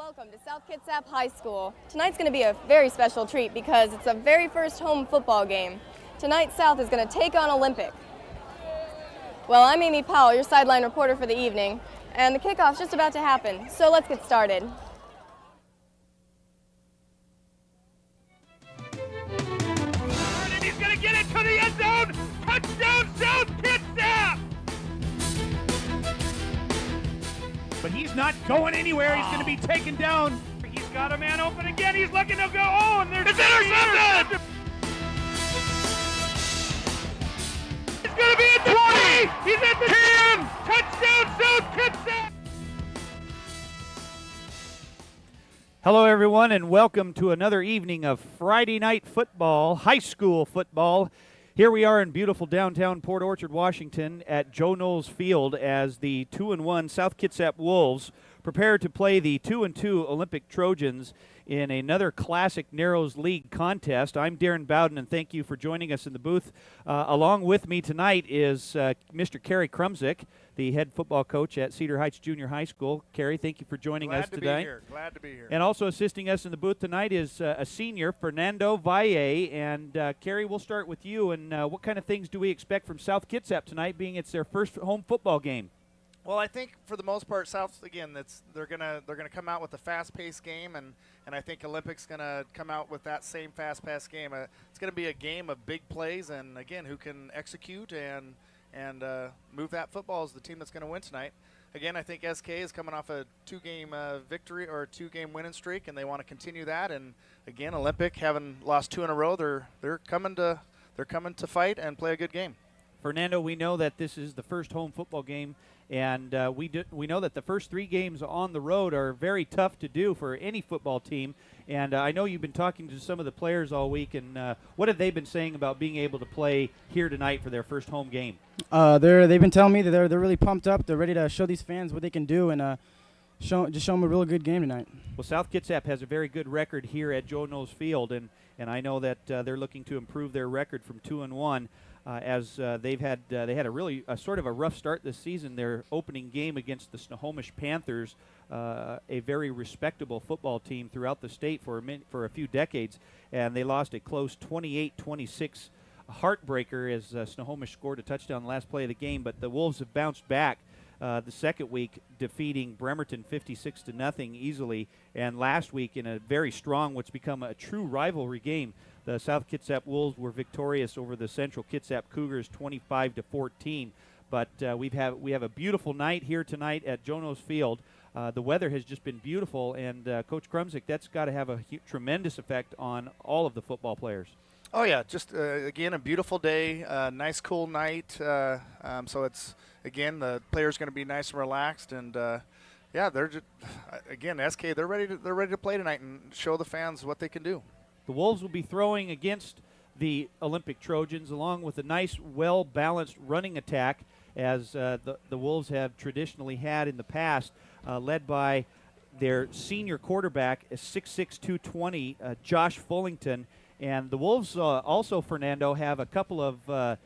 Welcome to South Kitsap High School. Tonight's going to be a very special treat because it's the very first home football game. Tonight, South is going to take on Olympic. Well, I'm Amy Powell, your sideline reporter for the evening, and the kickoff's just about to happen, so let's get started. And he's going to get it to the end zone! Touchdown, South Kitsap! But he's not going anywhere. He's going to be taken down. He's got a man open again. He's looking to go. Oh, and there's intercepted! He's going to be at the 20. He's at the 10. Touchdown, South Kitsap! Hello, everyone, and welcome to another evening of Friday night football, high school football. Here we are in beautiful downtown Port Orchard, Washington at Joe Knowles Field as the 2-1 South Kitsap Wolves prepare to play the 2-2 Olympic Trojans in another classic Narrows League contest. I'm Darren Bowden, and thank you for joining us in the booth. Along with me tonight is Mr. Kerry Krumzik, the head football coach at Cedar Heights Junior High School. Kerry, thank you for joining us today. Glad to be here. And also assisting us in the booth tonight is a senior, Fernando Valle. And Kerry, we'll start with you. And what kind of things do we expect from South Kitsap tonight, being it's their first home football game? Well, I think for the most part, South again, they're gonna come out with a fast-paced game, and I think Olympic's gonna come out with that same fast-paced game. It's gonna be a game of big plays, and again, who can execute and move that football is the team that's gonna win tonight. Again, I think SK is coming off a two-game victory or a two-game winning streak, and they want to continue that. And again, Olympic, having lost two in a row, they're coming to fight and play a good game. Fernando, we know that this is the first home football game, and we know that the first three games on the road are very tough to do for any football team. And I know you've been talking to some of the players all week, and what have they been saying about being able to play here tonight for their first home game? They've been telling me that they're really pumped up. They're ready to show these fans what they can do and show them a real good game tonight. Well, South Kitsap has a very good record here at Joe Knowles Field, and I know that they're looking to improve their record from 2-1. As they had a really sort of a rough start this season. Their opening game against the Snohomish Panthers, a very respectable football team throughout the state for a few decades, and they lost a close 28-26 heartbreaker as Snohomish scored a touchdown the last play of the game. But the Wolves have bounced back the second week, defeating Bremerton 56-0 easily, and last week in a very strong, what's become a true rivalry game, the South Kitsap Wolves were victorious over the Central Kitsap Cougars 25-14. But we have a beautiful night here tonight at Joe Knowles Field. The weather has just been beautiful, and Coach Krumzik, that's got to have a tremendous effect on all of the football players. Oh yeah, just again a beautiful day, nice cool night. So it's again the players going to be nice and relaxed, and yeah, they're just, again SK they're ready to play tonight and show the fans what they can do. The Wolves will be throwing against the Olympic Trojans along with a nice, well-balanced running attack as the Wolves have traditionally had in the past, led by their senior quarterback, 6'6", 220, Josh Fullington. And the Wolves also, Fernando, have a couple of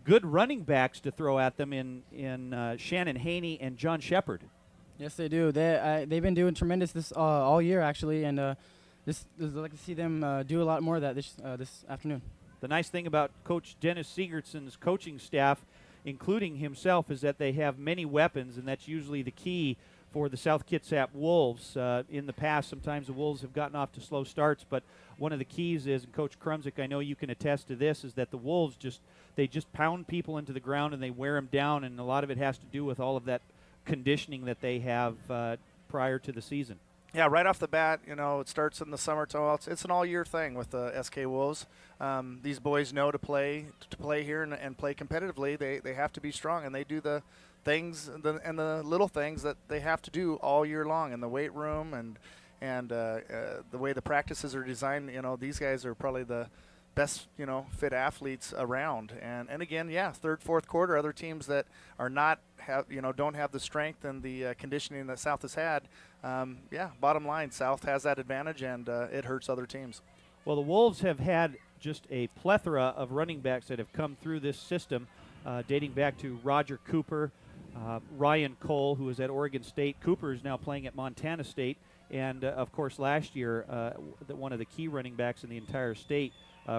good running backs to throw at them in Shannon Haney and John Shepard. Yes, they do. They've been doing tremendous this all year, actually, and I'd like to see them do a lot more of that this afternoon. The nice thing about Coach Dennis Sigurdsson's coaching staff, including himself, is that they have many weapons, and that's usually the key for the South Kitsap Wolves. In the past, sometimes the Wolves have gotten off to slow starts, but one of the keys is, and Coach Krumzik, I know you can attest to this, is that the Wolves just pound people into the ground and they wear them down, and a lot of it has to do with all of that conditioning that they have prior to the season. Yeah, right off the bat, it starts in the summer. It's an all-year thing with the SK Wolves. These boys know to play here and play competitively. They have to be strong, and they do the things and the little things that they have to do all year long in the weight room and the way the practices are designed. These guys are probably the best fit athletes around. And again, yeah, third, fourth quarter, other teams that are not don't have the strength and the conditioning that South has had. Yeah, bottom line, South has that advantage, and it hurts other teams. Well, the Wolves have had just a plethora of running backs that have come through this system, dating back to Roger Cooper, Ryan Cole, who is at Oregon State. Cooper is now playing at Montana State. And, of course, last year, one of the key running backs in the entire state,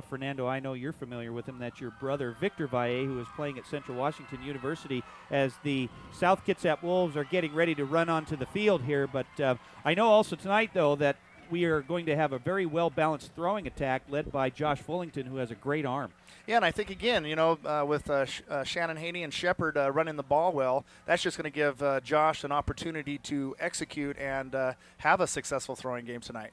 Fernando, I know you're familiar with him. That's your brother, Victor Valle, who is playing at Central Washington University as the South Kitsap Wolves are getting ready to run onto the field here. But I know also tonight, though, that we are going to have a very well-balanced throwing attack led by Josh Fullington, who has a great arm. Yeah, and I think, again, with Shannon Haney and Shepard running the ball well, that's just going to give Josh an opportunity to execute and have a successful throwing game tonight.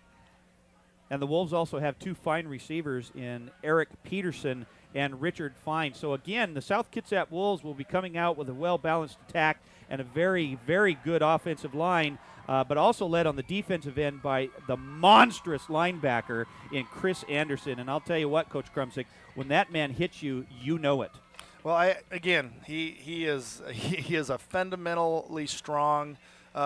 And the Wolves also have two fine receivers in Eric Peterson and Richard Fine. So, again, the South Kitsap Wolves will be coming out with a well-balanced attack and a very, very good offensive line, but also led on the defensive end by the monstrous linebacker in Chris Anderson. And I'll tell you what, Coach Krumsick, when that man hits you, you know it. Well, he is a fundamentally strong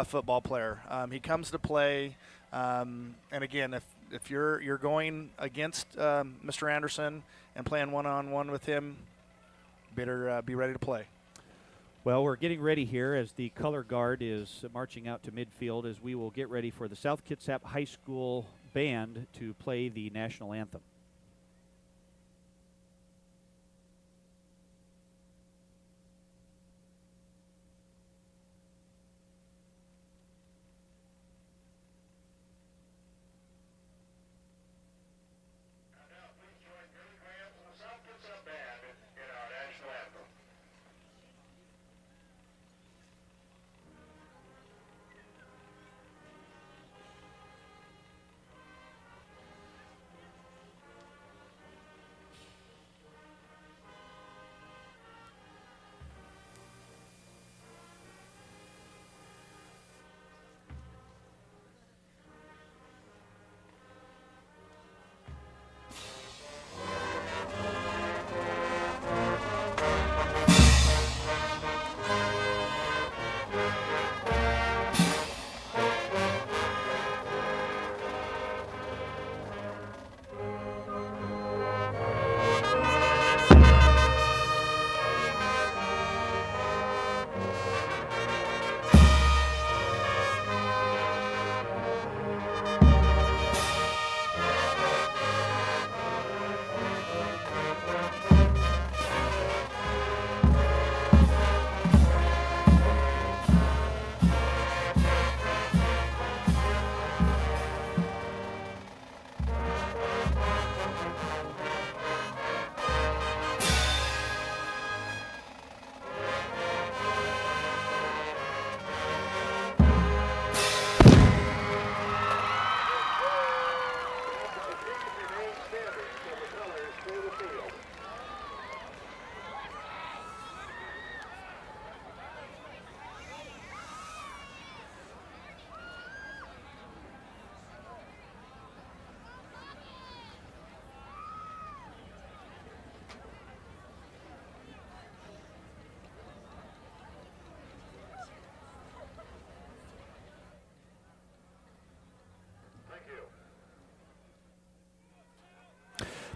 football player. He comes to play, and again, if you're going against Mr. Anderson and playing one-on-one with him, better be ready to play. Well, we're getting ready here as the color guard is marching out to midfield as we will get ready for the South Kitsap High School band to play the national anthem.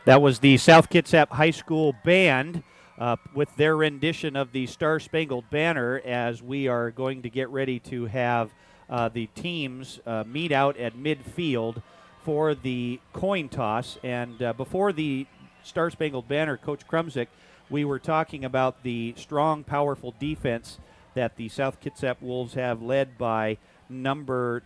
That was the South Kitsap High School band with their rendition of the Star Spangled Banner as we are going to get ready to have the teams meet out at midfield for the coin toss. And before the Star Spangled Banner, Coach Krumsick, we were talking about the strong, powerful defense that the South Kitsap Wolves have led by number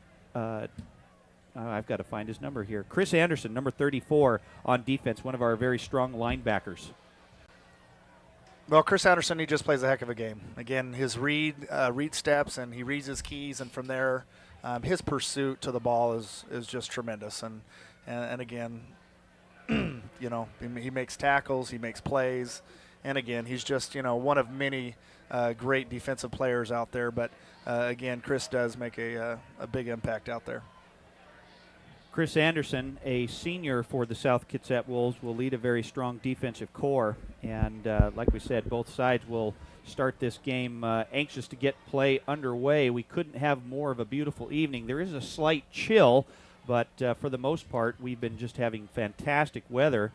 I've got to find his number here. Chris Anderson, number 34 on defense, one of our very strong linebackers. Well, Chris Anderson, he just plays a heck of a game. Again, his read steps, and he reads his keys, and from there, his pursuit to the ball is just tremendous. And again, he makes tackles, he makes plays, and again, he's just one of many great defensive players out there. But again, Chris does make a big impact out there. Chris Anderson, a senior for the South Kitsap Wolves, will lead a very strong defensive core. And like we said, both sides will start this game anxious to get play underway. We couldn't have more of a beautiful evening. There is a slight chill, but for the most part, we've been just having fantastic weather,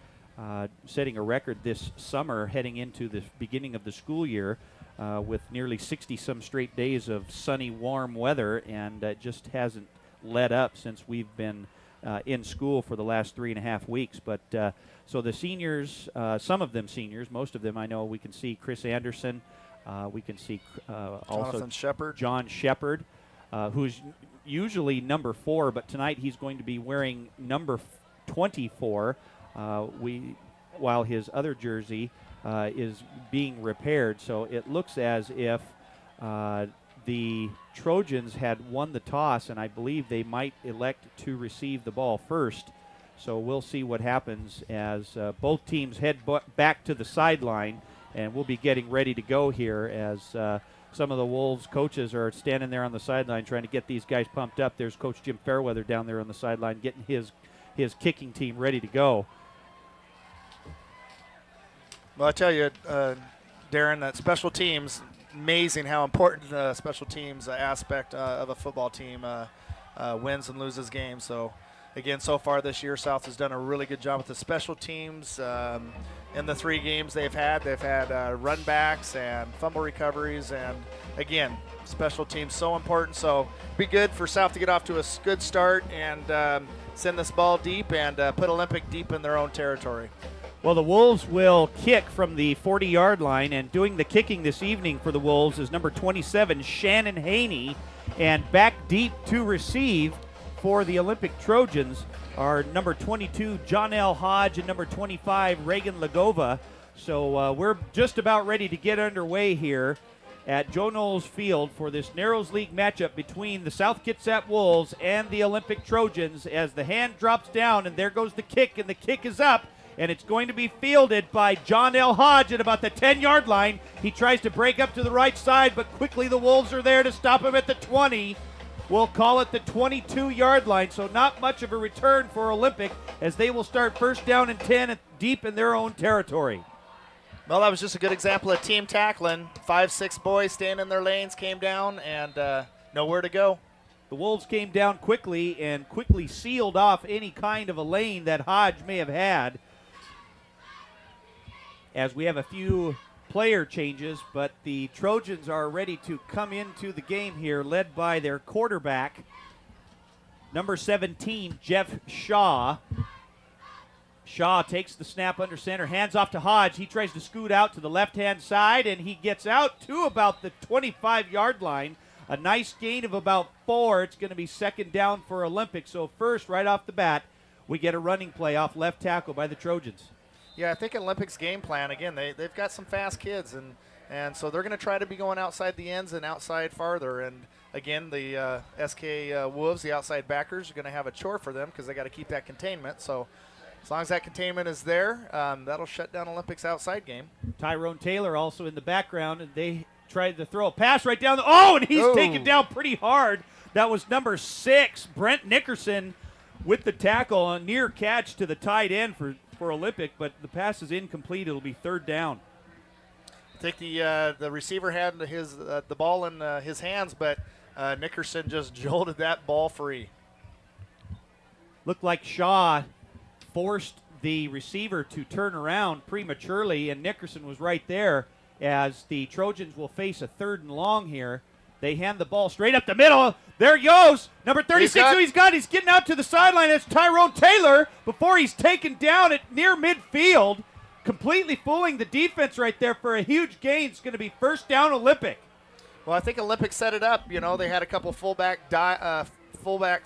setting a record this summer heading into the beginning of the school year. with nearly 60-some straight days of sunny, warm weather, and it just hasn't let up since we've been in school for the last 3.5 weeks. But so the seniors, some of them seniors, most of them I know, we can see Chris Anderson, we can see also John Shepard, who's usually number 4, but tonight he's going to be wearing number 24, while his other jersey is being repaired. So it looks as if the Trojans had won the toss, and I believe they might elect to receive the ball first. So we'll see what happens as both teams head back to the sideline, and we'll be getting ready to go here as some of the Wolves coaches are standing there on the sideline trying to get these guys pumped up. There's Coach Jim Fairweather down there on the sideline getting his kicking team ready to go. Well, I tell you, Darren, that special teams, amazing how important the special teams aspect of a football team wins and loses games. So, again, so far this year, South has done a really good job with the special teams. In the 3 games they've had run backs and fumble recoveries. And, again, special teams so important. So, be good for South to get off to a good start and send this ball deep and put Olympic deep in their own territory. Well, the Wolves will kick from the 40-yard line, and doing the kicking this evening for the Wolves is number 27, Shannon Haney, and back deep to receive for the Olympic Trojans are number 22, John L. Hodge, and number 25, Reagan Lagova. So we're just about ready to get underway here at Joe Knowles Field for this Narrows League matchup between the South Kitsap Wolves and the Olympic Trojans as the hand drops down, and there goes the kick, and the kick is up. And it's going to be fielded by John L. Hodge at about the 10-yard line. He tries to break up to the right side, but quickly the Wolves are there to stop him at the 20. We'll call it the 22-yard line, so not much of a return for Olympic as they will start first down and 10 deep in their own territory. Well, that was just a good example of team tackling. 5-6 boys staying in their lanes, came down, and nowhere to go. The Wolves came down quickly and quickly sealed off any kind of a lane that Hodge may have had, as we have a few player changes, but the Trojans are ready to come into the game here, led by their quarterback, number 17, Jeff Shaw. Shaw takes the snap under center, hands off to Hodge. He tries to scoot out to the left-hand side, and he gets out to about the 25-yard line. A nice gain of about 4. It's going to be second down for Olympic. So first, right off the bat, we get a running play off left tackle by the Trojans. Yeah, I think Olympic's game plan, again, they've got some fast kids, and so they're going to try to be going outside the ends and outside farther. And, again, the SK Wolves, the outside backers, are going to have a chore for them because they got to keep that containment. So as long as that containment is there, that'll shut down Olympic's outside game. Tyrone Taylor also in the background, and they tried to throw a pass right down. And he's taken down pretty hard. That was number 6, Brent Nickerson, with the tackle, a near catch to the tight end for Olympic, but the pass is incomplete. It'll be third down. I think the receiver had the ball in his hands, but Nickerson just jolted that ball free. Looked like Shaw forced the receiver to turn around prematurely, and Nickerson was right there as the Trojans will face a 3rd and long here. They hand the ball straight up the middle. There he goes. Number 36, he's getting out to the sideline. It's Tyrone Taylor before he's taken down at near midfield, completely fooling the defense right there for a huge gain. It's going to be first down Olympic. Well, I think Olympic set it up. You know, they had a couple fullback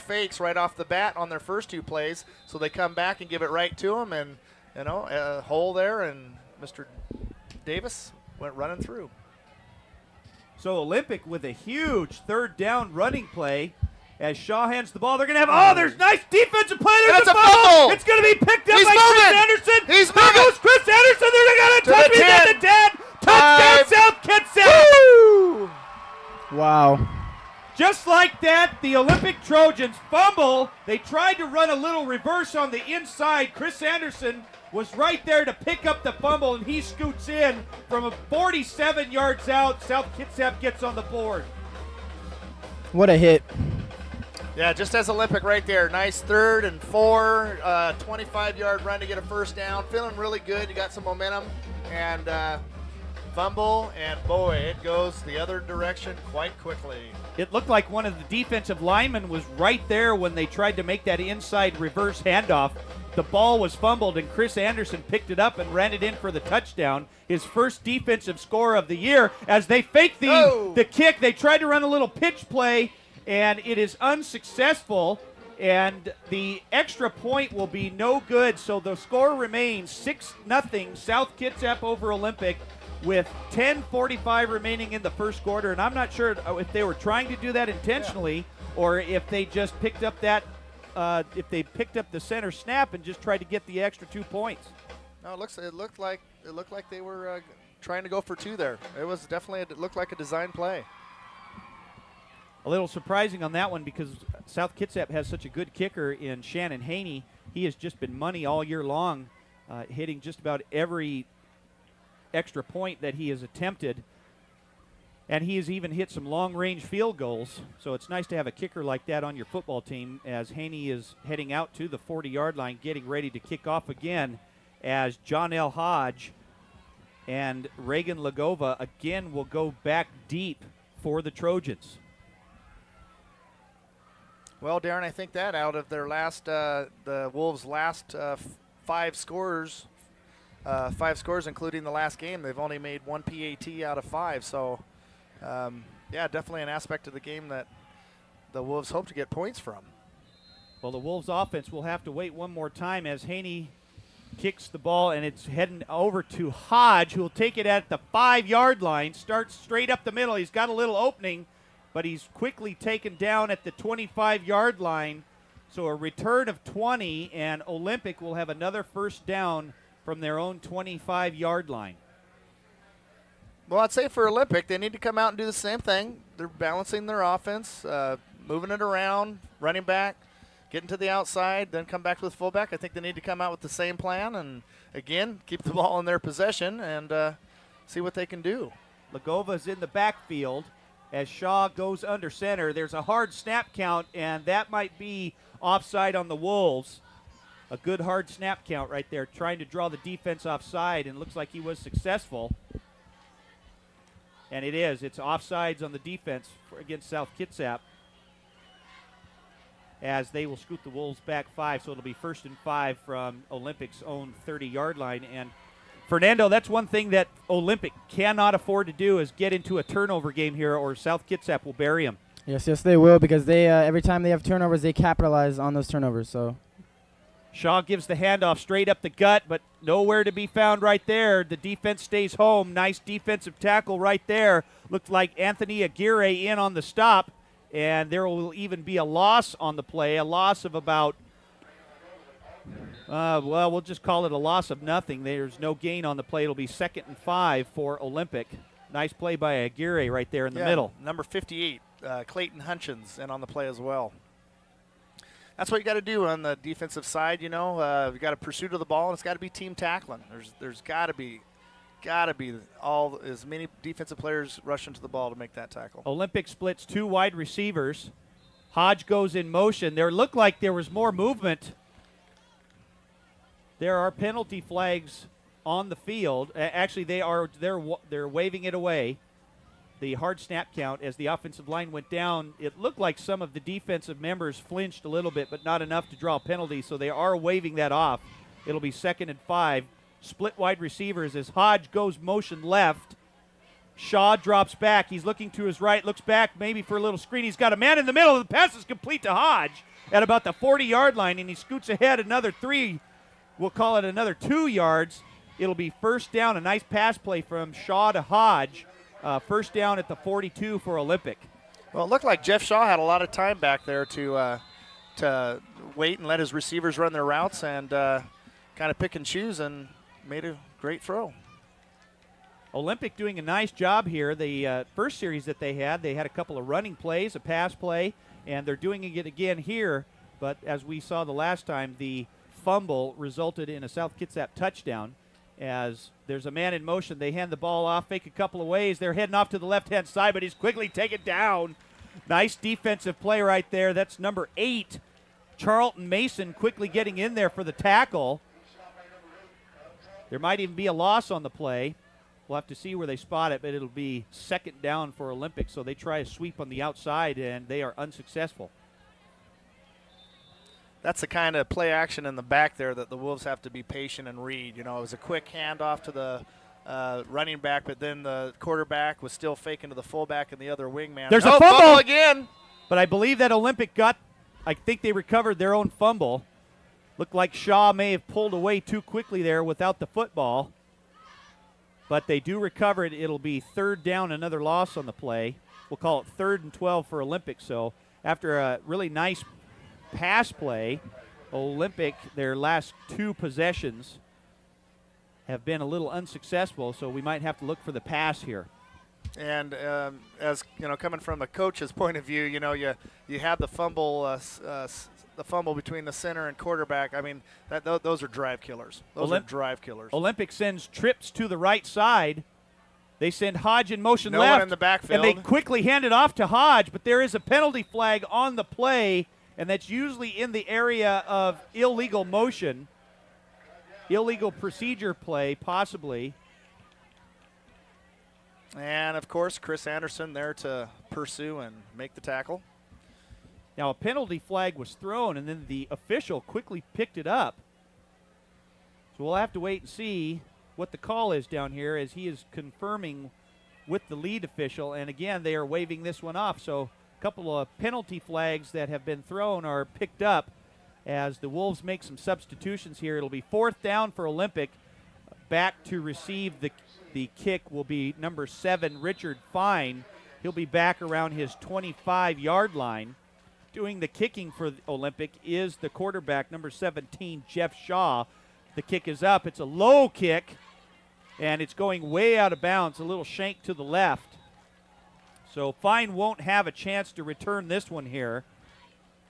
fakes right off the bat on their first 2 plays, so they come back and give it right to him, and, you know, a hole there, and Mr. Davis went running through. So Olympic with a huge 3rd down running play as Shaw hands the ball. They're going to have, there's nice defensive play. There's a ball. It's going to be picked up by Chris Anderson. There goes Chris Anderson. They're going to touch me at the 10. Touchdown South Kitsap. Wow. Just like that, the Olympic Trojans fumble. They tried to run a little reverse on the inside. Chris Anderson was right there to pick up the fumble, and he scoots in from 47 yards out. South Kitsap gets on the board. What a hit. Yeah, just as Olympic right there. Nice 3rd and 4, 25-yard run to get a first down. Feeling really good. You got some momentum. And fumble, and boy, it goes the other direction quite quickly. It looked like one of the defensive linemen was right there when they tried to make that inside reverse handoff. The ball was fumbled, and Chris Anderson picked it up and ran it in for the touchdown. His first defensive score of the year. As they fake the kick, they tried to run a little pitch play, and it is unsuccessful. And the extra point will be no good, so the score remains 6-0 South Kitsap over Olympic with 10:45 remaining in the first quarter. And I'm not sure if they were trying to do that intentionally or if they just picked up that if they picked up the center snap and just tried to get the extra 2 points. No, it looked like they were trying to go for 2 there. It was definitely it looked like a design play. A little surprising on that one because South Kitsap has such a good kicker in Shannon Haney. He has just been money all year long, hitting just about every extra point that he has attempted. And he has even hit some long-range field goals. So it's nice to have a kicker like that on your football team as Haney is heading out to the 40-yard line, getting ready to kick off again as John L. Hodge and Reagan Lagova again will go back deep for the Trojans. Well, Darren, I think that out of their last, the Wolves' last 5 scores, including the last game, they've only made 1 PAT out of 5. So, yeah, definitely an aspect of the game that the Wolves hope to get points from. Well, the Wolves' offense will have to wait one more time as Haney kicks the ball, and it's heading over to Hodge, who will take it at the 5-yard line, starts straight up the middle. He's got a little opening, but he's quickly taken down at the 25-yard line. So a return of 20, and Olympic will have another first down from their own 25-yard line. Well, I'd say for Olympic, they need to come out and do the same thing. They're balancing their offense, moving it around, running back, getting to the outside, then come back with fullback. I think they need to come out with the same plan and, again, keep the ball in their possession and see what they can do. Lagova's in the backfield. As Shaw goes under center, there's a hard snap count, and that might be offside on the Wolves. A good hard snap count right there, trying to draw the defense offside, and looks like he was successful. And it is. It's offsides on the defense against South Kitsap as they will scoot the Wolves back 5, so it'll be 1st and 5 from Olympic's own 30-yard line. And Fernando, that's one thing that Olympic cannot afford to do is get into a turnover game here, or South Kitsap will bury them. Yes, they will, because they every time they have turnovers, they capitalize on those turnovers. So Shaw gives the handoff straight up the gut, but nowhere to be found right there. The defense stays home. Nice defensive tackle right there. Looked like Anthony Aguirre in on the stop, and there will even be a loss on the play, a loss of about well, we'll just call it a loss of nothing. There's no gain on the play. It'll be 2nd and 5 for Olympic. Nice play by Aguirre right there in the middle. Number 58, Clayton Hutchins, in on the play as well. That's what you got to do on the defensive side. You know, you got a pursuit of the ball, and it's got to be team tackling. There's got to be as many defensive players rushing to the ball to make that tackle. Olympic splits 2 wide receivers. Hodge goes in motion. There looked like there was more movement. There are penalty flags on the field. Actually, they're waving it away. The hard snap count as the offensive line went down. It looked like some of the defensive members flinched a little bit, but not enough to draw a penalty, so they are waving that off. It'll be 2nd and 5. Split wide receivers as Hodge goes motion left. Shaw drops back. He's looking to his right, looks back maybe for a little screen. He's got a man in the middle. The pass is complete to Hodge at about the 40-yard line, and he scoots ahead another 3. We'll call it another 2 yards. It'll be 1st down. A nice pass play from Shaw to Hodge. 1st down at the 42 for Olympic. Well, it looked like Jeff Shaw had a lot of time back there to wait and let his receivers run their routes and kind of pick and choose, and made a great throw. Olympic doing a nice job here. The first series that they had a couple of running plays, a pass play, and they're doing it again here. But as we saw the last time, the fumble resulted in a South Kitsap touchdown. As there's a man in motion, they hand the ball off, fake a couple of ways. They're heading off to the left-hand side, but he's quickly taken down. Nice defensive play right there. That's number 8, Charlton Mason, quickly getting in there for the tackle. There might even be a loss on the play. We'll have to see where they spot it, but it'll be second down for Olympic. So they try a sweep on the outside, and they are unsuccessful. That's the kind of play action in the back there that the Wolves have to be patient and read. You know, it was a quick handoff to the running back, but then the quarterback was still faking to the fullback and the other wingman. There's a fumble again. But I believe that Olympic I think they recovered their own fumble. Looked like Shaw may have pulled away too quickly there without the football. But they do recover it. It'll be third down, another loss on the play. We'll call it 3rd and 12 for Olympic. So after a really nice pass play, Olympic, their last 2 possessions have been a little unsuccessful, so we might have to look for the pass here. And as you know, coming from a coach's point of view, you know, you have the fumble between the center and quarterback. I mean, those are drive killers. Those are drive killers. Olympic sends trips to the right side. They send Hodge in motion no left. one in the backfield. And they quickly hand it off to Hodge, but there is a penalty flag on the play, and that's usually in the area of illegal motion, illegal procedure play, possibly. And, of course, Chris Anderson there to pursue and make the tackle. Now, a penalty flag was thrown, and then the official quickly picked it up. So we'll have to wait and see what the call is down here as he is confirming with the lead official. And, again, they are waving this one off. So a couple of penalty flags that have been thrown are picked up as the Wolves make some substitutions here. It'll be 4th down for Olympic. Back to receive the kick will be number 7, Richard Fine. He'll be back around his 25-yard line. Doing the kicking for Olympic is the quarterback, number 17, Jeff Shaw. The kick is up. It's a low kick, and it's going way out of bounds, a little shank to the left. So Fine won't have a chance to return this one here,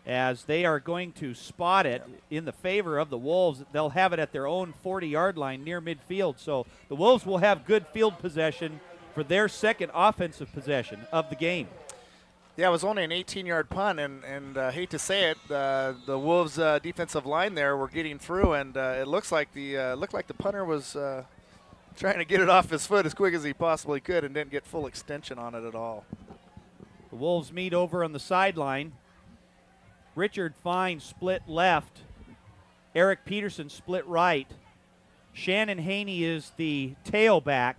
as they are going to spot it in the favor of the Wolves. They'll have it at their own 40-yard line near midfield. So the Wolves will have good field possession for their second offensive possession of the game. Yeah, it was only an 18-yard punt, and hate to say it, the Wolves' defensive line there were getting through, and it looks like the punter was trying to get it off his foot as quick as he possibly could and didn't get full extension on it at all. The Wolves meet over on the sideline. Richard Fine split left. Eric Peterson split right. Shannon Haney is the tailback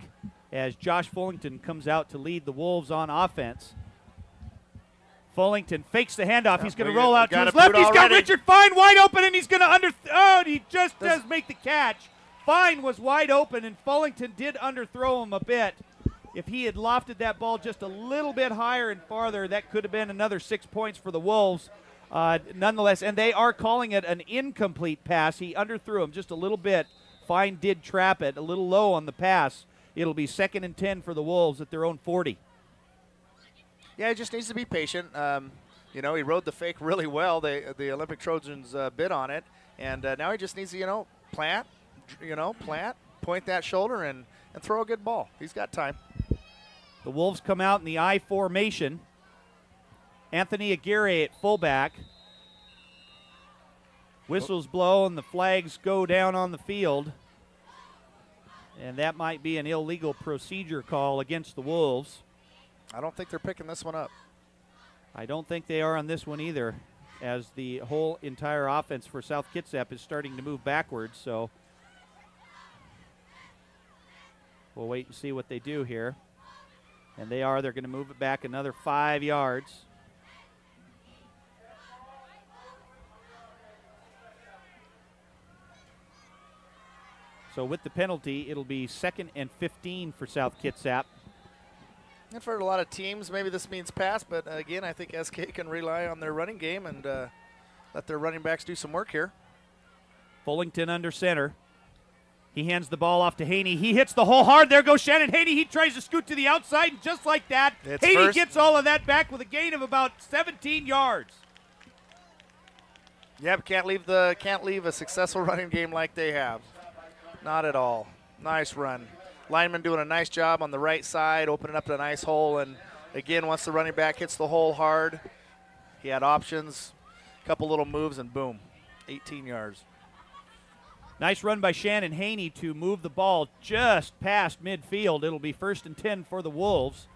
as Josh Fullington comes out to lead the Wolves on offense. Fullington fakes the handoff. He's going to roll out to his left. He's got Richard Fine wide open, and he's going to he just does make the catch. Fine was wide open, and Fullington did underthrow him a bit. If he had lofted that ball just a little bit higher and farther, that could have been another 6 points for the Wolves. Nonetheless, and they are calling it an incomplete pass. He underthrew him just a little bit. Fine did trap it a little low on the pass. It'll be 2nd and 10 for the Wolves at their own 40. Yeah, he just needs to be patient. He rode the fake really well. The Olympic Trojans bid on it, and now he just needs to, plant, point that shoulder and throw a good ball. He's got time. The Wolves come out in the I formation. Anthony Aguirre at fullback. Whistles blow and the flags go down on the field. And that might be an illegal procedure call against the Wolves. I don't think they're picking this one up. I don't think they are on this one either, as the whole entire offense for South Kitsap is starting to move backwards. So we'll wait and see what they do here. And they're going to move it back another 5 yards. So with the penalty, it'll be 2nd and 15 for South Kitsap. And for a lot of teams, maybe this means pass, but again, I think SK can rely on their running game and let their running backs do some work here. Fullington under center. He hands the ball off to Haney. He hits the hole hard. There goes Shannon Haney. He tries to scoot to the outside, and just like that, Haney gets all of that back with a gain of about 17 yards. Yeah, but can't leave a successful running game like they have. Not at all. Nice run. Lineman doing a nice job on the right side, opening up a nice hole. And, again, once the running back hits the hole hard, he had options, a couple little moves, and boom, 18 yards. Nice run by Shannon Haney to move the ball just past midfield. It'll be 1st and 10 for the Wolves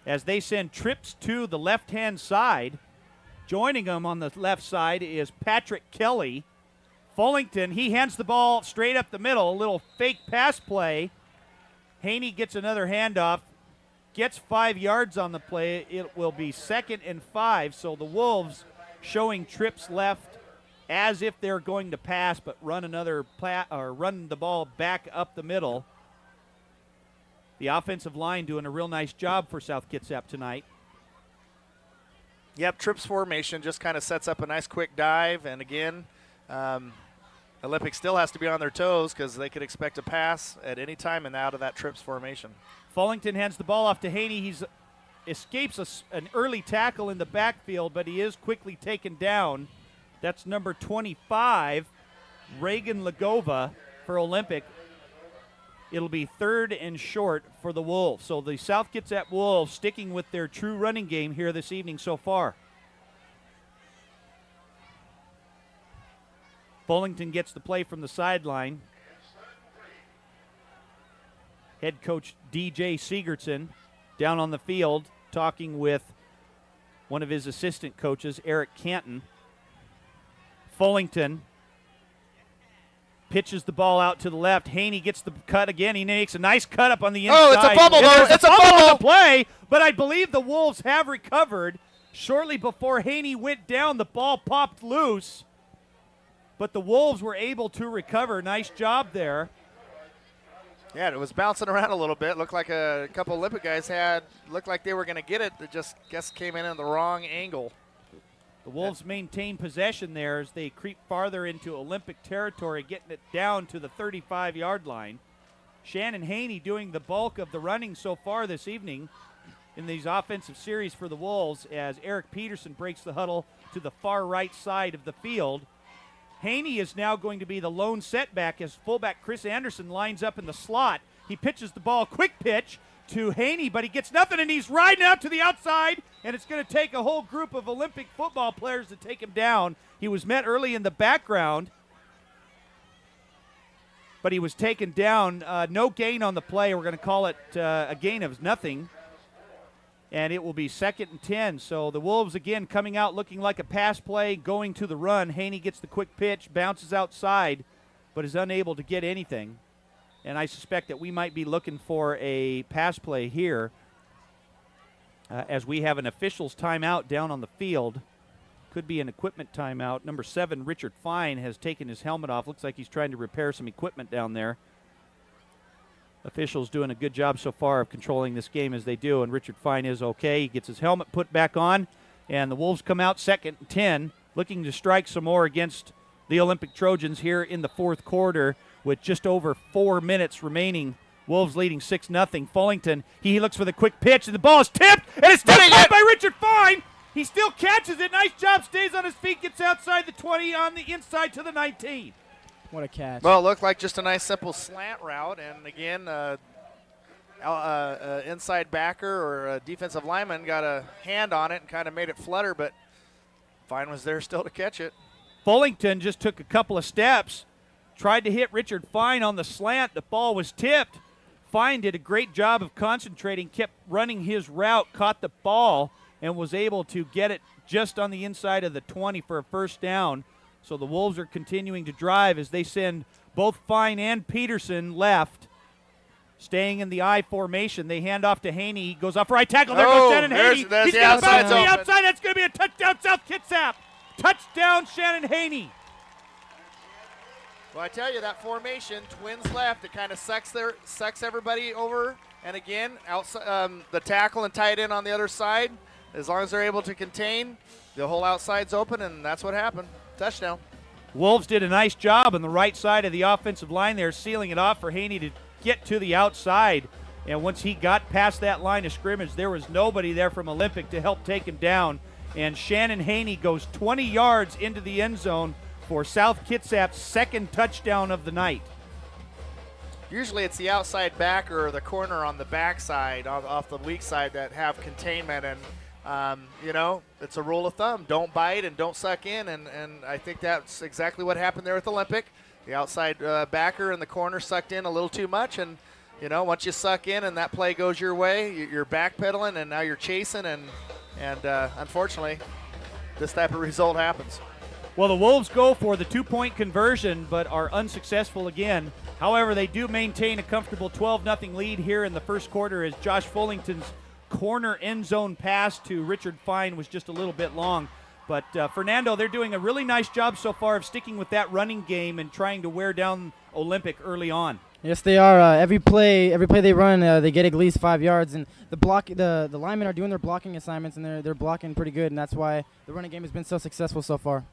as they send trips to the left-hand side. Joining them on the left side is Patrick Kelly. Fullington, he hands the ball straight up the middle, a little fake pass play. Haney gets another handoff, gets 5 yards on the play. It will be 2nd and 5, so the Wolves showing trips left as if they're going to pass, but run run the ball back up the middle. The offensive line doing a real nice job for South Kitsap tonight. Yep, trips formation just kind of sets up a nice quick dive, and again, Olympic still has to be on their toes because they could expect a pass at any time and out of that trips formation. Fullington hands the ball off to Haney. He escapes an early tackle in the backfield, but he is quickly taken down. That's number 25, Reagan Lagova for Olympic. It'll be 3rd and short for the Wolves. So the South Kitsap Wolves sticking with their true running game here this evening so far. Fullington gets the play from the sideline. Head coach DJ Sigurdsson down on the field talking with one of his assistant coaches, Eric Canton. Fullington pitches the ball out to the left. Haney gets the cut again. He makes a nice cut up on the inside. Oh, it's a fumble, though. It's a fumble on the play, but I believe the Wolves have recovered. Shortly before Haney went down, the ball popped loose, but the Wolves were able to recover. Nice job there. Yeah, it was bouncing around a little bit. Looked like a couple Olympic guys looked like they were going to get it. They just came in the wrong angle. The Wolves maintain possession there as they creep farther into Olympic territory, getting it down to the 35-yard line. Shannon Haney doing the bulk of the running so far this evening in these offensive series for the Wolves as Eric Peterson breaks the huddle to the far right side of the field. Haney is now going to be the lone setback as fullback Chris Anderson lines up in the slot. He pitches the ball, quick pitch to Haney, but he gets nothing, and he's riding out to the outside, and it's going to take a whole group of Olympic football players to take him down. He was met early in the background, but he was taken down. No gain on the play. We're going to call it a gain of nothing, and it will be 2nd and 10. So the Wolves, again, coming out looking like a pass play, going to the run. Haney gets the quick pitch, bounces outside, but is unable to get anything. And I suspect that we might be looking for a pass play here as we have an official's timeout down on the field. Could be an equipment timeout. Number 7, Richard Fine, has taken his helmet off. Looks like he's trying to repair some equipment down there. Officials doing a good job so far of controlling this game as they do, and Richard Fine is okay. He gets his helmet put back on, and the Wolves come out 2nd and 10, looking to strike some more against the Olympic Trojans here in the 4th quarter with just over 4 minutes remaining. Wolves leading 6-0. Fullington, he looks for the quick pitch, and the ball is tipped, and it's tipped by Richard Fine. He still catches it. Nice job, stays on his feet, gets outside the 20, on the inside to the 19. What a catch. Well, it looked like just a nice simple slant route, and again, inside backer or a defensive lineman got a hand on it and kind of made it flutter, but Fine was there still to catch it. Fullington just took a couple of steps, tried to hit Richard Fine on the slant. The ball was tipped. Fine did a great job of concentrating, kept running his route, caught the ball, and was able to get it just on the inside of the 20 for a first down. So the Wolves are continuing to drive as they send both Fine and Peterson left. Staying in the I formation, they hand off to Haney. He goes off right tackle. There goes Shannon Haney. He's going to bounce to the outside. That's going to be a touchdown, South Kitsap. Touchdown, Shannon Haney. Well, I tell you, that formation, twins left, it kind of sucks everybody over. And again, outside, the tackle and tight end on the other side, as long as they're able to contain, the whole outside's open, and that's what happened. Touchdown. Wolves did a nice job on the right side of the offensive line there, sealing it off for Haney to get to the outside. And once he got past that line of scrimmage, there was nobody there from Olympic to help take him down. And Shannon Haney goes 20 yards into the end zone for South Kitsap's 2nd touchdown of the night. Usually it's the outside backer or the corner on the backside, off the weak side, that have containment. And, it's a rule of thumb. Don't bite and don't suck in. And I think that's exactly what happened there with Olympic. the outside backer in the corner sucked in a little too much, and once you suck in and that play goes your way, you're backpedaling, and now you're chasing, and unfortunately, this type of result happens. Well, the Wolves go for the 2-point conversion, but are unsuccessful again. However, they do maintain a comfortable 12-0 lead here in the first quarter as Josh Fullington's corner end zone pass to Richard Fine was just a little bit long. But Fernando, they're doing a really nice job so far of sticking with that running game and trying to wear down Olympic early on. Yes, they are. Every play they run, they get at least 5 yards, and the linemen are doing their blocking assignments, and they're blocking pretty good, and that's why the running game has been so successful so far.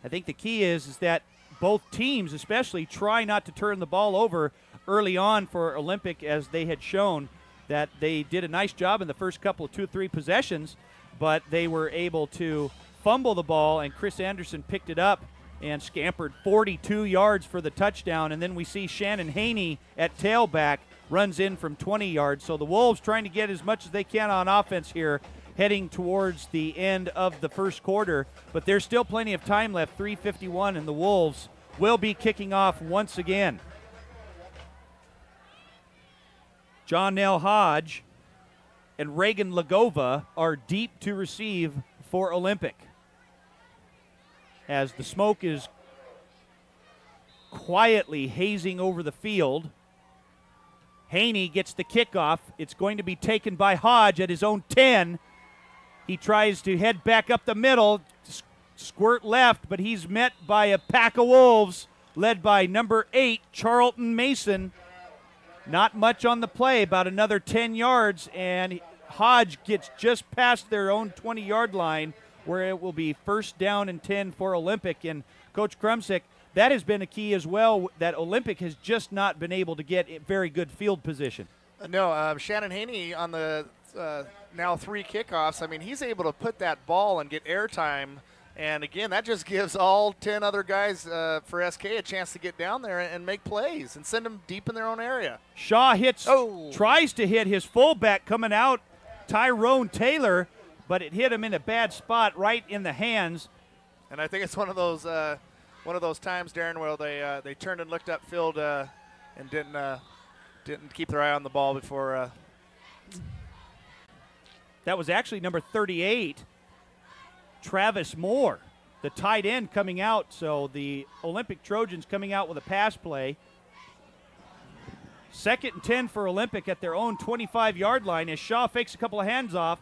I think the key is that both teams especially try not to turn the ball over early on for Olympic, as they had shown that they did a nice job in the first couple of 2-3 possessions, but they were able to fumble the ball, and Chris Anderson picked it up and scampered 42 yards for the touchdown. And then we see Shannon Haney at tailback runs in from 20 yards. So the Wolves trying to get as much as they can on offense here, heading towards the end of the first quarter. But there's still plenty of time left, 3:51, and the Wolves will be kicking off once again. John Nell Hodge and Reagan Lagova are deep to receive for Olympic, as the smoke is quietly hazing over the field. Haney gets the kickoff. It's going to be taken by Hodge at his own 10. He tries to head back up the middle, squirt left, but he's met by a pack of Wolves led by number 8, Charlton Mason. Not much on the play, about another 10 yards, and Hodge gets just past their own 20-yard line, where it will be first down and 10 for Olympic. And Coach Krumsick, that has been a key as well, that Olympic has just not been able to get very good field position. No, Shannon Haney on the now 3 kickoffs, I mean, he's able to put that ball and get airtime. And, again, that just gives all 10 other guys for SK a chance to get down there and make plays and send them deep in their own area. Shaw tries to hit his fullback coming out, Tyrone Taylor, but it hit him in a bad spot right in the hands. And I think it's one of those times, Darren, where they turned and looked upfield and didn't keep their eye on the ball before. That was actually number 38, Travis Moore, the tight end, coming out. So the Olympic Trojans coming out with a pass play. 2nd and 10 for Olympic at their own 25-yard line as Shaw fakes a couple of hands off.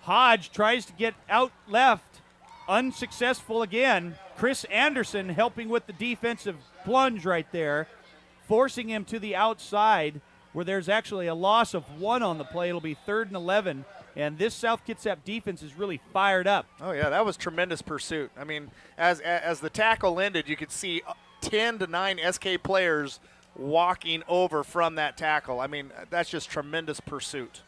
Hodge tries to get out left, unsuccessful again. Chris Anderson helping with the defensive plunge right there, forcing him to the outside where there's actually a loss of 1 on the play. It'll be 3rd and 11, and this South Kitsap defense is really fired up. Oh, yeah, that was tremendous pursuit. I mean, as the tackle ended, you could see 10 to 9 SK players walking over from that tackle. I mean, that's just tremendous pursuit.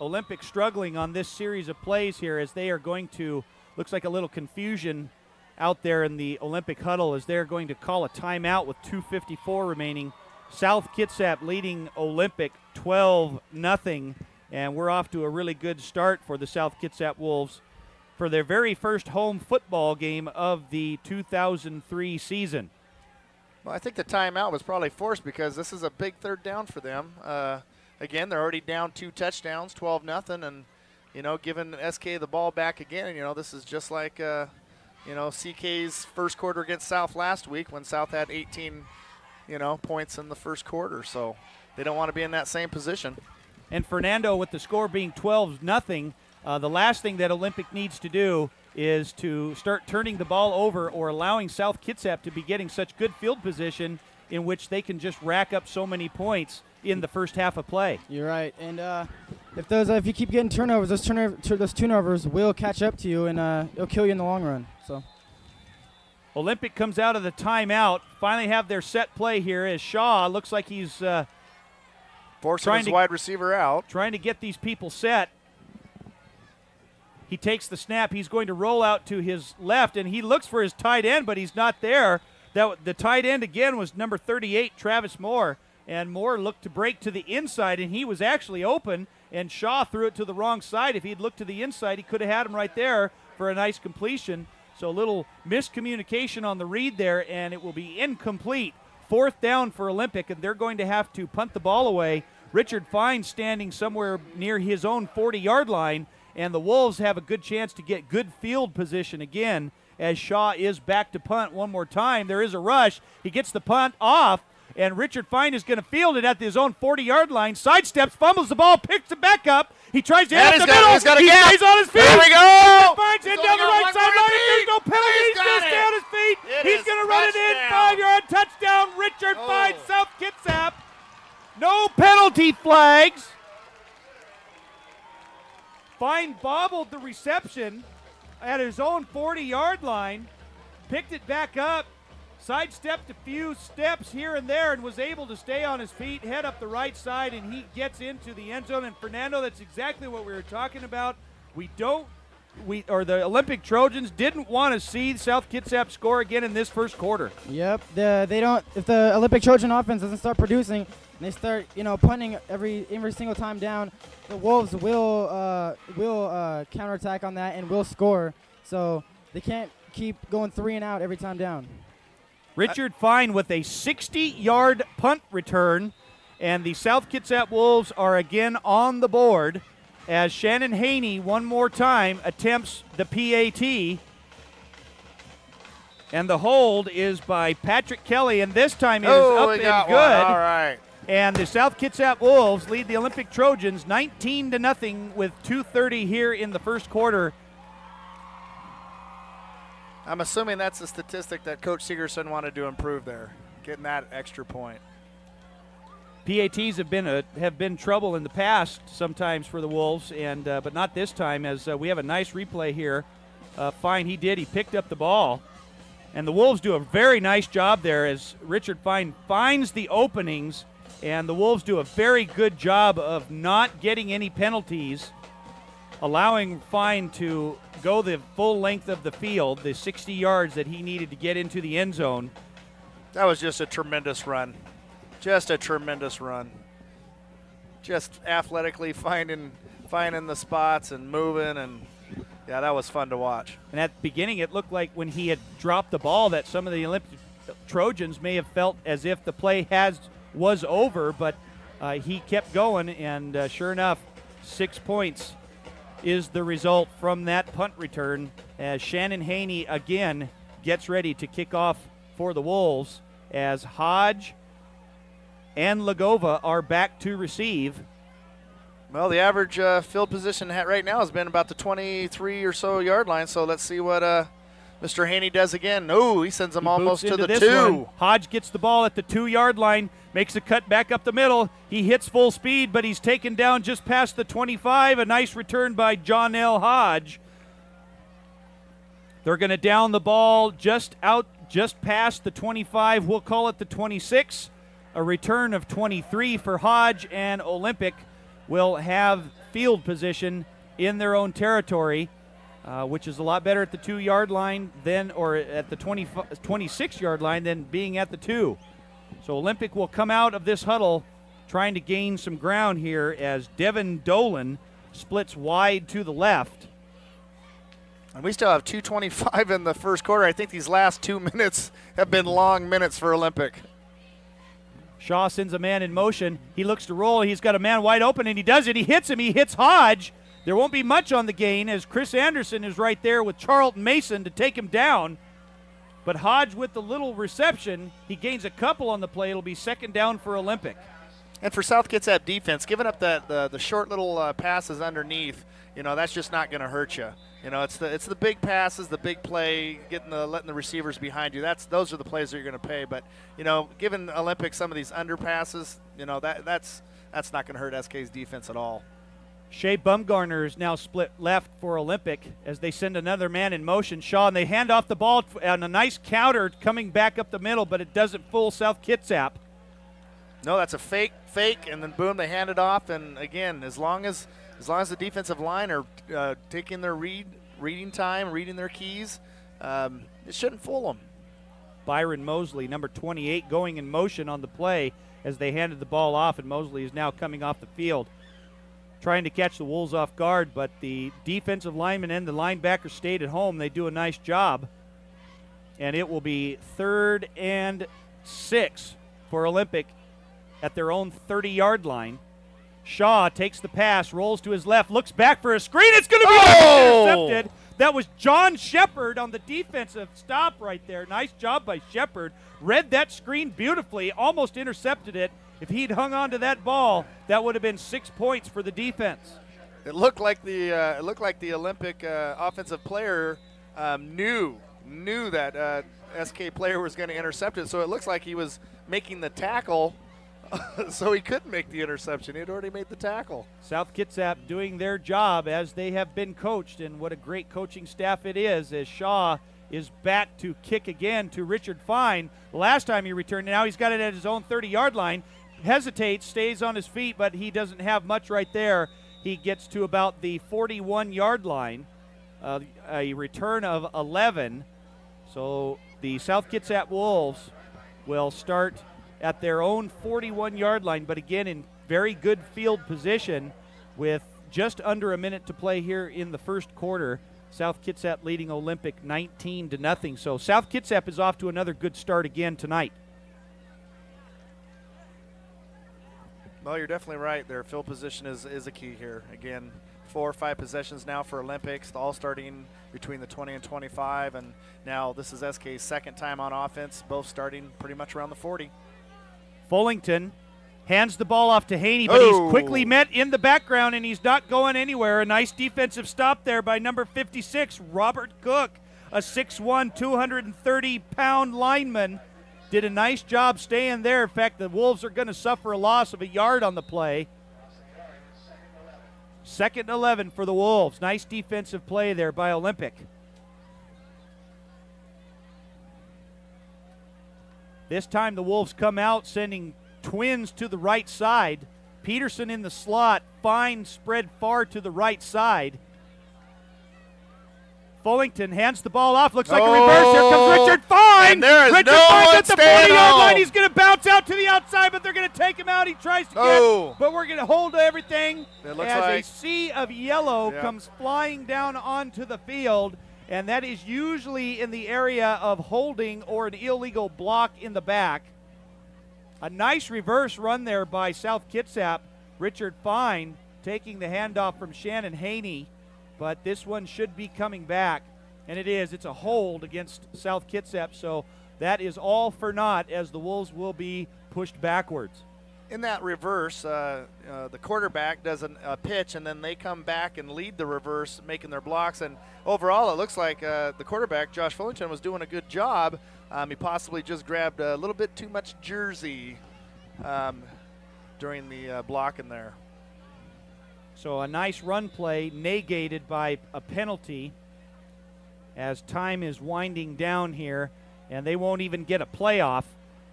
Olympic struggling on this series of plays here as they are going to, looks like a little confusion out there in the Olympic huddle as they're going to call a timeout with 2:54 remaining. South Kitsap leading Olympic 12-0, and we're off to a really good start for the South Kitsap Wolves for their very first home football game of the 2003 season. Well, I think the timeout was probably forced because this is a big 3rd down for them. Again, they're already down 2 touchdowns, 12-0, and, giving SK the ball back again, this is just like, CK's first quarter against South last week when South had 18, points in the first quarter. So they don't want to be in that same position. And Fernando, with the score being 12-0, the last thing that Olympic needs to do is to start turning the ball over or allowing South Kitsap to be getting such good field position in which they can just rack up so many points in the first half of play. You're right, and if you keep getting turnovers, those turnovers will catch up to you, and it'll kill you in the long run. So, Olympic comes out of the timeout. Finally, have their set play here as Shaw looks like he's forcing his wide receiver out, trying to get these people set. He takes the snap. He's going to roll out to his left, and he looks for his tight end, but he's not there. The tight end again was number 38, Travis Moore. And Moore looked to break to the inside, and he was actually open, and Shaw threw it to the wrong side. If he'd looked to the inside, he could have had him right there for a nice completion. So a little miscommunication on the read there, and it will be incomplete. 4th down for Olympic, and they're going to have to punt the ball away. Richard Fine standing somewhere near his own 40-yard line, and the Wolves have a good chance to get good field position again as Shaw is back to punt one more time. There is a rush. He gets the punt off, and Richard Fine is going to field it at his own 40-yard line. Sidesteps, fumbles the ball, picks it back up. He tries to hit the middle. He stays on his feet. There we go. Richard Fine's heading down the right sideline. If there's no penalty, he's going to stay on his feet. He's going to run it in. 5-yard touchdown. Richard Fine, South Kitsap. No penalty flags. Fine bobbled the reception at his own 40-yard line, picked it back up, sidestepped a few steps here and there, and was able to stay on his feet, head up the right side, and he gets into the end zone. And Fernando, that's exactly what we were talking about. The Olympic Trojans didn't want to see South Kitsap score again in this first quarter. Yep. They don't. If the Olympic Trojan offense doesn't start producing, and they start, punting every single time down, the Wolves will counterattack on that and will score. So they can't keep going 3 and out every time down. Richard Fine with a 60-yard punt return, and the South Kitsap Wolves are again on the board as Shannon Haney one more time attempts the PAT. And the hold is by Patrick Kelly, and this time it is up and good. All right. And the South Kitsap Wolves lead the Olympic Trojans 19-0 with 2:30 here in the first quarter. I'm assuming that's a statistic that Coach Segerson wanted to improve there, getting that extra point. PATs have been trouble in the past sometimes for the Wolves, and but not this time, as we have a nice replay here. Fine, he picked up the ball, and the Wolves do a very nice job there as Richard Fine finds the openings, and the Wolves do a very good job of not getting any penalties, allowing Fine to go the full length of the field, the 60 yards that he needed to get into the end zone. That was just a tremendous run. Just a tremendous run. Just athletically finding the spots and moving, and yeah, that was fun to watch. And at the beginning, it looked like when he had dropped the ball that some of the Olympic Trojans may have felt as if the play was over, but he kept going, and sure enough, 6 points is the result from that punt return as Shannon Haney again gets ready to kick off for the Wolves as Hodge and Lagova are back to receive. Well, the average field position right now has been about the 23 or so yard line, so let's see what Mr. Haney does again. No, he sends them almost to the 2. Hodge gets the ball at the 2-yard line, makes a cut back up the middle. He hits full speed, but he's taken down just past the 25. A nice return by John L. Hodge. They're going to down the ball just past the 25. We'll call it the 26. A return of 23 for Hodge, and Olympic will have field position in their own territory, which is a lot better at the 2-yard line or at the 26-yard line than being at the 2. So Olympic will come out of this huddle trying to gain some ground here as Devin Dolan splits wide to the left. And we still have 2:25 in the first quarter. I think these last 2 minutes have been long minutes for Olympic. Shaw sends a man in motion. He looks to roll. He's got a man wide open, and he does it. He hits him. He hits Hodge. There won't be much on the gain as Chris Anderson is right there with Charlton Mason to take him down. But Hodge with the little reception, he gains a couple on the play. It'll be 2nd down for Olympic. And for South Kitsap defense, giving up the short little passes underneath, that's just not going to hurt you. It's the big passes, the big play, letting the receivers behind you. Those are the plays that you're going to pay. But giving Olympic some of these underpasses, that's not going to hurt SK's defense at all. Shea Bumgarner is now split left for Olympic as they send another man in motion. Shaw, and they hand off the ball on a nice counter coming back up the middle, but it doesn't fool South Kitsap. No, that's a fake, and then boom, they hand it off. And again, as long as the defensive line are taking their reading time, reading their keys, it shouldn't fool them. Byron Mosley, number 28, going in motion on the play as they handed the ball off, and Mosley is now coming off the field. trying to catch the Wolves off guard, but the defensive lineman and the linebacker stayed at home. They do a nice job. And it will be 3rd and 6 for Olympic at their own 30-yard line. Shaw takes the pass, rolls to his left, looks back for a screen. It's going to be intercepted. That was John Shepard on the defensive stop right there. Nice job by Shepard. Read that screen beautifully, almost intercepted it. If he'd hung on to that ball, that would have been 6 points for the defense. It looked like the Olympic offensive player knew that SK player was going to intercept it. So it looks like he was making the tackle, so he couldn't make the interception. He had already made the tackle. South Kitsap doing their job as they have been coached, and what a great coaching staff it is, as Shaw is back to kick again to Richard Fine. The last time he returned, now he's got it at his own 30-yard line. Hesitates, stays on his feet, but he doesn't have much right there. He gets to about the 41-yard line, a return of 11. So the South Kitsap Wolves will start at their own 41-yard line, but again in very good field position with just under a minute to play here in the first quarter. South Kitsap leading Olympic 19-0. So South Kitsap is off to another good start again tonight. Well, you're definitely right. Their field position is a key here. Again, 4 or 5 possessions now for Olympics, all starting between the 20 and 25. And now this is SK's second time on offense, both starting pretty much around the 40. Fullington hands the ball off to Haney, but he's quickly met in the background, and he's not going anywhere. A nice defensive stop there by number 56, Robert Cook, a 6'1", 230-pound lineman. Did a nice job staying there. In fact, the Wolves are going to suffer a loss of a yard on the play. 2nd and 11 for the Wolves. Nice defensive play there by Olympic. This time the Wolves come out sending twins to the right side. Peterson in the slot. Fine spread far to the right side. Fullington hands the ball off. Looks like a reverse. Here comes Richard Fine. And there is Richard no Fine's one at the staying 40-yard line. home. He's going to bounce out to the outside, but they're going to take him out. He tries to get, but we're going to hold everything It looks as like a sea of yellow comes flying down onto the field, and that is usually in the area of holding or an illegal block in the back. A nice reverse run there by South Kitsap. Richard Fine taking the handoff from Shannon Haney, but this one should be coming back. And it is. It's a hold against South Kitsap, so that is all for naught as the Wolves will be pushed backwards. In that reverse, the quarterback does a pitch, and then they come back and lead the reverse, making their blocks. And overall, it looks like the quarterback, Josh Fullington, was doing a good job. He possibly just grabbed a little bit too much jersey during the blocking there. So a nice run play negated by a penalty as time is winding down here, and they won't even get a playoff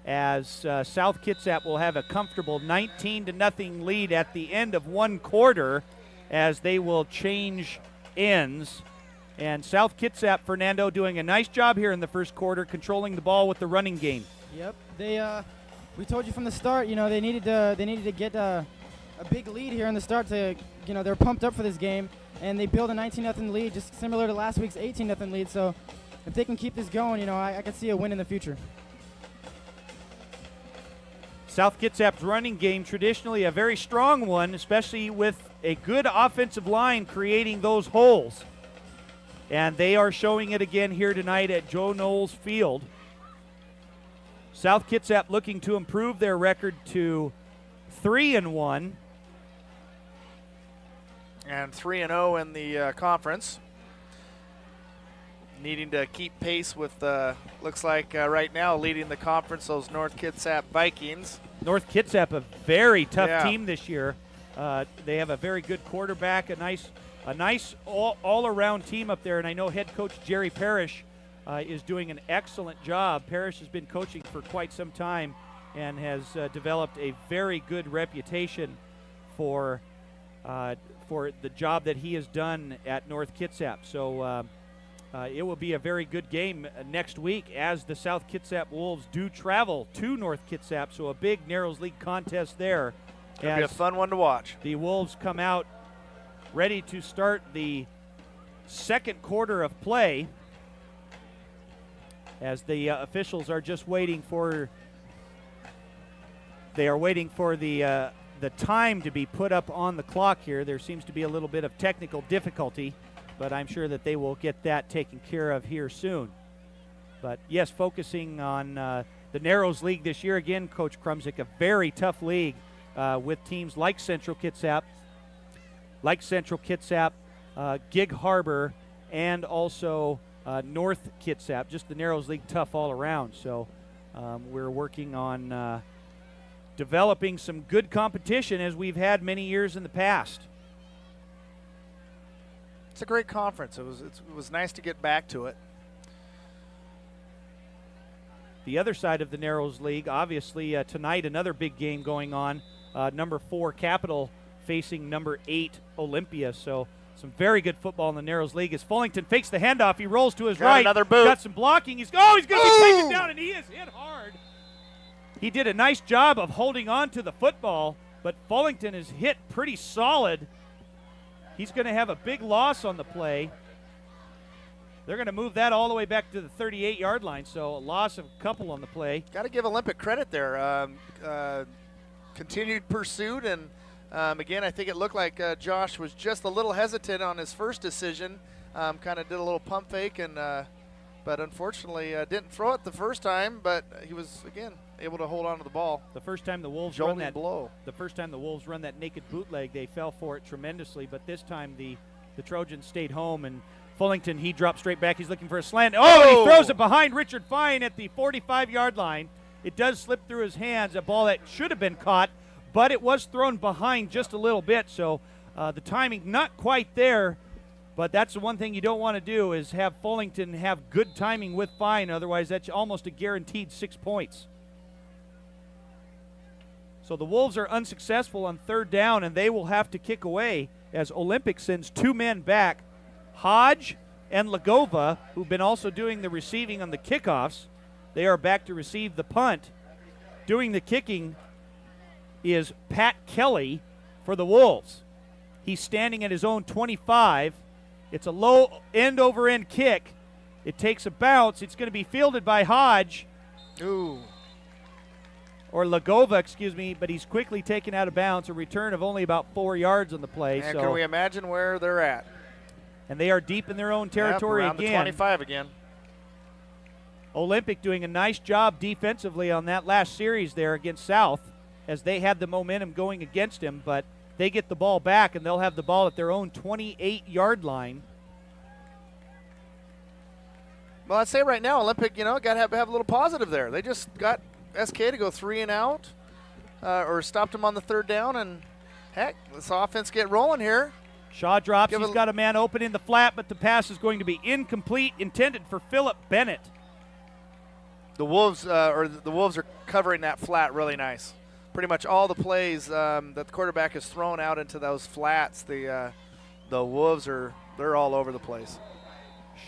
as South Kitsap will have a comfortable 19-0 lead at the end of one quarter as they will change ends. And South Kitsap, Fernando, doing a nice job here in the first quarter, controlling the ball with the running game. Yep, we told you from the start, they needed to get a big lead here in the start to, they're pumped up for this game, and they build a 19-0 lead, just similar to last week's 18-0 lead. So if they can keep this going, I could see a win in the future. South Kitsap's running game, traditionally a very strong one, especially with a good offensive line creating those holes. And they are showing it again here tonight at Joe Knowles Field. South Kitsap looking to improve their record to 3-1. And 3-0 in the conference. Needing to keep pace with, looks like right now leading the conference, those North Kitsap Vikings. North Kitsap, a very tough team this year. They have a very good quarterback, a nice all-around team up there, and I know head coach Jerry Parrish is doing an excellent job. Parrish has been coaching for quite some time and has developed a very good reputation for the job that he has done at North Kitsap. So it will be a very good game next week as the South Kitsap Wolves do travel to North Kitsap. So a big Narrows League contest there. It'll be a fun one to watch. The Wolves come out ready to start the second quarter of play, as the officials are just waiting for the time to be put up on the clock here. There seems to be a little bit of technical difficulty, but I'm sure that they will get that taken care of here soon. But yes, focusing on the Narrows League this year, again, Coach Krumzik, a very tough league with teams like Central Kitsap, Gig Harbor, and also North Kitsap. Just the Narrows League tough all around. So we're working on developing some good competition as we've had many years in the past. It's a great conference. It was nice to get back to it. The other side of the Narrows League, obviously tonight another big game going on. Number 4 Capital facing number 8 Olympia. So some very good football in the Narrows League as Fullington fakes the handoff. He rolls to his right. Another boot. Got some blocking. He's going to be taken down, and he is hit hard. He did a nice job of holding on to the football, but Fullington is hit pretty solid. He's going to have a big loss on the play. They're going to move that all the way back to the 38-yard line, so a loss of a couple on the play. Got to give Olympic credit there. Continued pursuit, and again, I think it looked like Josh was just a little hesitant on his first decision. Kind of did a little pump fake, and but unfortunately didn't throw it the first time, but he was, again, able to hold on to the ball. The first time the Wolves run that naked bootleg, they fell for it tremendously, but this time the Trojans stayed home, and Fullington, he dropped straight back. He's looking for a slant. Oh, and he throws it behind Richard Fine at the 45-yard line. It does slip through his hands, a ball that should have been caught, but it was thrown behind just a little bit, so the timing not quite there, but that's the one thing you don't want to do is have Fullington have good timing with Fine. Otherwise, that's almost a guaranteed 6 points. So the Wolves are unsuccessful on third down, and they will have to kick away as Olympic sends 2 men back. Hodge and Lagova, who've been also doing the receiving on the kickoffs, they are back to receive the punt. Doing the kicking is Pat Kelly for the Wolves. He's standing at his own 25. It's a low end-over-end kick. It takes a bounce. It's going to be fielded by Hodge. Ooh. Or Lagova, excuse me, but he's quickly taken out of bounds. A return of only about 4 yards on the play. And can we imagine where they're at? And they are deep in their own territory around again. The 25 again. Olympic doing a nice job defensively on that last series there against South as they had the momentum going against him, but they get the ball back and they'll have the ball at their own 28-yard line. Well, I'd say right now, Olympic, got to have a little positive there. They just got SK to go 3 and out, or stopped him on the third down, and heck, this offense get rolling here. Shaw drops. He's got a man open in the flat, but the pass is going to be incomplete, intended for Philip Bennett. The Wolves are covering that flat really nice. Pretty much all the plays that the quarterback has thrown out into those flats, the Wolves they're all over the place.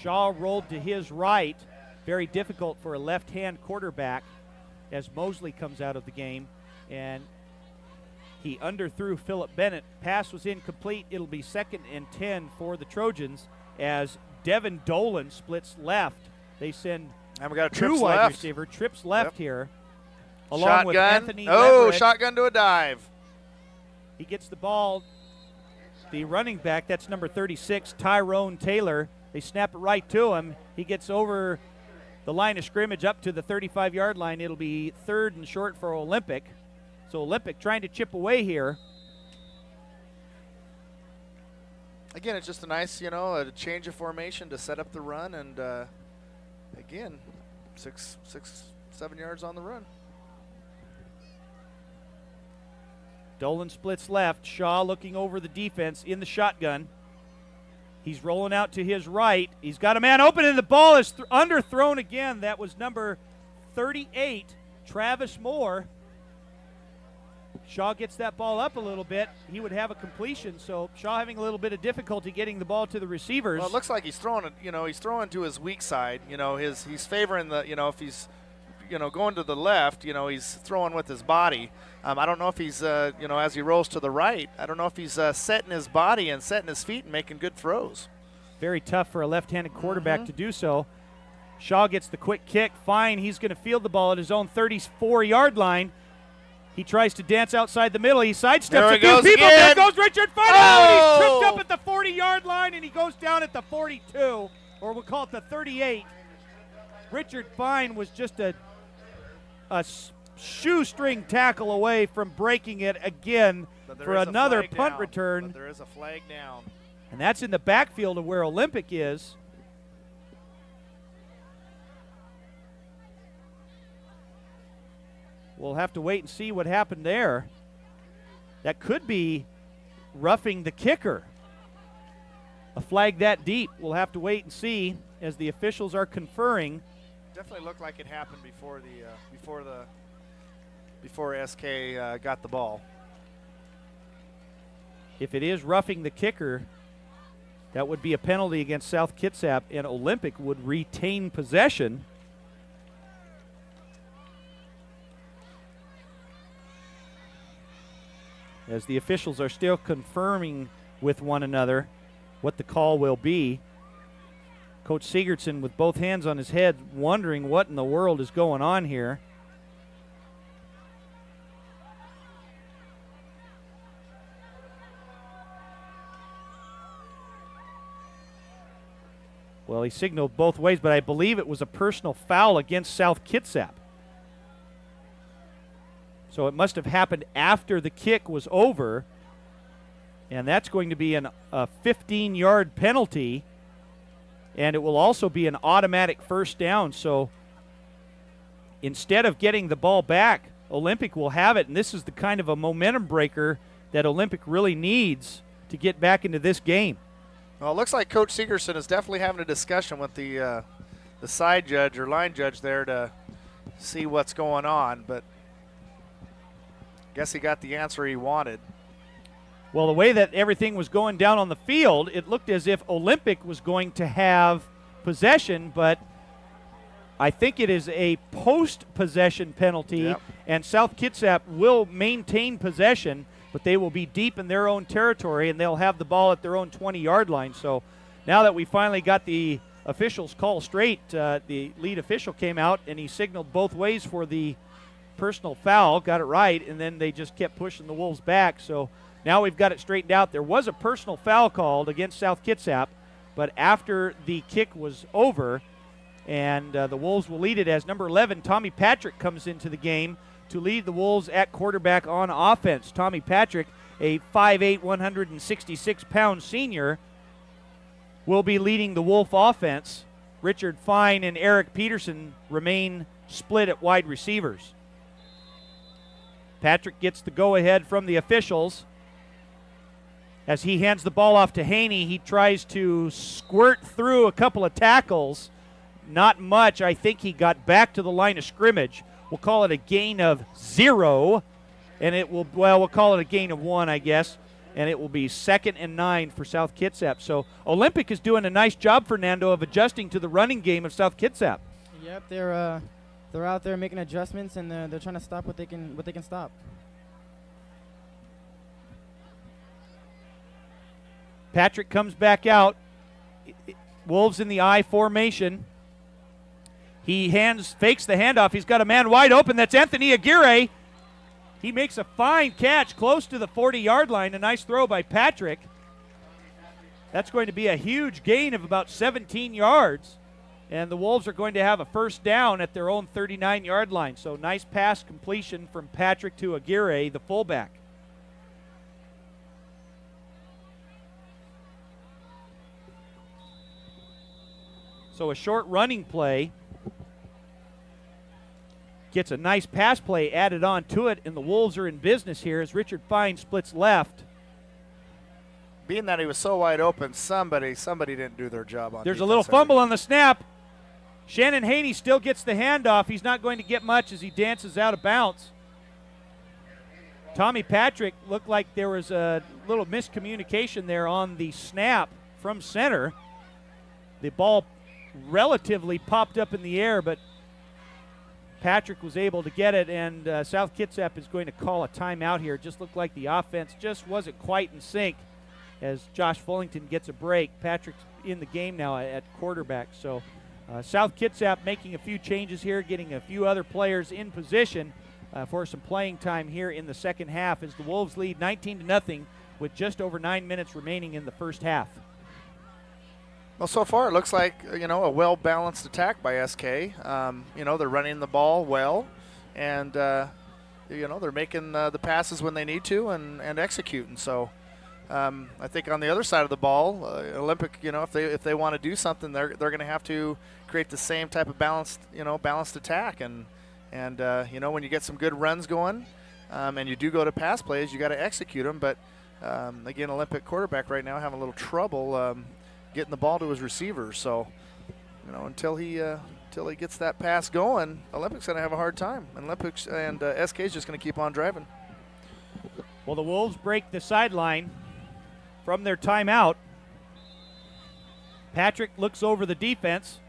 Shaw rolled to his right. Very difficult for a left-hand quarterback as Mosley comes out of the game, and he underthrew Philip Bennett. Pass was incomplete. It'll be 2nd and 10 for the Trojans as Devin Dolan splits left. They send and we got a 2 wide receiver. Trips left here. Along shotgun. With Anthony Leverett. Shotgun to a dive. He gets the ball. The running back, that's number 36, Tyrone Taylor. They snap it right to him. He gets over the line of scrimmage up to the 35-yard line. It'll be 3rd and short for Olympic. So Olympic trying to chip away here. Again, it's just a nice, a change of formation to set up the run, and again, 7 yards on the run. Dolan splits left. Shaw looking over the defense in the shotgun. He's rolling out to his right. He's got a man open, and the ball is underthrown again. That was number 38, Travis Moore. Shaw gets that ball up a little bit. He would have a completion, so Shaw having a little bit of difficulty getting the ball to the receivers. Well, it looks like he's throwing it, he's throwing to his weak side. He's favoring the, if he's, going to the left, he's throwing with his body. I don't know if he's, as he rolls to the right, I don't know if he's setting his body and setting his feet and making good throws. Very tough for a left-handed quarterback to do so. Shaw gets the quick kick. Fine, he's going to field the ball at his own 34-yard line. He tries to dance outside the middle. He sidesteps a few people. There goes Richard Fine. Oh! He's tripped up at the 40-yard line, and he goes down at the 42, or we'll call it the 38. Richard Fine was just a shoestring tackle away from breaking it again for another punt return. But there is a flag down. And that's in the backfield of where Olympic is. We'll have to wait and see what happened there. That could be roughing the kicker. A flag that deep. We'll have to wait and see as the officials are conferring. Definitely looked like it happened before SK got the ball. If it is roughing the kicker, that would be a penalty against South Kitsap, and Olympic would retain possession. As the officials are still confirming with one another what the call will be. Coach Sigurdsson with both hands on his head, wondering what in the world is going on here. Well, he signaled both ways, but I believe it was a personal foul against South Kitsap. So it must have happened after the kick was over, and that's going to be a 15-yard penalty, and it will also be an automatic first down. So instead of getting the ball back, Olympic will have it, and this is the kind of a momentum breaker that Olympic really needs to get back into this game. Well, it looks like Coach Sigurdsson is definitely having a discussion with the side judge or line judge there to see what's going on, but guess he got the answer he wanted. Well, the way that everything was going down on the field, it looked as if Olympic was going to have possession, but I think it is a post-possession penalty, and South Kitsap will maintain possession, but they will be deep in their own territory, and they'll have the ball at their own 20-yard line. So now that we finally got the officials call straight, the lead official came out, and he signaled both ways for the personal foul, got it right, and then they just kept pushing the Wolves back. So now we've got it straightened out. There was a personal foul called against South Kitsap, but after the kick was over, and the Wolves will lead it as number 11, Tommy Patrick, comes into the game to lead the Wolves at quarterback on offense. Tommy Patrick, a 5'8", 166-pound senior, will be leading the Wolf offense. Richard Fine and Eric Peterson remain split at wide receivers. Patrick gets the go-ahead from the officials. As he hands the ball off to Haney, he tries to squirt through a couple of tackles. Not much. I think he got back to the line of scrimmage. We'll call it a gain of 0, and it will, well, we'll call it a gain of 1, I guess, and it will be 2nd and 9 for South Kitsap. So Olympic is doing a nice job, Fernando, of adjusting to the running game of South Kitsap. Yep, they're out there making adjustments, and they're trying to stop what they can stop. Patrick comes back out. Wolves in the I formation. He fakes the handoff. He's got a man wide open. That's Anthony Aguirre. He makes a fine catch close to the 40-yard line. A nice throw by Patrick. That's going to be a huge gain of about 17 yards. And the Wolves are going to have a first down at their own 39-yard line. So nice pass completion from Patrick to Aguirre, the fullback. So a short running play gets a nice pass play added on to it, and the Wolves are in business here as Richard Fine splits left. Being that he was so wide open, somebody didn't do their job on There's defense. A little fumble on the snap. Shannon Haney still gets the handoff. He's not going to get much as he dances out of bounds. Tommy Patrick looked like there was a little miscommunication there on the snap from center. The ball relatively popped up in the air, but Patrick was able to get it, and South Kitsap is going to call a timeout here. It just looked like the offense just wasn't quite in sync as Josh Fullington gets a break. Patrick's in the game now at quarterback. So South Kitsap making a few changes here, getting a few other players in position for some playing time here in the second half as the Wolves lead 19-0 with just over 9 minutes remaining in the first half. Well, so far it looks like, a well-balanced attack by SK. They're running the ball well, and, they're making the passes when they need to and executing. So I think on the other side of the ball, Olympic, if they want to do something, they're going to have to create the same type of balanced attack. And when you get some good runs going and you do go to pass plays, you got to execute them. But, again, Olympic quarterback right now having a little trouble getting the ball to his receivers. So, until he gets that pass going, Olympic's going to have a hard time. And Olympics and SK is just going to keep on driving. Well, the Wolves break the sideline from their timeout. Patrick looks over the defense.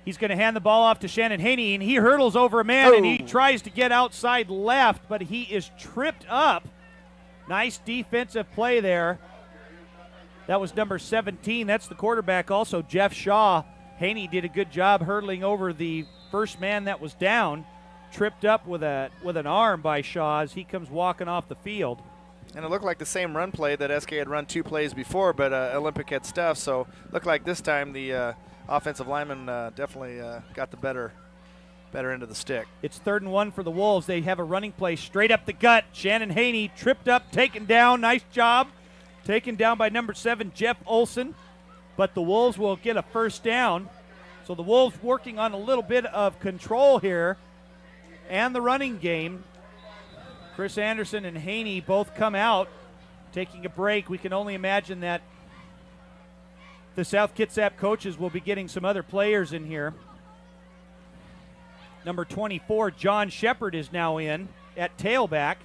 He's going to hand the ball off to Shannon Haney, and he hurdles over a man, and he tries to get outside left, but he is tripped up. Nice defensive play there. That was number 17. That's the quarterback also, Jeff Shaw. Haney did a good job hurdling over the first man that was down. Tripped up with an arm by Shaw as he comes walking off the field. And it looked like the same run play that SK had run 2 plays before, but Olympic had stuff. So looked like this time the offensive lineman definitely got the better end of the stick. It's 3rd and 1 for the Wolves. They have a running play straight up the gut. Shannon Haney tripped up, taken down. Nice job. Taken down by number 7, Jeff Olson. But the Wolves will get a first down. So the Wolves working on a little bit of control here and the running game. Chris Anderson and Haney both come out taking a break. We can only imagine that the South Kitsap coaches will be getting some other players in here. Number 24, John Shepard, is now in at tailback.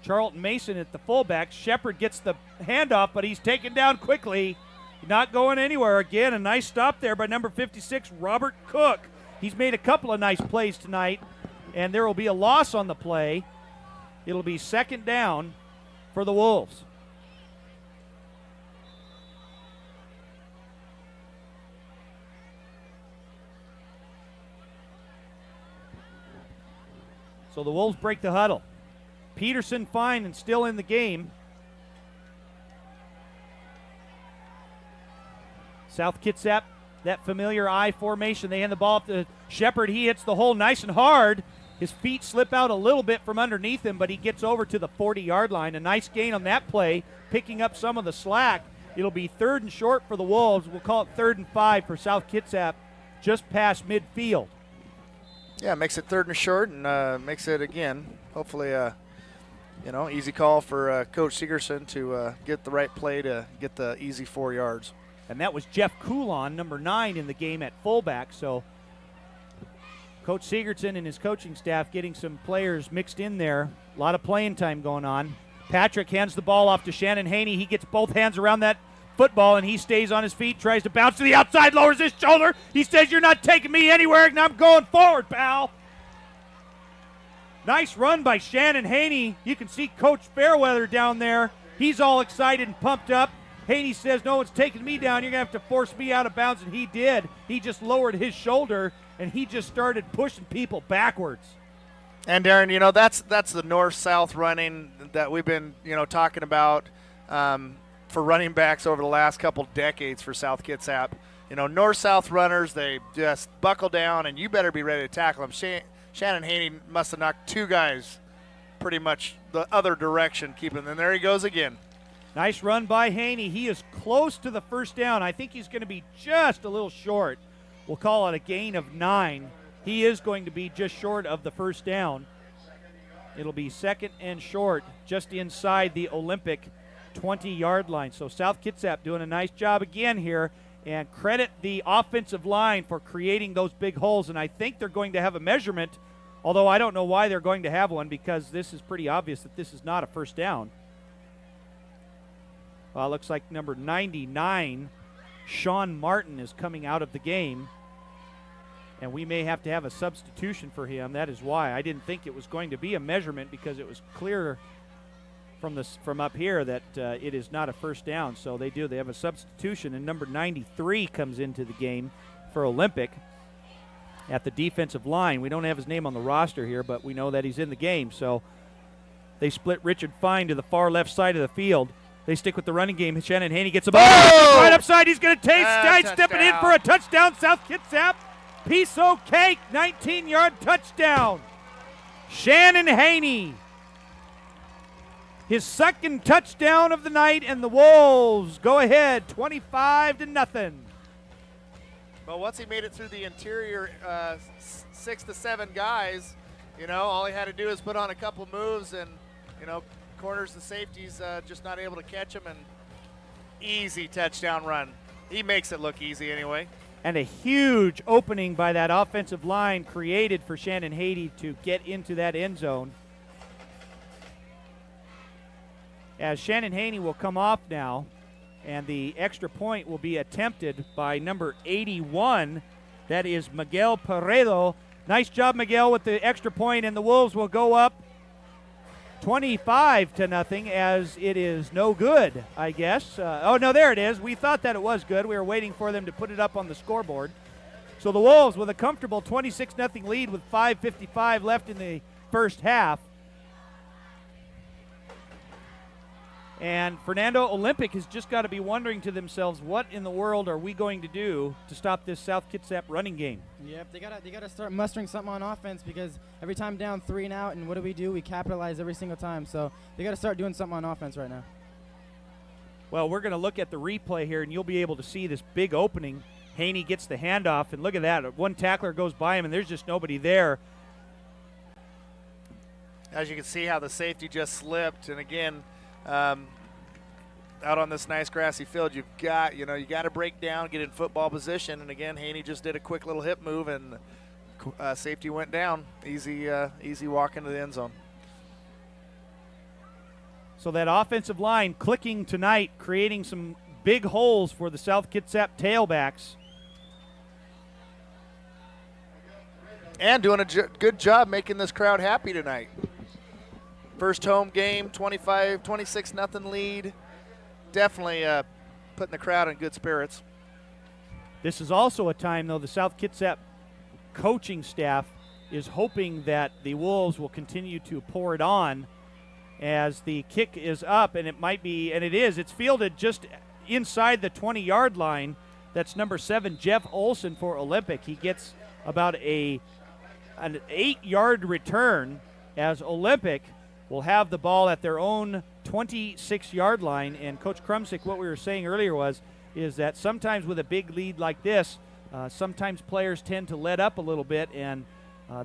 Charlton Mason at the fullback. Shepard gets the handoff, but he's taken down quickly. Not going anywhere. Again, a nice stop there by number 56, Robert Cook. He's made a couple of nice plays tonight, and there will be a loss on the play. It'll be 2nd down for the Wolves. So the Wolves break the huddle. Peterson fine and still in the game. South Kitsap, that familiar I formation. They hand the ball up to Shepard. He hits the hole nice and hard. His feet slip out a little bit from underneath him, but he gets over to the 40-yard line. A nice gain on that play, picking up some of the slack. It'll be 3rd and short for the Wolves. We'll call it 3rd and 5 for South Kitsap, just past midfield. Yeah, makes it 3rd and short, and makes it, again, hopefully easy call for Coach Segerson to get the right play to get the easy 4 yards. And that was Jeff Coulon, number 9 in the game at fullback. So Coach Segerson and his coaching staff getting some players mixed in there. A lot of playing time going on. Patrick hands the ball off to Shannon Haney. He gets both hands around that football, and he stays on his feet, tries to bounce to the outside, lowers his shoulder. He says, "You're not taking me anywhere, and I'm going forward, pal." Nice run by Shannon Haney. You can see Coach Fairweather down there. He's all excited and pumped up. Haney says, "No one's taking me down. You're going to have to force me out of bounds," and he did. He just lowered his shoulder, and he just started pushing people backwards. And, Darren, that's the north-south running that we've been, talking about for running backs over the last couple decades for South Kitsap. North-south runners, they just buckle down, and you better be ready to tackle them. Shannon Haney must have knocked 2 guys pretty much the other direction, keeping them. And there he goes again. Nice run by Haney. He is close to the first down. I think he's going to be just a little short. We'll call it a gain of 9. He is going to be just short of the first down. It'll be 2nd and short, just inside the Olympic 20-yard line. So South Kitsap doing a nice job again here, and credit the offensive line for creating those big holes. And I think they're going to have a measurement, although I don't know why they're going to have one, because this is pretty obvious that this is not a first down. Well, it looks like number 99, Sean Martin, is coming out of the game. and we may have to have a substitution for him. That is why I didn't think it was going to be a measurement, because it was clear from up here that it is not a first down. So they have a substitution, and number 93 comes into the game for Olympic at the defensive line. We don't have his name on the roster here, but we know that he's in the game. So they split Richard Fine to the far left side of the field. They stick with the running game. Shannon Haney gets a ball right upside. He's going to sidestep it in for a touchdown. South Kitsap, piece o' cake, 19-yard touchdown. Shannon Haney, his second touchdown of the night, and the Wolves go ahead 25-0. But once he made it through the interior 6 to 7 guys, all he had to do is put on a couple moves, and, corners and safeties just not able to catch him, and easy touchdown run. He makes it look easy anyway. And a huge opening by that offensive line created for Shannon Haney to get into that end zone. As Shannon Haney will come off now, and the extra point will be attempted by number 81. That is Miguel Peredo. Nice job, Miguel, with the extra point, and the Wolves will go up 25-0, as it is no good, I guess. Oh, no, there it is. We thought that it was good. We were waiting for them to put it up on the scoreboard. So the Wolves with a comfortable 26-0 lead with 5:55 left in the first half. And Fernando, Olympic has just got to be wondering to themselves, what in the world are we going to do to stop this South Kitsap running game? Yep, they gotta start mustering something on offense, because every time down 3 and out, and what do? We capitalize every single time. So they got to start doing something on offense right now. Well, we're going to look at the replay here, and you'll be able to see this big opening. Haney gets the handoff, and look at that. One tackler goes by him, and there's just nobody there. As you can see how the safety just slipped, and again, out on this nice grassy field, you got to break down, get in football position, and again, Haney just did a quick little hip move, and safety went down. Easy walk into the end zone. So that offensive line clicking tonight, creating some big holes for the South Kitsap tailbacks. And doing a good job making this crowd happy tonight. First home game, 26-0 lead. Definitely putting the crowd in good spirits. This is also a time, though, the South Kitsap coaching staff is hoping that the Wolves will continue to pour it on as the kick is up, and it might be, and it is, it's fielded just inside the 20-yard line. That's number 7, Jeff Olson for Olympic. He gets about an 8-yard return, as Olympic will have the ball at their own 26-yard line. And Coach Krumsick, what we were saying earlier is that sometimes with a big lead like this, sometimes players tend to let up a little bit, and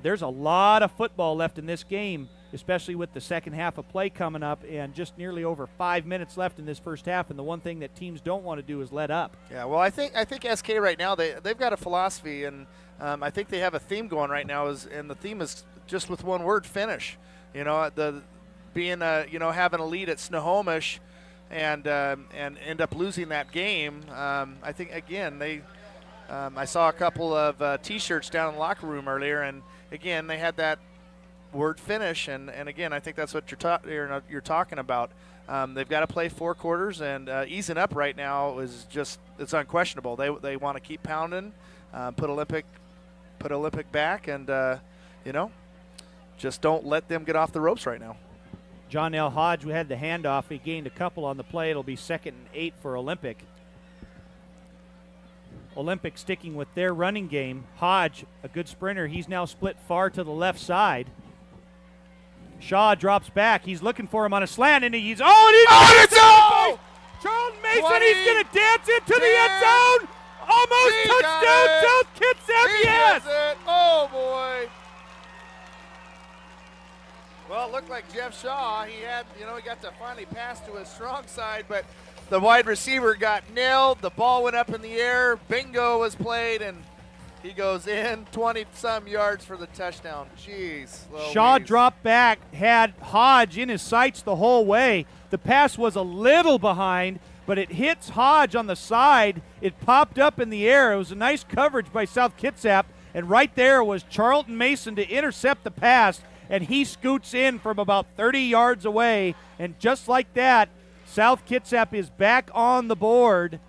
there's a lot of football left in this game, especially with the second half of play coming up and just nearly over 5 minutes left in this first half. And the one thing that teams don't want to do is let up. Yeah, well, I think SK right now, they've got a philosophy, and I think they have a theme going right now, and the theme is just with one word: finish. Having a lead at Snohomish and end up losing that game. I think, again, I saw a couple of T-shirts down in the locker room earlier, and again, they had that word finish, and again, I think that's what you're talking about. They've got to play 4 quarters, and easing up right now is just, it's unquestionable. They want to keep pounding, put Olympic back, and just don't let them get off the ropes right now. John L. Hodge, we had the handoff. He gained a couple on the play. It'll be 2nd and 8 for Olympic. Olympic sticking with their running game. Hodge, a good sprinter. He's now split far to the left side. Shaw drops back. He's looking for him on a slant, and he's it's out! Charles Mason, 20, he's going to dance into the end zone. Almost touchdown, South Kitsap, yes! It. Oh, boy. Well, it looked like Jeff Shaw. He got to finally pass to his strong side, but the wide receiver got nailed. The ball went up in the air. Bingo was played, and he goes in 20-some yards for the touchdown. Jeez. Shaw dropped back, had Hodge in his sights the whole way. The pass was a little behind, but it hits Hodge on the side. It popped up in the air. It was a nice coverage by South Kitsap, And right there was Charlton Mason to intercept the pass, and he scoots in from about 30 yards away. And just like that, South Kitsap is back on the board,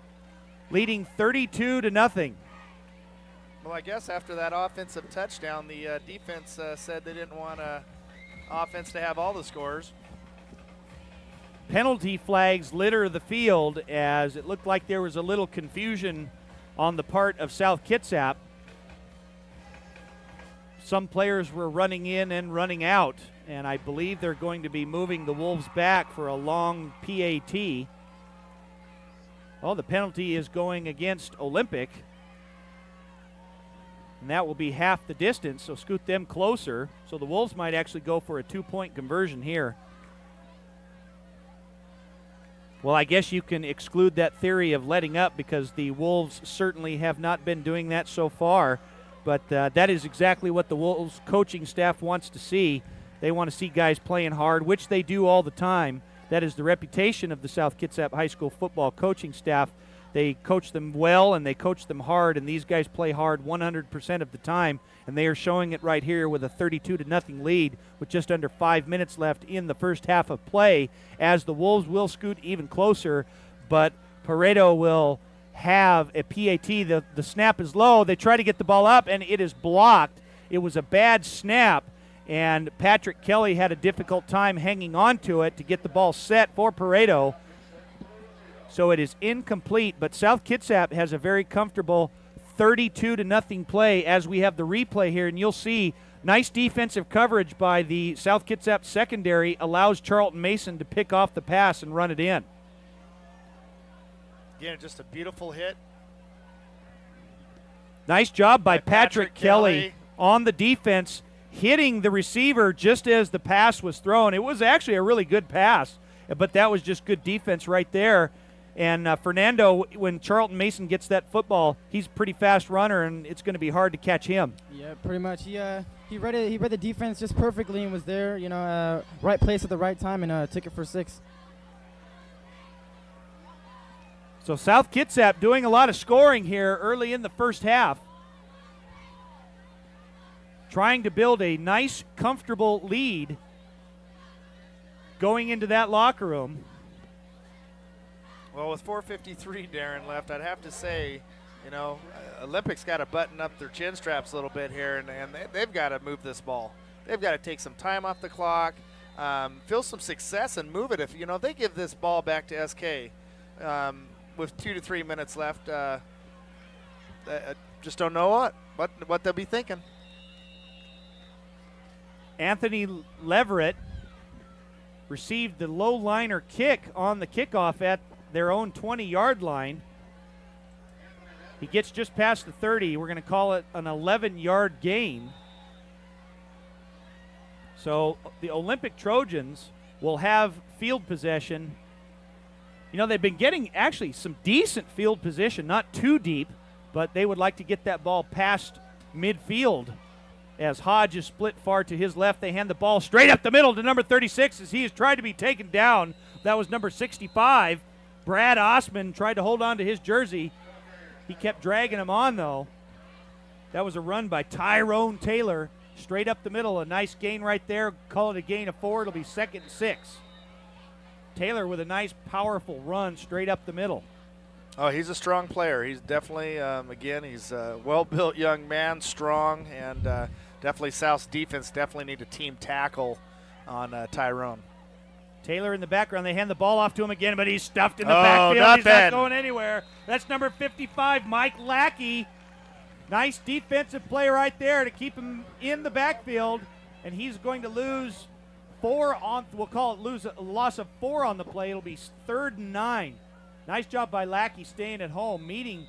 leading 32-0. Well, I guess after that offensive touchdown, the defense said they didn't want offense to have all the scores. Penalty flags litter the field as it looked like there was a little confusion on the part of South Kitsap. Some players were running in and running out, and I believe they're going to be moving the Wolves back for a long PAT. Well, the penalty is going against Olympic, and that will be half the distance, so scoot them closer. So the Wolves might actually go for a 2-point conversion here. Well, I guess you can exclude that theory of letting up because the Wolves certainly have not been doing that so far. But that is exactly what the Wolves coaching staff wants to see. They want to see guys playing hard, which they do all the time. That is the reputation of the South Kitsap High School football coaching staff. They coach them well and they coach them hard, and these guys play hard 100% of the time, and they are showing it right here with a 32-0 lead with just under 5 minutes left in the first half of play, as the Wolves will scoot even closer, but Pareto will have a PAT. The snap is low. They try to get the ball up, and it is blocked. It was a bad snap, and Patrick Kelly had a difficult time hanging on to it to get the ball set for Pareto. So it is incomplete, but South Kitsap has a very comfortable 32-0 play as we have the replay here, and you'll see nice defensive coverage by the South Kitsap secondary allows Charlton Mason to pick off the pass and run it in. Again, just a beautiful hit. Nice job by Patrick Kelly on the defense, hitting the receiver just as the pass was thrown. It was actually a really good pass, but that was just good defense right there. And Fernando, when Charlton Mason gets that football, he's a pretty fast runner, and it's going to be hard to catch him. Yeah, pretty much. He read it. He read the defense just perfectly and was there, right place at the right time, and took it for 6. So South Kitsap doing a lot of scoring here early in the first half, trying to build a nice, comfortable lead going into that locker room. Well, with 4:53, Darren, left, I'd have to say, Olympic's got to button up their chin straps a little bit here, and they've got to move this ball. They've got to take some time off the clock, feel some success, and move it. If they give this ball back to SK with 2 to 3 minutes left, I just don't know what they'll be thinking. Anthony Leverett received the low liner kick on the kickoff at their own 20-yard line. He gets just past the 30. We're going to call it an 11-yard gain. So the Olympic Trojans will have field possession. They've been getting actually some decent field position, not too deep, but they would like to get that ball past midfield. As Hodge is split far to his left, they hand the ball straight up the middle to number 36 as he has tried to be taken down. That was number 65. Brad Osman tried to hold on to his jersey. He kept dragging him on, though. That was a run by Tyrone Taylor straight up the middle. A nice gain right there. Call it a gain of 4. It'll be 2nd and 6. Taylor with a nice, powerful run straight up the middle. Oh, he's a strong player. He's definitely, he's a well-built young man, strong, and definitely South's defense definitely need a team tackle on Tyrone. Taylor in the background. They hand the ball off to him again, but he's stuffed in the backfield. He's not going anywhere. That's number 55, Mike Lackey. Nice defensive play right there to keep him in the backfield, and he's going to lose 4 on. We'll call it a loss of 4 on the play. It'll be 3rd and 9. Nice job by Lackey staying at home, meeting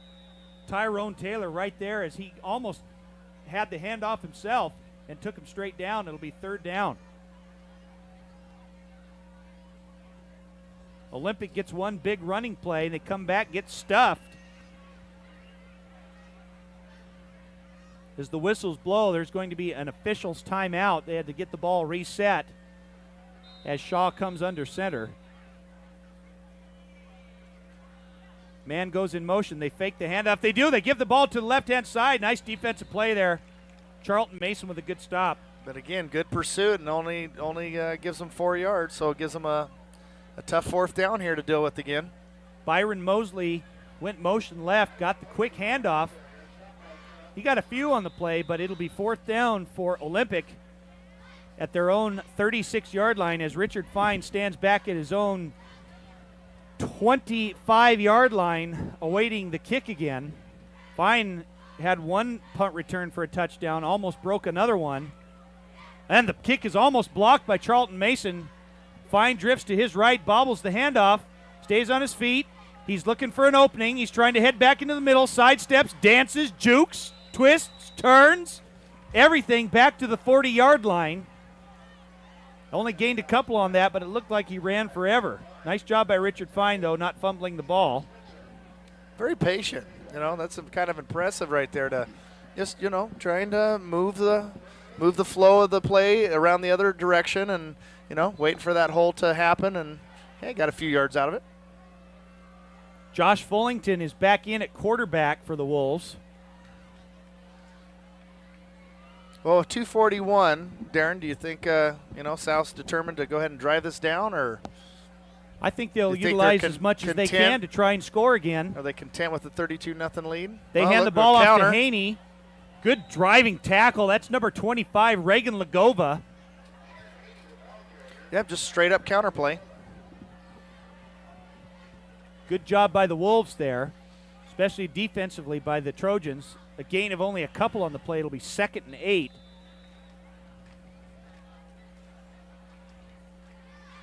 Tyrone Taylor right there as he almost had the handoff himself and took him straight down. It'll be 3rd down. Olympic gets one big running play, and they come back, get stuffed. As the whistles blow, there's going to be an official's timeout. They had to get the ball reset as Shaw comes under center. Man goes in motion. They fake the handoff. They do. They give the ball to the left-hand side. Nice defensive play there. Charlton Mason with a good stop. But again, good pursuit, and only gives them 4 yards, so it gives them a tough fourth down here to deal with again. Byron Mosley went motion left, got the quick handoff. He got a few on the play, but it'll be fourth down for Olympic at their own 36-yard line as Richard Fine stands back at his own 25-yard line awaiting the kick again. Fine had one punt return for a touchdown, almost broke another one. And the kick is almost blocked by Charlton Mason. Fine drifts to his right, bobbles the handoff, stays on his feet. He's looking for an opening. He's trying to head back into the middle, sidesteps, dances, jukes, twists, turns, everything back to the 40-yard line. Only gained a couple on that, but it looked like he ran forever. Nice job by Richard Fine, though, not fumbling the ball. Very patient. That's kind of impressive right there to just, trying to move the flow of the play around the other direction and, waiting for that hole to happen, and, hey, got a few yards out of it. Josh Fullington is back in at quarterback for the Wolves. Well, with 2:41, Darren, do you think, South's determined to go ahead and drive this down, or? I think they'll utilize as much as they can to try and score again. Are they content with the 32-0 lead? They hand the ball off to Haney. Good driving tackle. That's number 25, Reagan Lagova. Yep, just straight up counterplay. Good job by the Wolves there, especially defensively by the Trojans. A gain of only a couple on the play. It'll be 2nd and 8.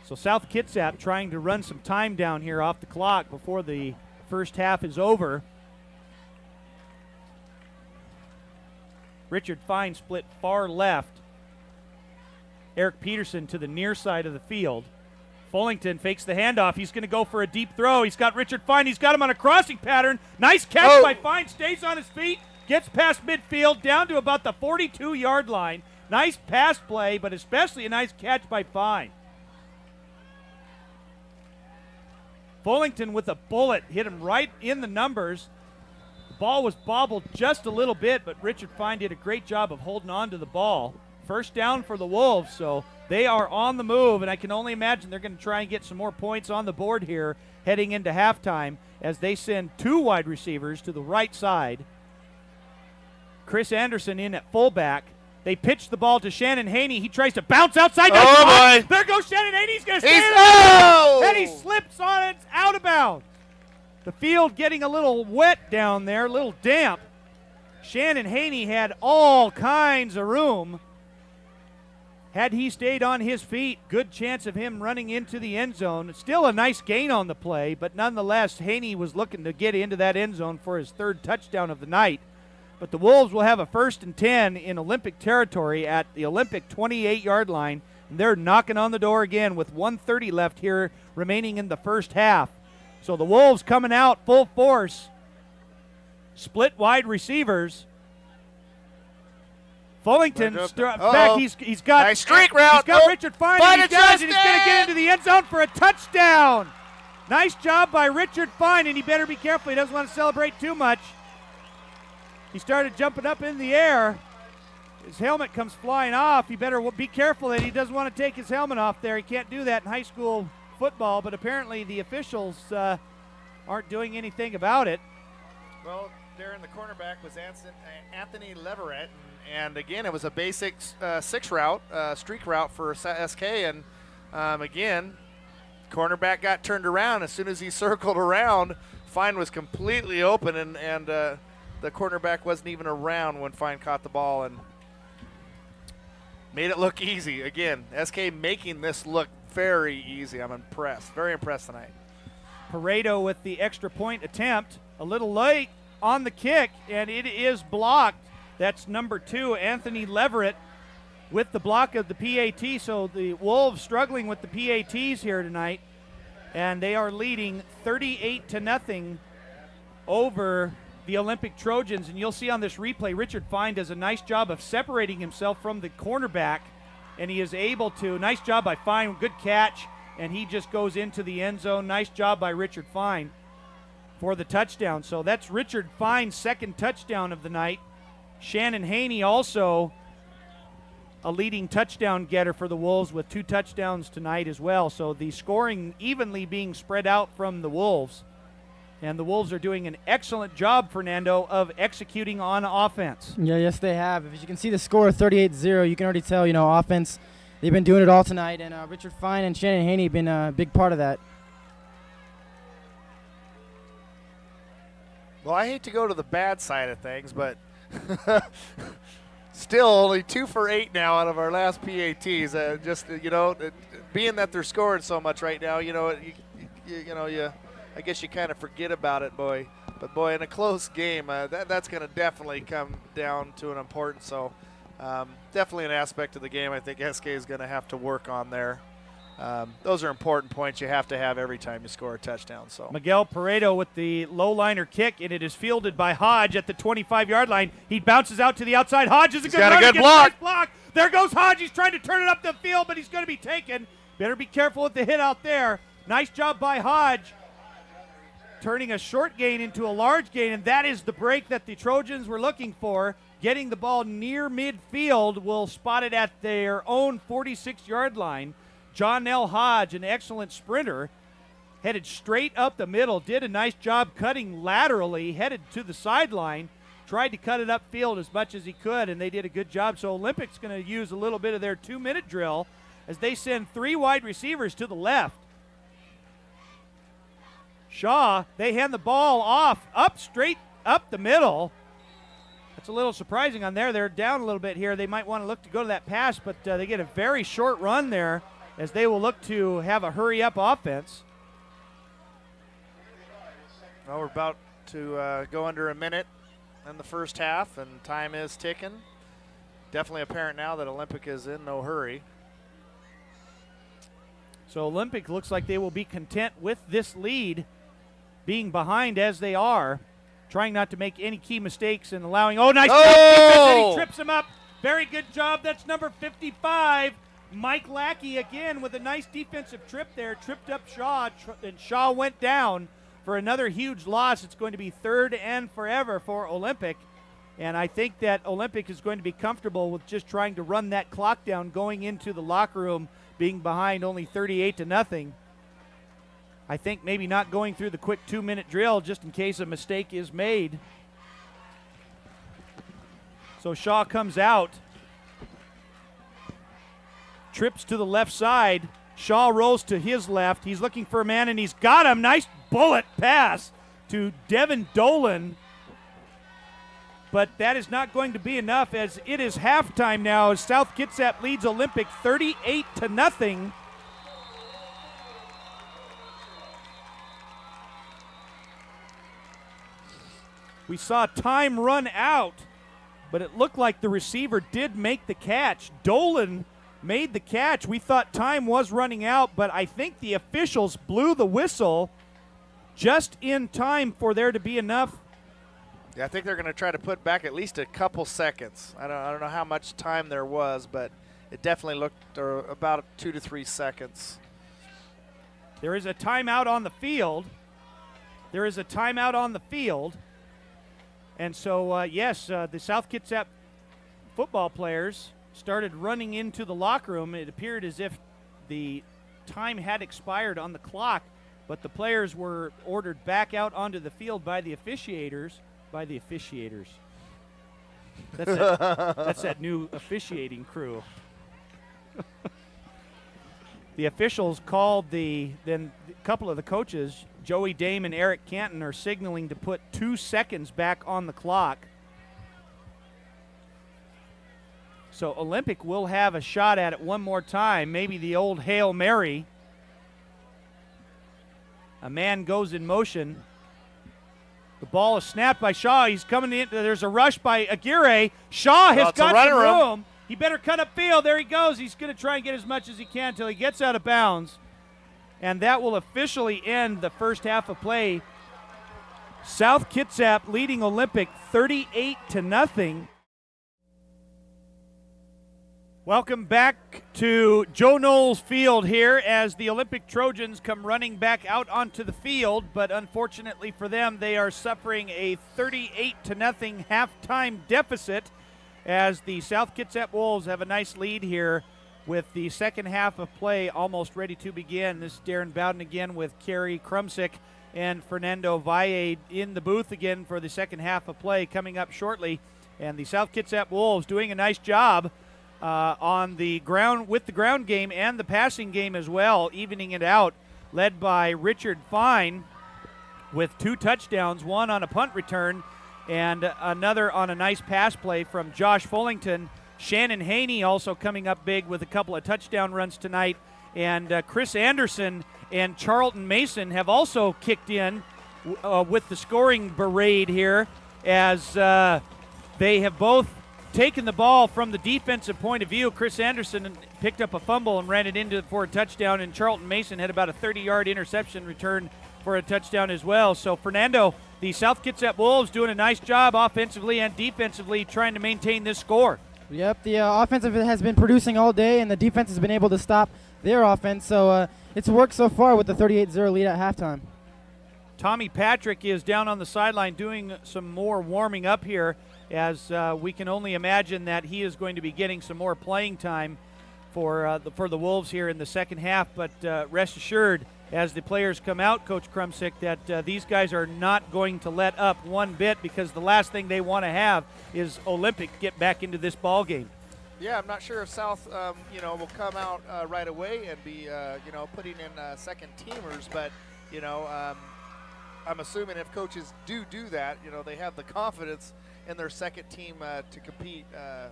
So South Kitsap trying to run some time down here off the clock before the first half is over. Richard Fine split far left. Eric Peterson to the near side of the field. Fullington fakes the handoff. He's going to go for a deep throw. He's got Richard Fine. He's got him on a crossing pattern. Nice catch by Fine. Stays on his feet. Gets past midfield down to about the 42-yard line. Nice pass play, but especially a nice catch by Fine. Fullington with a bullet hit him right in the numbers. The ball was bobbled just a little bit, but Richard Fine did a great job of holding on to the ball. First down for the Wolves, so they are on the move, and I can only imagine they're going to try and get some more points on the board here heading into halftime as they send 2 wide receivers to the right side. Chris Anderson in at fullback. They pitch the ball to Shannon Haney. He tries to bounce outside. Boy. There goes Shannon Haney. He's going to stay and he slips on it. It's out of bounds. The field getting a little wet down there, a little damp. Shannon Haney had all kinds of room. Had he stayed on his feet, good chance of him running into the end zone. Still a nice gain on the play, but nonetheless, Haney was looking to get into that end zone for his 3rd touchdown of the night. But the Wolves will have a 1st and 10 in Olympic territory at the Olympic 28-yard line. And they're knocking on the door again with 1:30 left here remaining in the first half. So the Wolves coming out full force. Split wide receivers. Fullington back. He's got nice streak route. He's got Richard Fine, and he does, and he's going to get into the end zone for a touchdown. Nice job by Richard Fine, and he better be careful. He doesn't want to celebrate too much. He started jumping up in the air. His helmet comes flying off. He better be careful that he doesn't want to take his helmet off there. He can't do that in high school football, but apparently the officials aren't doing anything about it. Well, Darren, the cornerback was Anthony Leverett, and again, it was a basic 6 route, streak route for SK, and again, cornerback got turned around. As soon as he circled around, Fine was completely open, and the cornerback wasn't even around when Fine caught the ball and made it look easy. Again, SK making this look very easy. I'm impressed. Very impressed tonight. Pareto with the extra point attempt. A little late on the kick, and it is blocked. That's number 2, Anthony Leverett, with the block of the PAT. So the Wolves struggling with the PATs here tonight, and they are leading 38-0 over the Olympic Trojans. And you'll see on this replay, Richard Fine does a nice job of separating himself from the cornerback, and he is able to. Nice job by Fine, good catch, and he just goes into the end zone. Nice job by Richard Fine. for the touchdown. So that's Richard Fine's second touchdown of the night. Shannon Haney also a leading touchdown getter for the Wolves with 2 touchdowns tonight as well. So the scoring evenly being spread out from the Wolves. And the Wolves are doing an excellent job, Fernando, of executing on offense. Yeah, yes, they have. If you can see the score 38-0, you can already tell, offense, they've been doing it all tonight. And Richard Fine and Shannon Haney have been a big part of that. Well, I hate to go to the bad side of things, but still only 2 for 8 now out of our last PATs. Being that they're scoring so much right now, I guess you kind of forget about it, boy. But, boy, in a close game, that's going to definitely come down to an importance. So, definitely an aspect of the game I think SK is going to have to work on there. Those are important points you have to have every time you score a touchdown. So Miguel Paredo with the low-liner kick, and it is fielded by Hodge at the 25-yard line. He bounces out to the outside. Hodge is a good block. There goes Hodge. He's trying to turn it up the field, but he's going to be taken. Better be careful with the hit out there. Nice job by Hodge, turning a short gain into a large gain, and that is the break that the Trojans were looking for. Getting the ball near midfield will spot it at their own 46-yard line. John L. Hodge, an excellent sprinter, headed straight up the middle, did a nice job cutting laterally, headed to the sideline, tried to cut it upfield as much as he could, and they did a good job. So Olympic's going to use a little bit of their 2-minute drill as they send 3 wide receivers to the left. Shaw, they hand the ball off, straight up the middle. That's a little surprising on there. They're down a little bit here. They might want to look to go to that pass, but they get a very short run there as they will look to have a hurry-up offense. Well, we're about to go under a minute in the first half, and time is ticking. Definitely apparent now that Olympic is in no hurry. So Olympic looks like they will be content with this lead, being behind as they are, trying not to make any key mistakes and allowing. Oh, nice job defense, and he trips him up. Very good job. That's number 55. Mike Lackey again with a nice defensive trip there, tripped up Shaw, and Shaw went down for another huge loss. It's going to be 3rd and forever for Olympic, and I think that Olympic is going to be comfortable with just trying to run that clock down going into the locker room, being behind only 38-0. I think maybe not going through the quick 2-minute drill just in case a mistake is made. So Shaw comes out, trips to the left side. Shaw rolls to his left. He's looking for a man, and he's got him. Nice bullet pass to Devin Dolan. But that is not going to be enough, as it is halftime now as South Kitsap leads Olympic 38-0. We saw time run out, but it looked like the receiver did make the catch. Dolan made the catch. We thought time was running out, but I think the officials blew the whistle just in time for there to be enough. Yeah, I think they're going to try to put back at least a couple seconds. I don't know how much time there was, but it definitely looked about 2 to 3 seconds. There is a timeout on the field. And so, yes, the South Kitsap football players started running into the locker room. It appeared as if the time had expired on the clock, but the players were ordered back out onto the field by the officiators. That's that new officiating crew. The officials called then a couple of the coaches, Joey Dame and Eric Canton, are signaling to put 2 seconds back on the clock. So Olympic will have a shot at it one more time, maybe the old Hail Mary. A man goes in motion. The ball is snapped by Shaw. He's coming in. There's a rush by Aguirre. Shaw has got some room. He better cut upfield. There he goes. He's going to try and get as much as he can until he gets out of bounds. And that will officially end the first half of play. South Kitsap leading Olympic 38-0. Welcome back to Joe Knowles Field here as the Olympic Trojans come running back out onto the field, but unfortunately for them, they are suffering a 38-0 halftime deficit as the South Kitsap Wolves have a nice lead here with the second half of play almost ready to begin. This is Darren Bowden again with Kerry Krumsick and Fernando Valle in the booth again for the second half of play coming up shortly. And the South Kitsap Wolves doing a nice job on the ground with the ground game and the passing game as well, evening it out, led by Richard Fine with 2 touchdowns, one on a punt return and another on a nice pass play from Josh Fullington. Shannon Haney also coming up big with a couple of touchdown runs tonight, and Chris Anderson and Charlton Mason have also kicked in with the scoring parade here as they have both taken the ball from the defensive point of view. Chris Anderson picked up a fumble and ran it into for a touchdown, and Charlton Mason had about a 30-yard interception return for a touchdown as well. So, Fernando, the South Kitsap Wolves doing a nice job offensively and defensively trying to maintain this score. Yep, the offensive has been producing all day, and the defense has been able to stop their offense. So it's worked so far with the 38-0 lead at halftime. Tommy Patrick is down on the sideline doing some more warming up here, as we can only imagine that he is going to be getting some more playing time for the Wolves here in the second half. But rest assured, as the players come out, Coach Krumsick, that these guys are not going to let up one bit, because the last thing they want to have is Olympic get back into this ball game. Yeah, I'm not sure if South, will come out right away and be, putting in second teamers, but, I'm assuming if coaches do that, they have the confidence in their second team to compete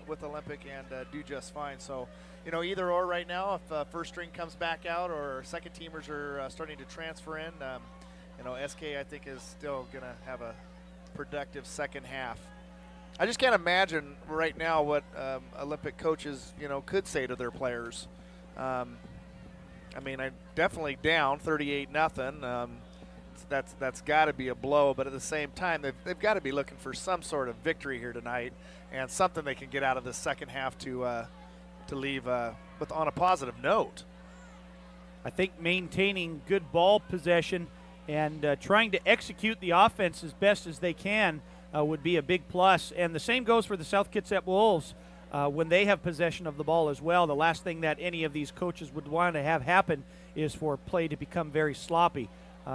with Olympic and do just fine. So, either or right now, if first string comes back out or second teamers are starting to transfer in, SK I think is still going to have a productive second half. I just can't imagine right now what Olympic coaches, could say to their players. I'm definitely down 38-0. That's got to be a blow, but at the same time, they've got to be looking for some sort of victory here tonight and something they can get out of the second half to leave on a positive note. I think maintaining good ball possession and trying to execute the offense as best as they can would be a big plus. And the same goes for the South Kitsap Wolves when they have possession of the ball as well. The last thing that any of these coaches would want to have happen is for play to become very sloppy.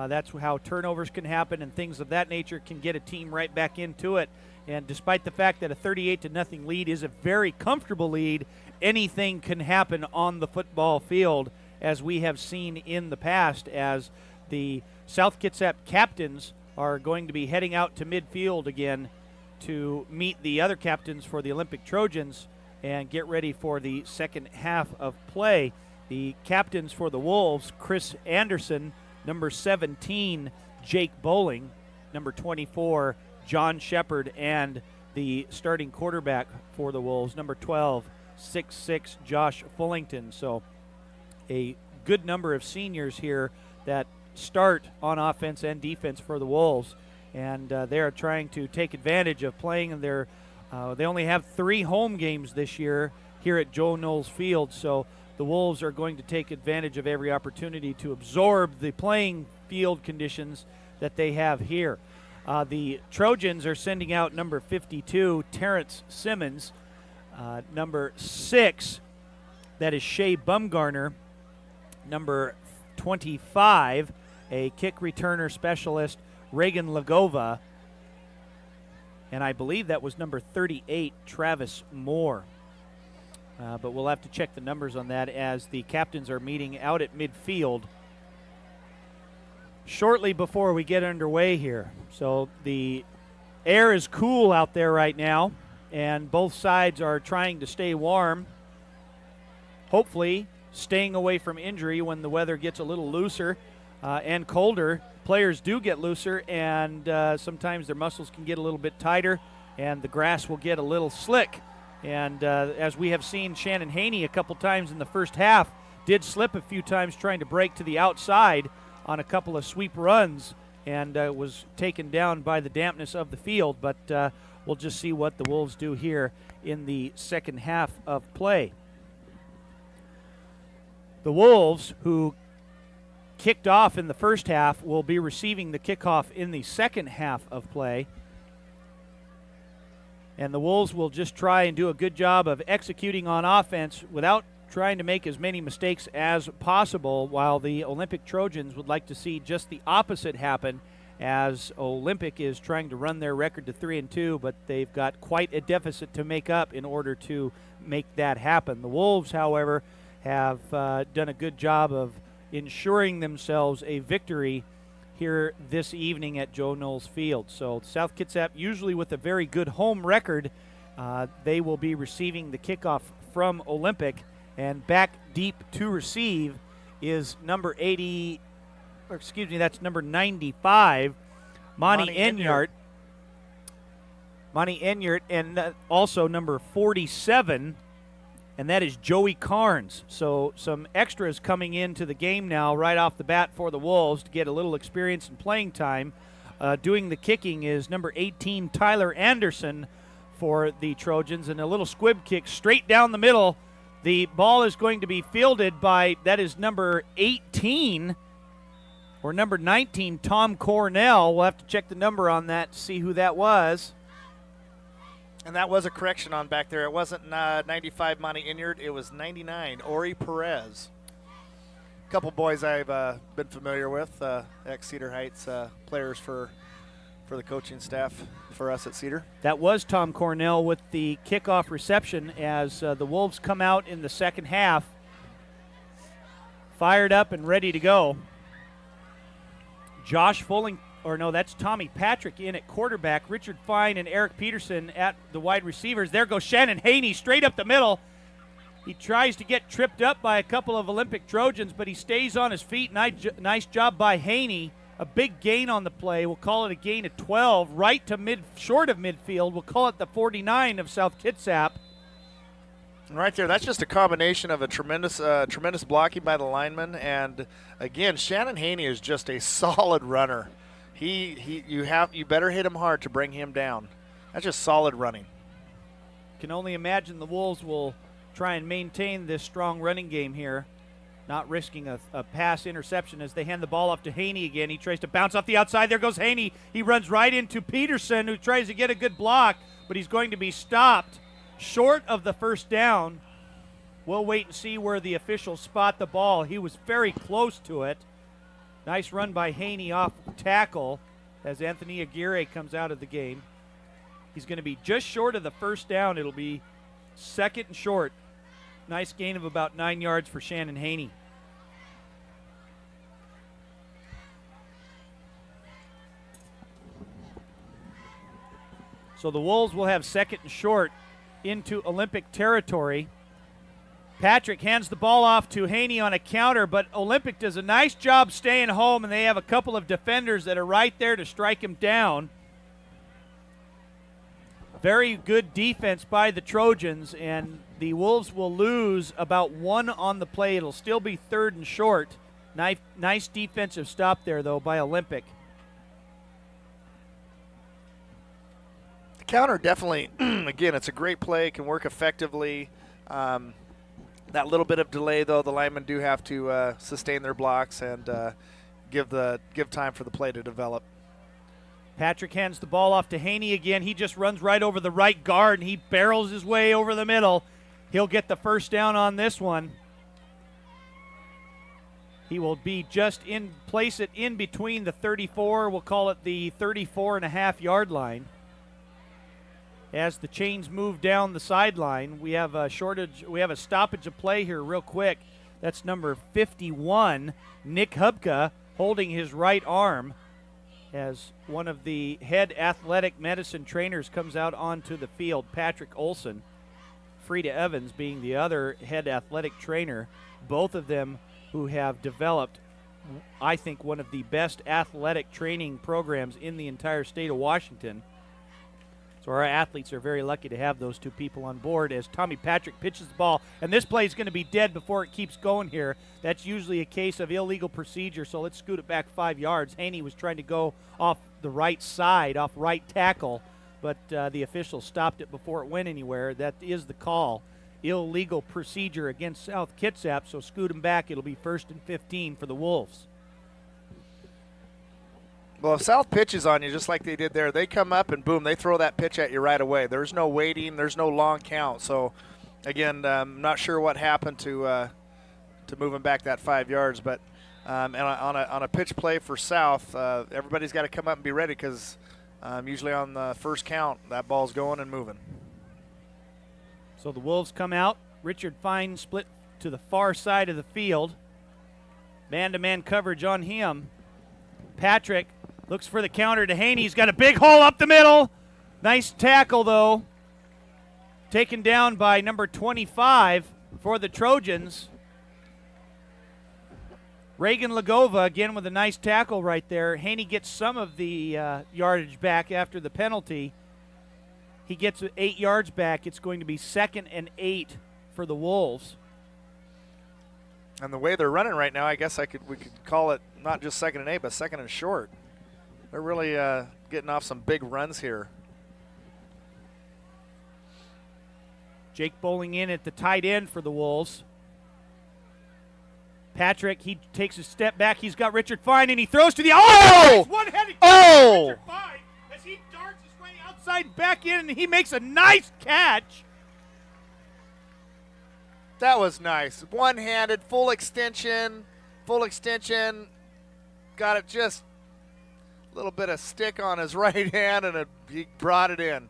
That's how turnovers can happen, and things of that nature can get a team right back into it. And despite the fact that a 38-0 lead is a very comfortable lead, anything can happen on the football field, as we have seen in the past, as the South Kitsap captains are going to be heading out to midfield again to meet the other captains for the Olympic Trojans and get ready for the second half of play. The captains for the Wolves, Chris Anderson, number 17, Jake Bowling, number 24, John Shepard, and the starting quarterback for the Wolves, number 12, 6'6", Josh Fullington. So a good number of seniors here that start on offense and defense for the Wolves, and they are trying to take advantage of playing their they only have 3 home games this year here at Joe Knowles Field, so the Wolves are going to take advantage of every opportunity to absorb the playing field conditions that they have here. The Trojans are sending out number 52, Terrence Simmons, number 6, that is Shea Bumgarner, number 25, a kick returner specialist, Reagan Lagova, and I believe that was number 38, Travis Moore. But we'll have to check the numbers on that as the captains are meeting out at midfield shortly before we get underway here. So the air is cool out there right now, and both sides are trying to stay warm, hopefully staying away from injury when the weather gets a little looser and colder. Players do get looser, and sometimes their muscles can get a little bit tighter, and the grass will get a little slick. And as we have seen, Shannon Haney a couple times in the first half did slip a few times trying to break to the outside on a couple of sweep runs, and was taken down by the dampness of the field. But we'll just see what the Wolves do here in the second half of play. The Wolves, who kicked off in the first half, will be receiving the kickoff in the second half of play. And the Wolves will just try and do a good job of executing on offense without trying to make as many mistakes as possible, while the Olympic Trojans would like to see just the opposite happen, as Olympic is trying to run their record to 3-2, but they've got quite a deficit to make up in order to make that happen. The Wolves, however, have done a good job of ensuring themselves a victory here this evening at Joe Knowles Field. So South Kitsap, usually with a very good home record, they will be receiving the kickoff from Olympic, and back deep to receive is number 80, or excuse me, that's number 95, Monty Enyart. Monty Enyart, and also number 47, and that is Joey Carnes. So some extras coming into the game now right off the bat for the Wolves to get a little experience and playing time. Doing the kicking is number 18, Tyler Anderson for the Trojans, and a little squib kick straight down the middle. The ball is going to be fielded by, that is number 18, or number 19, Tom Cornell. We'll have to check the number on that to see who that was. And that was a correction on back there. It wasn't 95 Monty Enyart. It was 99 Ori Perez. A couple boys I've been familiar with, ex-Cedar Heights players for the coaching staff for us at Cedar. That was Tom Cornell with the kickoff reception as the Wolves come out in the second half, fired up and ready to go. Josh Fulling, or no, that's Tommy Patrick in at quarterback. Richard Fine and Eric Peterson at the wide receivers. There goes Shannon Haney straight up the middle. He tries to get tripped up by a couple of Olympic Trojans, but he stays on his feet. Nice job by Haney. A big gain on the play. We'll call it a gain of 12, right to short of midfield. We'll call it the 49 of South Kitsap. Right there, that's just a combination of a tremendous blocking by the lineman, and again, Shannon Haney is just a solid runner. You better hit him hard to bring him down. That's just solid running. Can only imagine the Wolves will try and maintain this strong running game here, not risking a pass interception as they hand the ball off to Haney again. He tries to bounce off the outside. There goes Haney. He runs right into Peterson, who tries to get a good block, but he's going to be stopped short of the first down. We'll wait and see where the officials spot the ball. He was very close to it. Nice run by Haney off tackle as Anthony Aguirre comes out of the game. He's going to be just short of the first down. It'll be second and short. Nice gain of about 9 yards for Shannon Haney. So the Wolves will have second and short into Olympic territory. Patrick hands the ball off to Haney on a counter, but Olympic does a nice job staying home, and they have a couple of defenders that are right there to strike him down. Very good defense by the Trojans, and the Wolves will lose about 1 on the play. It'll still be third and short. Nice defensive stop there, though, by Olympic. The counter definitely, again, it's a great play, can work effectively. That little bit of delay, though, the linemen do have to sustain their blocks and give time for the play to develop. Patrick hands the ball off to Haney again. He just runs right over the right guard, and he barrels his way over the middle. He'll get the first down on this one. He will be place it in between the 34, we'll call it the 34.5-yard line. As the chains move down the sideline, we have a stoppage of play here real quick. That's number 51, Nick Hubka, holding his right arm as one of the head athletic medicine trainers comes out onto the field, Patrick Olson. Frida Evans being the other head athletic trainer, both of them who have developed, I think, one of the best athletic training programs in the entire state of Washington. So our athletes are very lucky to have those two people on board as Tommy Patrick pitches the ball. And this play is going to be dead before it keeps going here. That's usually a case of illegal procedure, so let's scoot it back 5 yards. Haney was trying to go off the right side, off right tackle, but the official stopped it before it went anywhere. That is the call. illegal procedure against South Kitsap, so scoot them back. It'll be 1st and 15 for the Wolves. Well, if South pitches on you just like they did there, they come up and boom, they throw that pitch at you right away. There's no waiting. There's no long count. So, again, I'm not sure what happened to move him back that 5 yards, but and on a pitch play for South, everybody's got to come up and be ready because usually on the first count, that ball's going and moving. So the Wolves come out. Richard Fine split to the far side of the field. Man-to-man coverage on him. Patrick looks for the counter to Haney. He's got a big hole up the middle. Nice tackle, though. Taken down by number 25 for the Trojans. Reagan Lagova again with a nice tackle right there. Haney gets some of the yardage back after the penalty. He gets 8 yards back. It's going to be 2nd and 8 for the Wolves. And the way they're running right now, I guess we could call it not just 2nd and 8, but 2nd and short. They're really getting off some big runs here. Jake Bowling in at the tight end for the Wolves. Patrick, he takes a step back. He's got Richard Fine, and he throws to the one-headed Richard Fine as he darts his way outside back in, and he makes a nice catch. That was nice. One-handed, full extension. Got it just a little bit of stick on his right hand, and he brought it in.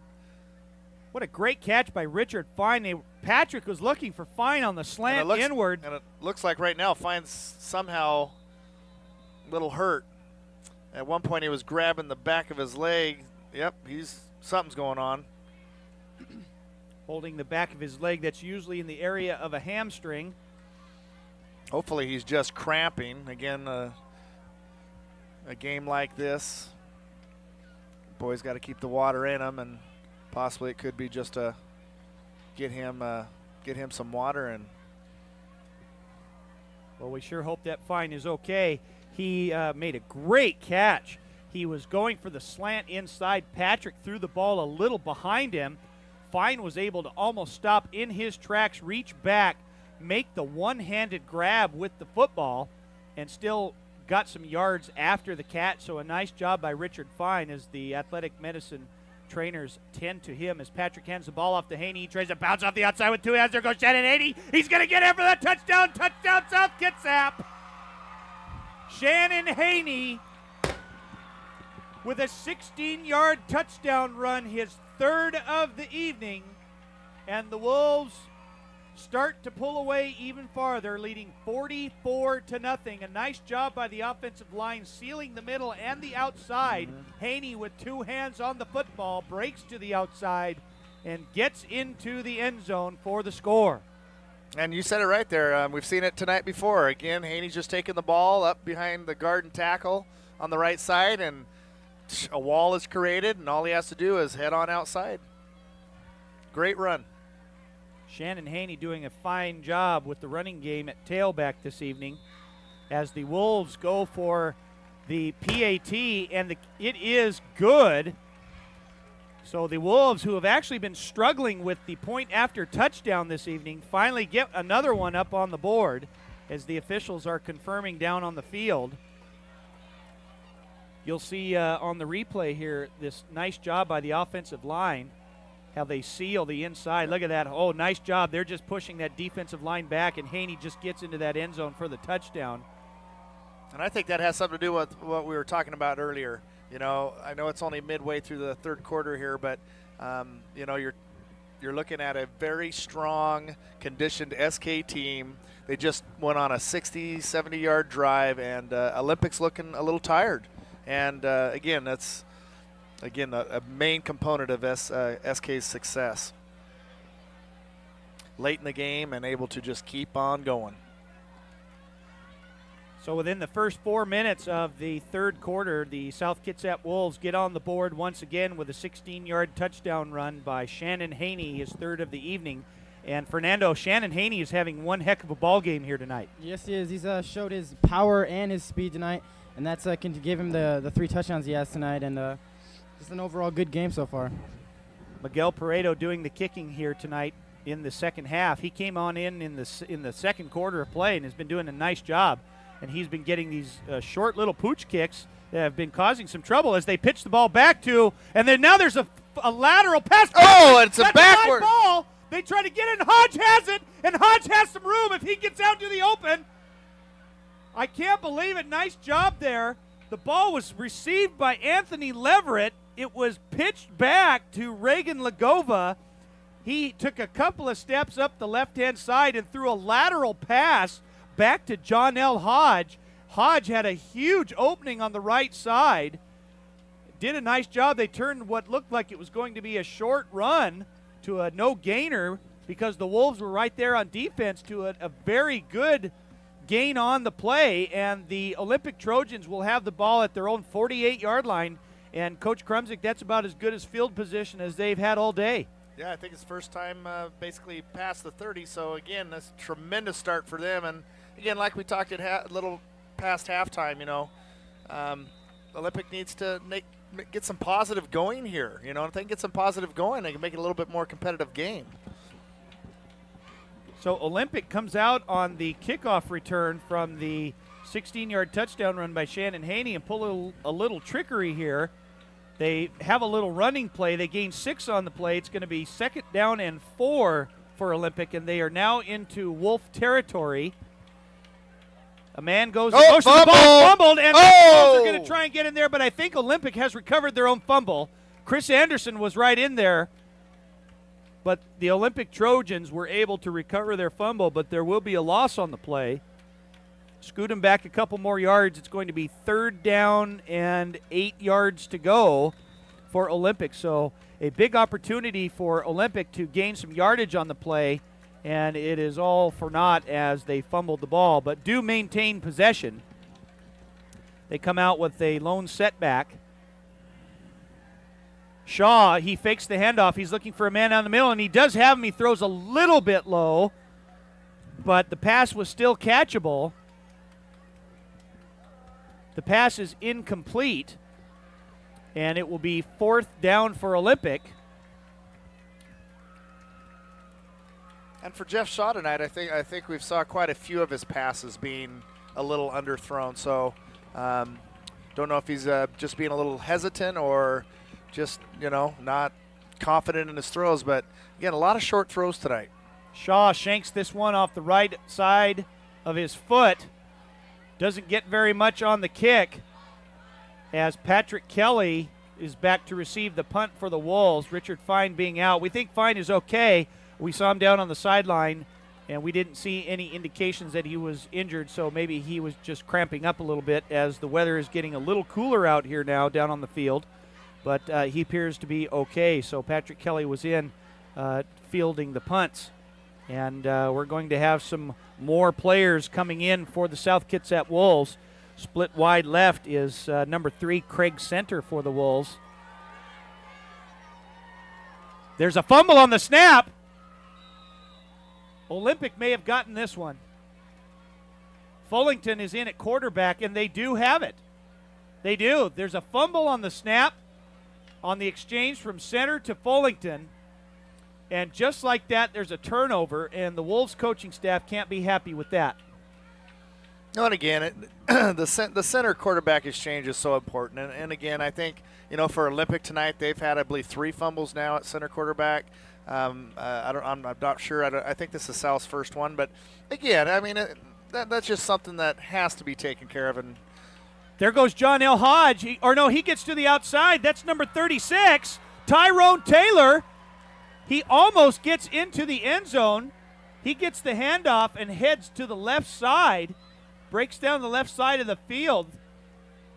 What a great catch by Richard Fine. Patrick was looking for Fine on the slant inward. And it looks like right now Fine's somehow a little hurt. At one point he was grabbing the back of his leg. Yep, something's going on. Holding the back of his leg. That's usually in the area of a hamstring. Hopefully he's just cramping. Again, a game like this, boys got to keep the water in him, and possibly it could be just to get him some water. And well, we sure hope that Fine is okay. He made a great catch. He was going for the slant inside. Patrick threw the ball a little behind him. Fine was able to almost stop in his tracks, reach back, make the one-handed grab with the football, and still got some yards after the catch. So a nice job by Richard Fine as the athletic medicine trainers tend to him as Patrick hands the ball off to Haney. He tries to bounce off the outside with 2 hands. There goes Shannon Haney. He's going to get in for the touchdown. Touchdown, South Kitsap. Shannon Haney with a 16-yard touchdown run, his 3rd of the evening. And the Wolves start to pull away even farther, leading 44-0. A nice job by the offensive line, sealing the middle and the outside. Haney with 2 hands on the football, breaks to the outside, and gets into the end zone for the score. And you said it right there. We've seen it tonight before. Again, Haney's just taking the ball up behind the guard and tackle on the right side, and a wall is created, and all he has to do is head on outside. Great run. Shannon Haney doing a fine job with the running game at tailback this evening as the Wolves go for the PAT, and it is good. So the Wolves, who have actually been struggling with the point after touchdown this evening, finally get another one up on the board as the officials are confirming down on the field. You'll see on the replay here this nice job by the offensive line, how they seal the inside. Look at that. Oh, nice job. They're just pushing that defensive line back, and Haney just gets into that end zone for the touchdown. And I think that has something to do with what we were talking about earlier. You know, I know it's only midway through the 3rd quarter here, but, you know, you're looking at a very strong, conditioned SK team. They just went on a 60, 70-yard drive, and Olympic's looking a little tired. And, again, that's – a main component of SK's success. Late in the game and able to just keep on going. So within the first 4 minutes of the 3rd quarter, the South Kitsap Wolves get on the board once again with a 16-yard touchdown run by Shannon Haney, his 3rd of the evening. And Fernando, Shannon Haney is having one heck of a ball game here tonight. Yes, he is. He's showed his power and his speed tonight, and that's can give him the 3 touchdowns he has tonight, and just an overall good game so far. Miguel Paredo doing the kicking here tonight in the second half. He came on in the second quarter of play and has been doing a nice job. And he's been getting these short little pooch kicks that have been causing some trouble as they pitch the ball back to, and then now there's a lateral pass. Oh, it's a That's backward high ball. They try to get it, and Hodge has it, and Hodge has some room if he gets out to the open. I can't believe it. Nice job there. The ball was received by Anthony Leverett. It was pitched back to Reagan Lagova. He took a couple of steps up the left-hand side and threw a lateral pass back to John L. Hodge. Hodge had a huge opening on the right side. Did a nice job. They turned what looked like it was going to be a short run to a no-gainer because the Wolves were right there on defense to a very good gain on the play, and the Olympic Trojans will have the ball at their own 48-yard line, and Coach Krumzik, that's about as good as field position as they've had all day. Yeah, I think it's first time basically past the 30, so again, that's a tremendous start for them. And again, like we talked at a little past halftime, you know, Olympic needs to get some positive going here. You know, if they can get some positive going, they can make it a little bit more competitive game. So Olympic comes out on the kickoff return from the 16-yard touchdown run by Shannon Haney and pull a little trickery here. They have a little running play. They gain 6 on the play. It's going to be 2nd down and 4 for Olympic, and they are now into Wolf territory. A man goes to motion, the ball fumbled, and the Wolves are going to try and get in there, but I think Olympic has recovered their own fumble. Chris Anderson was right in there, but the Olympic Trojans were able to recover their fumble, but there will be a loss on the play. Scoot him back a couple more yards. It's going to be 3rd down and 8 yards to go for Olympic. So a big opportunity for Olympic to gain some yardage on the play, and it is all for naught as they fumbled the ball, but do maintain possession. They come out with a lone setback. Shaw, he fakes the handoff. He's looking for a man down the middle, and he does have him. He throws a little bit low, but the pass was still catchable. The pass is incomplete, and it will be 4th down for Olympic. And for Jeff Shaw tonight, I think we've saw quite a few of his passes being a little underthrown. So don't know if he's just being a little hesitant or just, you know, not confident in his throws. But, again, a lot of short throws tonight. Shaw shanks this one off the right side of his foot. Doesn't get very much on the kick as Patrick Kelly is back to receive the punt for the Wolves. Richard Fine being out. We think Fine is okay. We saw him down on the sideline, and we didn't see any indications that he was injured, so maybe he was just cramping up a little bit as the weather is getting a little cooler out here now down on the field. But he appears to be okay, so Patrick Kelly was in fielding the punts. And we're going to have some more players coming in for the South Kitsap Wolves. Split wide left is number 3, Craig Center for the Wolves. There's a fumble on the snap. Olympic may have gotten this one. Fullington is in at quarterback, and they do have it. They do. There's a fumble on the snap on the exchange from Center to Fullington. And just like that, there's a turnover, and the Wolves coaching staff can't be happy with that. No, and again, the center quarterback exchange is so important. And again, I think, you know, for Olympic tonight, they've had, I believe, 3 fumbles now at center quarterback. I'm not sure. I think this is South's first one. But, again, I mean, that's just something that has to be taken care of. And there goes John L. Hodge. He gets to the outside. That's number 36, Tyrone Taylor. He almost gets into the end zone. He gets the handoff and heads to the left side, breaks down the left side of the field.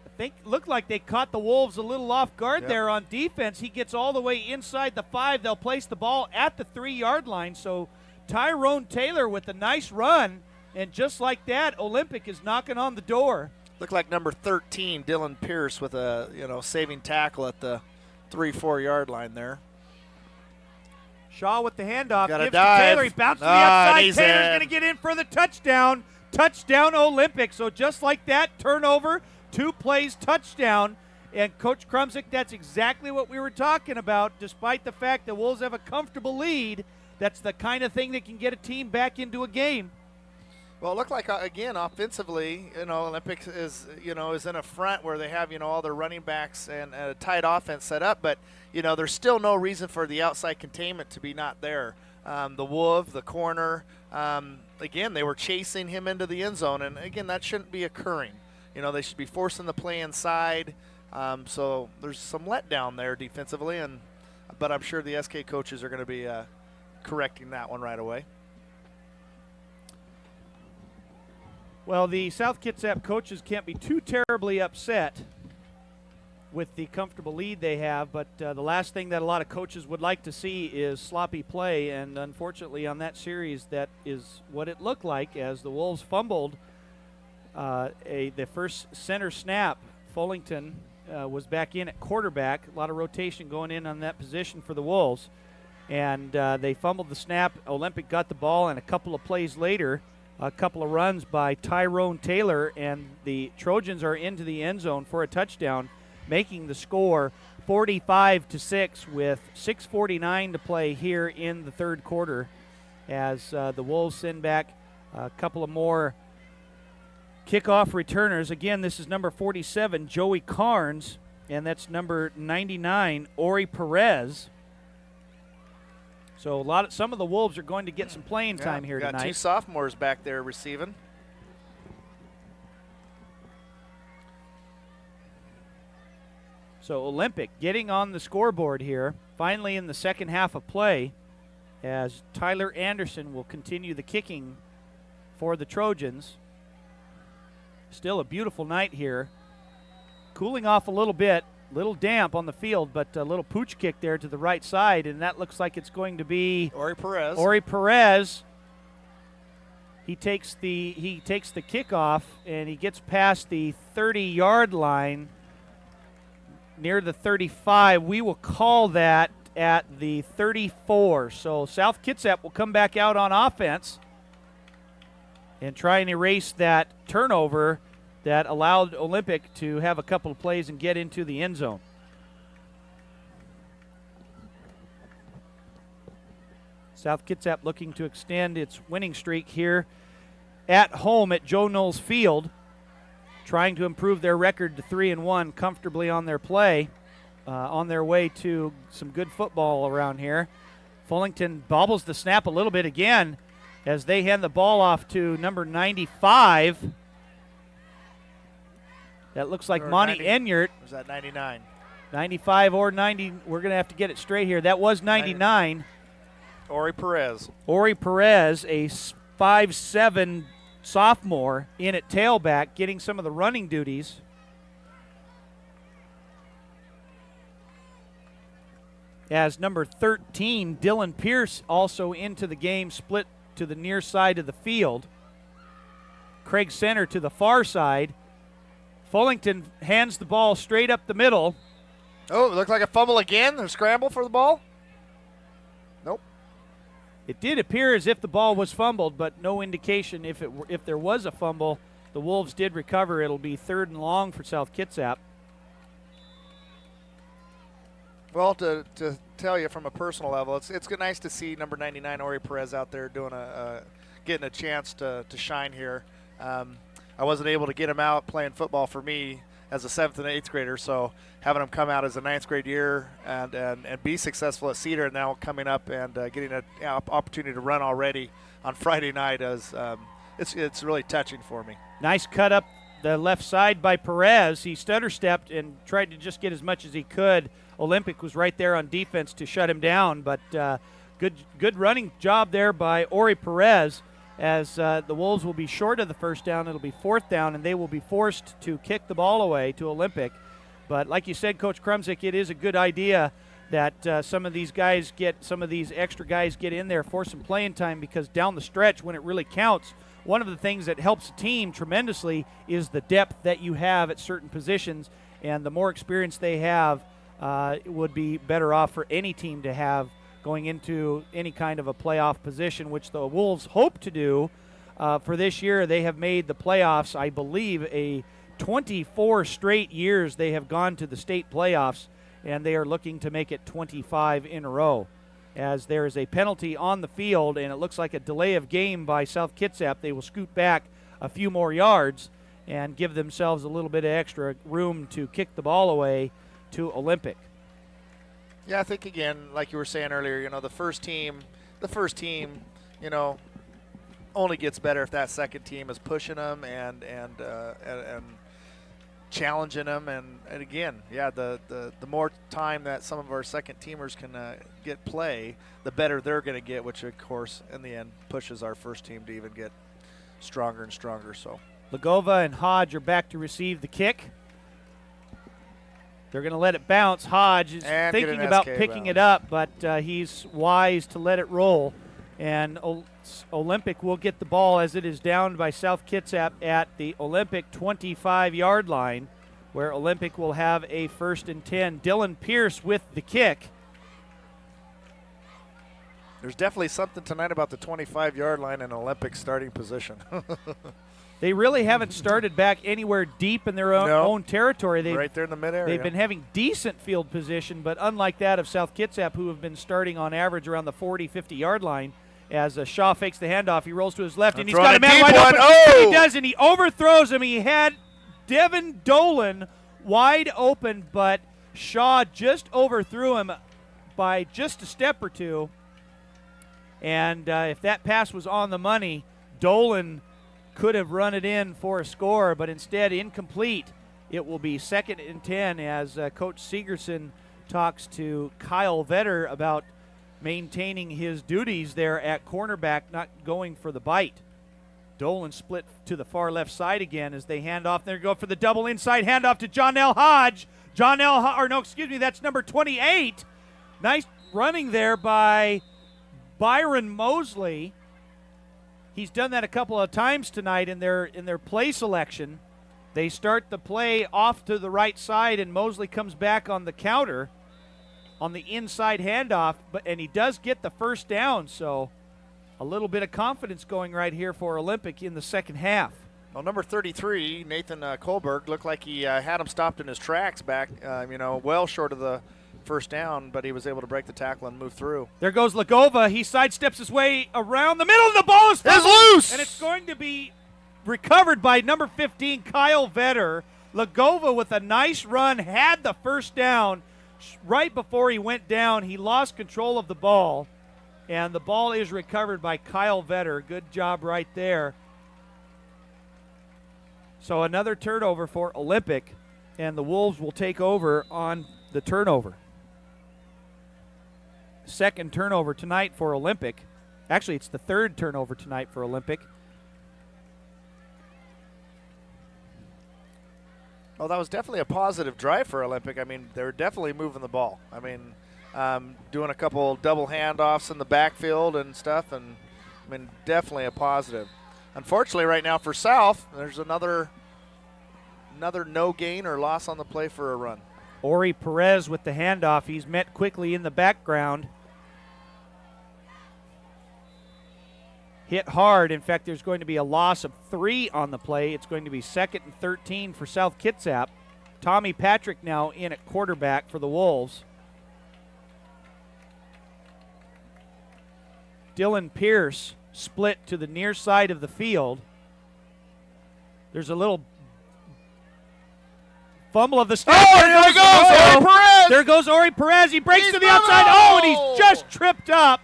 I think looked like they caught the Wolves a little off guard there on defense. He gets all the way inside the 5. They'll place the ball at the 3-yard line. So Tyrone Taylor with a nice run, and just like that, Olympic is knocking on the door. Looked like number 13, Dylan Pierce, with a saving tackle at the 3-4 yard line there. Shaw with the handoff, gives to Taylor. He bounces to the outside. Taylor's going to get in for the touchdown. Touchdown Olympic. So just like that, turnover, 2 plays, touchdown. And Coach Krumzik, that's exactly what we were talking about. Despite the fact the Wolves have a comfortable lead, that's the kind of thing that can get a team back into a game. Well, it looked like, again, offensively, Olympic is in a front where they have, all their running backs and a tight offense set up, but, there's still no reason for the outside containment to be not there. The Wolf, the corner, again, they were chasing him into the end zone, and, again, that shouldn't be occurring. They should be forcing the play inside, so there's some letdown there defensively, but I'm sure the SK coaches are going to be correcting that one right away. Well, the South Kitsap coaches can't be too terribly upset with the comfortable lead they have, but the last thing that a lot of coaches would like to see is sloppy play, and unfortunately on that series that is what it looked like as the Wolves fumbled the first center snap. Fullington was back in at quarterback, a lot of rotation going in on that position for the Wolves, and they fumbled the snap. Olympic got the ball, and a couple of plays later, a couple of runs by Tyrone Taylor, and the Trojans are into the end zone for a touchdown, making the score 45-6 with 6:49 to play here in the third quarter as the Wolves send back a couple of more kickoff returners. Again, this is number 47, Joey Carnes, and that's number 99, Ori Perez. So some of the Wolves are going to get some playing time here got tonight. Two sophomores back there receiving. So Olympic getting on the scoreboard here, finally in the second half of play, as Tyler Anderson will continue the kicking for the Trojans. Still a beautiful night here. Cooling off a little bit. Little damp on the field, but a little pooch kick there to the right side, and that looks like it's going to be Ori Perez. Ori Perez. He takes the kickoff, and he gets past the 30-yard line near the 35. We will call that at the 34. So South Kitsap will come back out on offense and try and erase that turnover that allowed Olympic to have a couple of plays and get into the end zone. South Kitsap looking to extend its winning streak here at home at Joe Knowles Field, trying to improve their record to 3-1 comfortably on their play, on their way to some good football around here. Fullington bobbles the snap a little bit again as they hand the ball off to number 95. That looks like Monty Enyart. Was that 99? 95 or 90. We're going to have to get it straight here. That was 99. Ori Perez. Ori Perez, a 5'7" sophomore in at tailback, getting some of the running duties. As number 13, Dylan Pierce, also into the game, split to the near side of the field. Craig Center to the far side. Fullington hands the ball straight up the middle. Oh, it looked like a fumble again. A scramble for the ball? Nope. It did appear as if the ball was fumbled, but no indication if there was a fumble. The Wolves did recover. It'll be 3rd and long for South Kitsap. Well, to tell you from a personal level, it's nice to see number 99 Ori Perez out there doing getting a chance to shine here. I wasn't able to get him out playing football for me as a 7th and 8th grader, so having him come out as a 9th grade year and be successful at Cedar, and now coming up and getting an opportunity to run already on Friday night it's really touching for me. Nice cut up the left side by Perez. He stutter stepped and tried to just get as much as he could. Olympic was right there on defense to shut him down, but good running job there by Ori Perez. As the Wolves will be short of the first down. It'll be 4th down, and they will be forced to kick the ball away to Olympic. But like you said, Coach Krumzik, it is a good idea that some of these extra guys get in there for some playing time, because down the stretch when it really counts, one of the things that helps a team tremendously is the depth that you have at certain positions, and the more experience they have would be better off for any team to have going into any kind of a playoff position, which the Wolves hope to do. For this year, they have made the playoffs, I believe, 24 straight years they have gone to the state playoffs, and they are looking to make it 25 in a row. as there is a penalty on the field, and it looks like a delay of game by South Kitsap. They will scoot back a few more yards and give themselves a little bit of extra room to kick the ball away to Olympic. Yeah, I think, again, like you were saying earlier, the first team, only gets better if that second team is pushing them and challenging them. And again, yeah, the more time that some of our second teamers can get play, the better they're going to get, which, of course, in the end pushes our first team to even get stronger and stronger. So Lagova and Hodge are back to receive the kick. They're going to let it bounce. Hodge is thinking about picking it up, but he's wise to let it roll. And Olympic will get the ball as it is down by South Kitsap at the Olympic 25-yard line, where Olympic will have a 1st and 10. Dylan Pierce with the kick. There's definitely something tonight about the 25-yard line in Olympic starting position. They really haven't started back anywhere deep in their own territory. Right there in the mid-area. They've been having decent field position, but unlike that of South Kitsap, who have been starting on average around the 40, 50-yard line, as Shaw fakes the handoff. He rolls to his left, and he's got a man wide open. Oh! He does, and he overthrows him. He had Devin Dolan wide open, but Shaw just overthrew him by just a step or two. And if that pass was on the money, Dolan could have run it in for a score, but instead incomplete. It will be 2nd and 10 as Coach Segerson talks to Kyle Vetter about maintaining his duties there at cornerback, not going for the bite. Dolan split to the far left side again as they hand off. They go for the double inside handoff to Jonell Hodge. That's number 28. Nice running there by Byron Mosley. He's done that a couple of times tonight in their play selection. They start the play off to the right side, and Mosley comes back on the counter on the inside handoff, and he does get the 1st down, so a little bit of confidence going right here for Olympic in the second half. Well, number 33, Nathan Kohlberg, looked like he had him stopped in his tracks back, well short of the 1st down, but he was able to break the tackle and move through. There goes Lagova. He sidesteps his way around the middle, and the ball is loose! And it's going to be recovered by number 15, Kyle Vetter. Lagova with a nice run, had the 1st down. Right before he went down, he lost control of the ball, and the ball is recovered by Kyle Vetter. Good job right there. So another turnover for Olympic, and the Wolves will take over on the turnover. 2nd turnover tonight for Olympic. Actually, it's the 3rd turnover tonight for Olympic. Well, that was definitely a positive drive for Olympic. I mean, they were definitely moving the ball. I mean, doing a couple double handoffs in the backfield and stuff, and I mean, definitely a positive. Unfortunately, right now for South, there's another no gain or loss on the play for a run. Ori Perez with the handoff. He's met quickly in the background. Hit hard. In fact, there's going to be a loss of 3 on the play. It's going to be 2nd and 13 for South Kitsap. Tommy Patrick now in at quarterback for the Wolves. Dylan Pierce split to the near side of the field. There's a little fumble of the snap. There goes Ori Perez. He breaks to the outside. And he's just tripped up.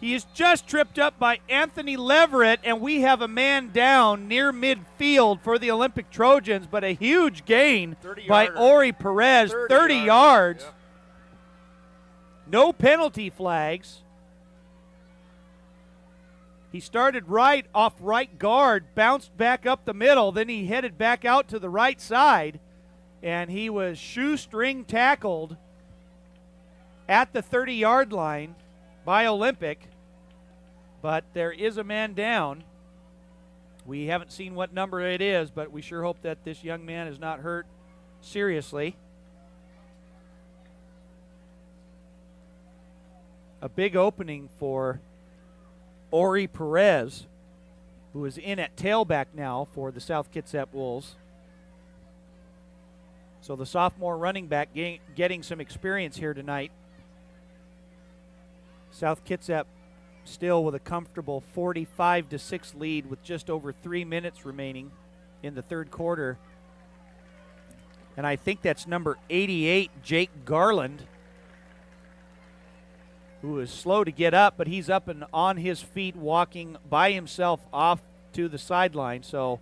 He is just tripped up by Anthony Leverett, and we have a man down near midfield for the Olympic Trojans, but a huge gain by Ori Perez, 30 yards. Yep. No penalty flags. He started right off right guard, bounced back up the middle, then he headed back out to the right side, and he was shoestring tackled at the 30-yard line by Olympic, but there is a man down. We haven't seen what number it is, but we sure hope that this young man is not hurt seriously. A big opening for Ori Perez, who is in at tailback now for the South Kitsap Wolves. So the sophomore running back getting some experience here tonight. South Kitsap still with a comfortable 45-6 lead with just over 3 minutes remaining in the third quarter. And I think that's number 88, Jake Garland, who is slow to get up, but he's up and on his feet walking by himself off to the sideline, so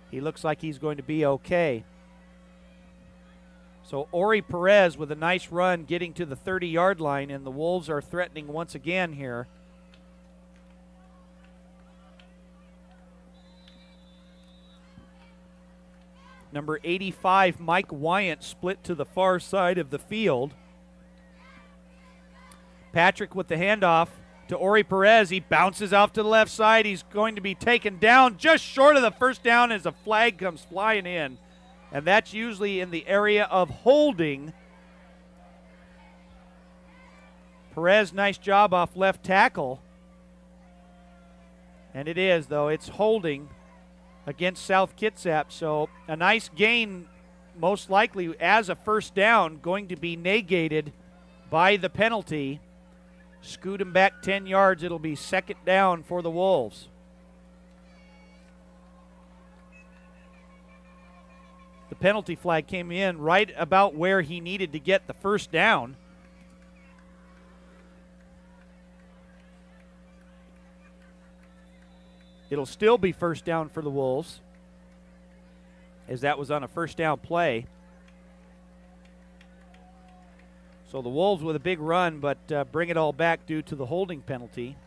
he looks like he's going to be okay. So Ori Perez with a nice run getting to the 30-yard line, and the Wolves are threatening once again here. Number 85, Mike Wyant, split to the far side of the field. Patrick with the handoff to Ori Perez. He bounces off to the left side. He's going to be taken down just short of the first down as a flag comes flying in. And that's usually in the area of holding. Perez, nice job off left tackle. And it is, though. It's holding against South Kitsap. So a nice gain, most likely as a first down, going to be negated by the penalty. Scoot him back 10 yards. It'll be second down for the Wolves. The penalty flag came in right about where he needed to get the first down. It'll still be first down for the Wolves, as that was on a first down play. So the Wolves with a big run, but bring it all back due to the holding penalty.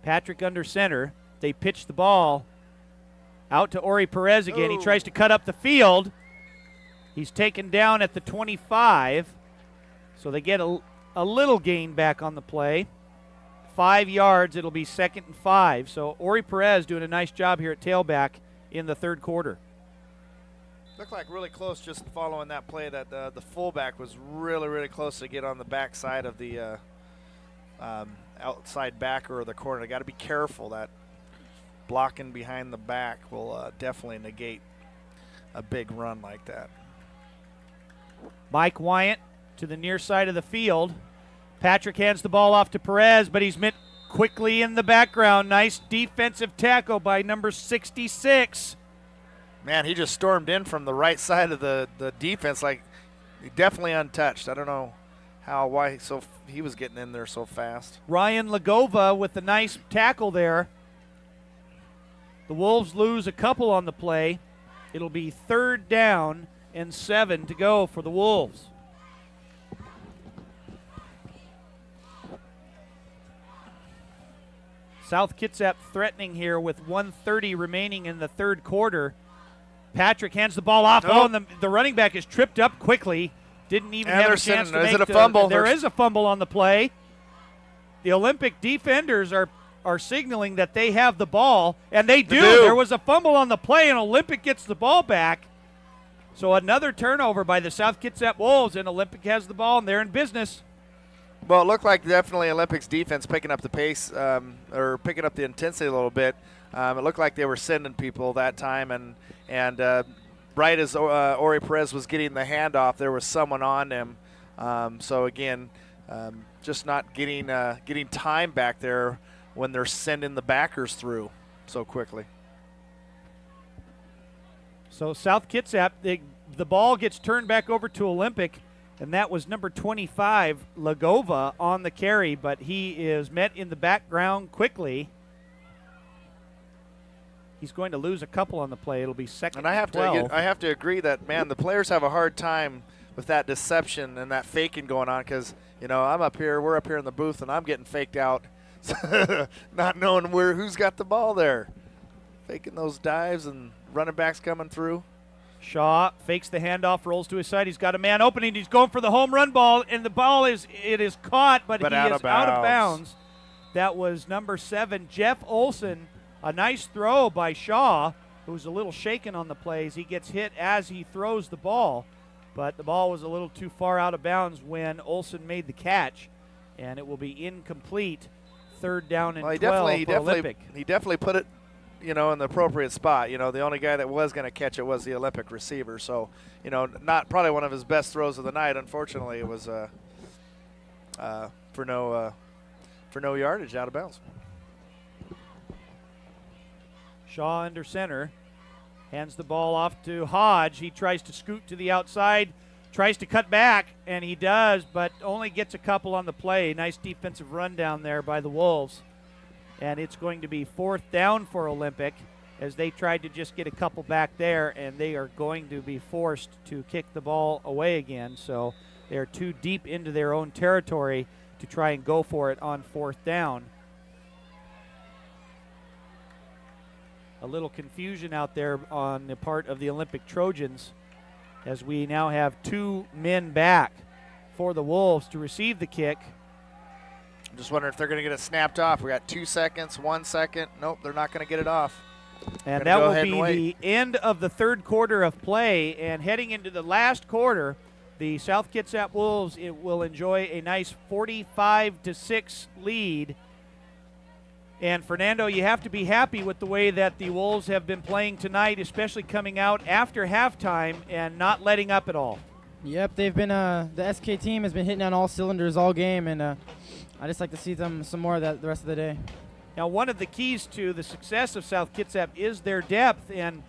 Patrick under center. They pitch the ball out to Ori Perez again. He tries to cut up the field. He's taken down at the 25. So they get a little gain back on the play. 5 yards, it'll be 2nd and 5. So Ori Perez doing a nice job here at tailback in the third quarter. Looked like really close just following that play that the fullback was really, really close to get on the backside of the outside backer or the corner. They got to be careful. That blocking behind the back will definitely negate a big run like that. Mike Wyant to the near side of the field. Patrick hands the ball off to Perez, but he's met quickly in the background. Nice defensive tackle by number 66. Man, he just stormed in from the right side of the defense, like definitely untouched. I don't know why he was getting in there so fast. Ryan Lagova with a nice tackle there. The Wolves lose a couple on the play. It'll be 3rd down and 7 to go for the Wolves. South Kitsap threatening here with 1:30 remaining in the third quarter. Patrick hands the ball off. Oh, and the running back is tripped up quickly. Didn't even have a chance to make it a fumble? There is a fumble on the play. The Olympic defenders are signaling that they have the ball, and they do. There was a fumble on the play, and Olympic gets the ball back. So another turnover by the South Kitsap Wolves, and Olympic has the ball, and they're in business. Well, it looked like definitely Olympic's defense picking up the pace or picking up the intensity a little bit. It looked like they were sending people that time, and right as Ori Perez was getting the handoff, there was someone on him. So again, just not getting time back there when they're sending the backers through so quickly. So South Kitsap, the ball gets turned back over to Olympic, and that was number 25, Lagova, on the carry, but he is met in the background quickly. He's going to lose a couple on the play. It'll be 2nd and 12. I have to agree that, man, the players have a hard time with that deception and that faking going on because, I'm up here, we're up here in the booth, and I'm getting faked out, not knowing who's got the ball there. Faking those dives and running backs coming through. Shaw fakes the handoff, rolls to his side. He's got a man opening. He's going for the home run ball, and the ball is caught, but he is out of bounds. That was number 7, Jeff Olson. A nice throw by Shaw, who's a little shaken on the plays. He gets hit as he throws the ball, but the ball was a little too far out of bounds when Olson made the catch, and it will be incomplete. 3rd down and 12 for Olympic. He definitely put it, in the appropriate spot. The only guy that was going to catch it was the Olympic receiver. So, not probably one of his best throws of the night. Unfortunately, it was for no yardage out of bounds. Shaw under center. Hands the ball off to Hodge. He tries to scoot to the outside, tries to cut back, and he does, but only gets a couple on the play. Nice defensive run down there by the Wolves. And it's going to be 4th down for Olympic as they tried to just get a couple back there, and they are going to be forced to kick the ball away again. So they're too deep into their own territory to try and go for it on 4th down. A little confusion out there on the part of the Olympic Trojans as we now have 2 men back for the Wolves to receive the kick. I'm just wondering if they're going to get it snapped off. We got 2 seconds, 1 second. Nope, they're not going to get it off. And that will be the end of the 3rd quarter of play. And heading into the last quarter, the South Kitsap Wolves will enjoy a nice 45-6 lead. And Fernando, you have to be happy with the way that the Wolves have been playing tonight, especially coming out after halftime and not letting up at all. Yep, they've been the SK team has been hitting on all cylinders all game, and I just like to see them some more of that the rest of the day. Now, one of the keys to the success of South Kitsap is their depth. And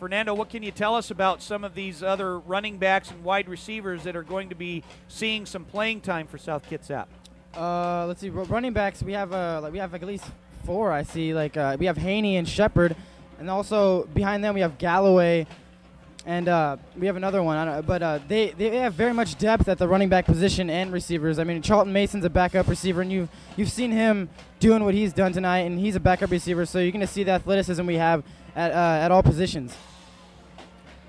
Fernando, what can you tell us about some of these other running backs and wide receivers that are going to be seeing some playing time for South Kitsap? Let's see, running backs. We have at least 4. I see. We have Haney and Shepard, and also behind them we have Galloway, and we have another one. They have very much depth at the running back position and receivers. I mean, Charlton Mason's a backup receiver, and you've seen him doing what he's done tonight, and he's a backup receiver. So you're going to see the athleticism we have at all positions.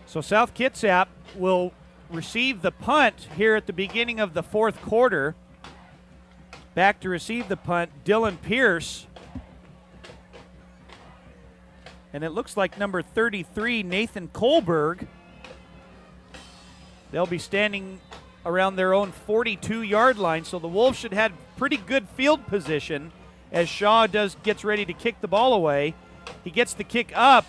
So South Kitsap will receive the punt here at the beginning of the 4th quarter. Back to receive the punt, Dylan Pierce. And it looks like number 33, Nathan Kohlberg. They'll be standing around their own 42-yard line, so the Wolves should have pretty good field position as Shaw gets ready to kick the ball away. He gets the kick up.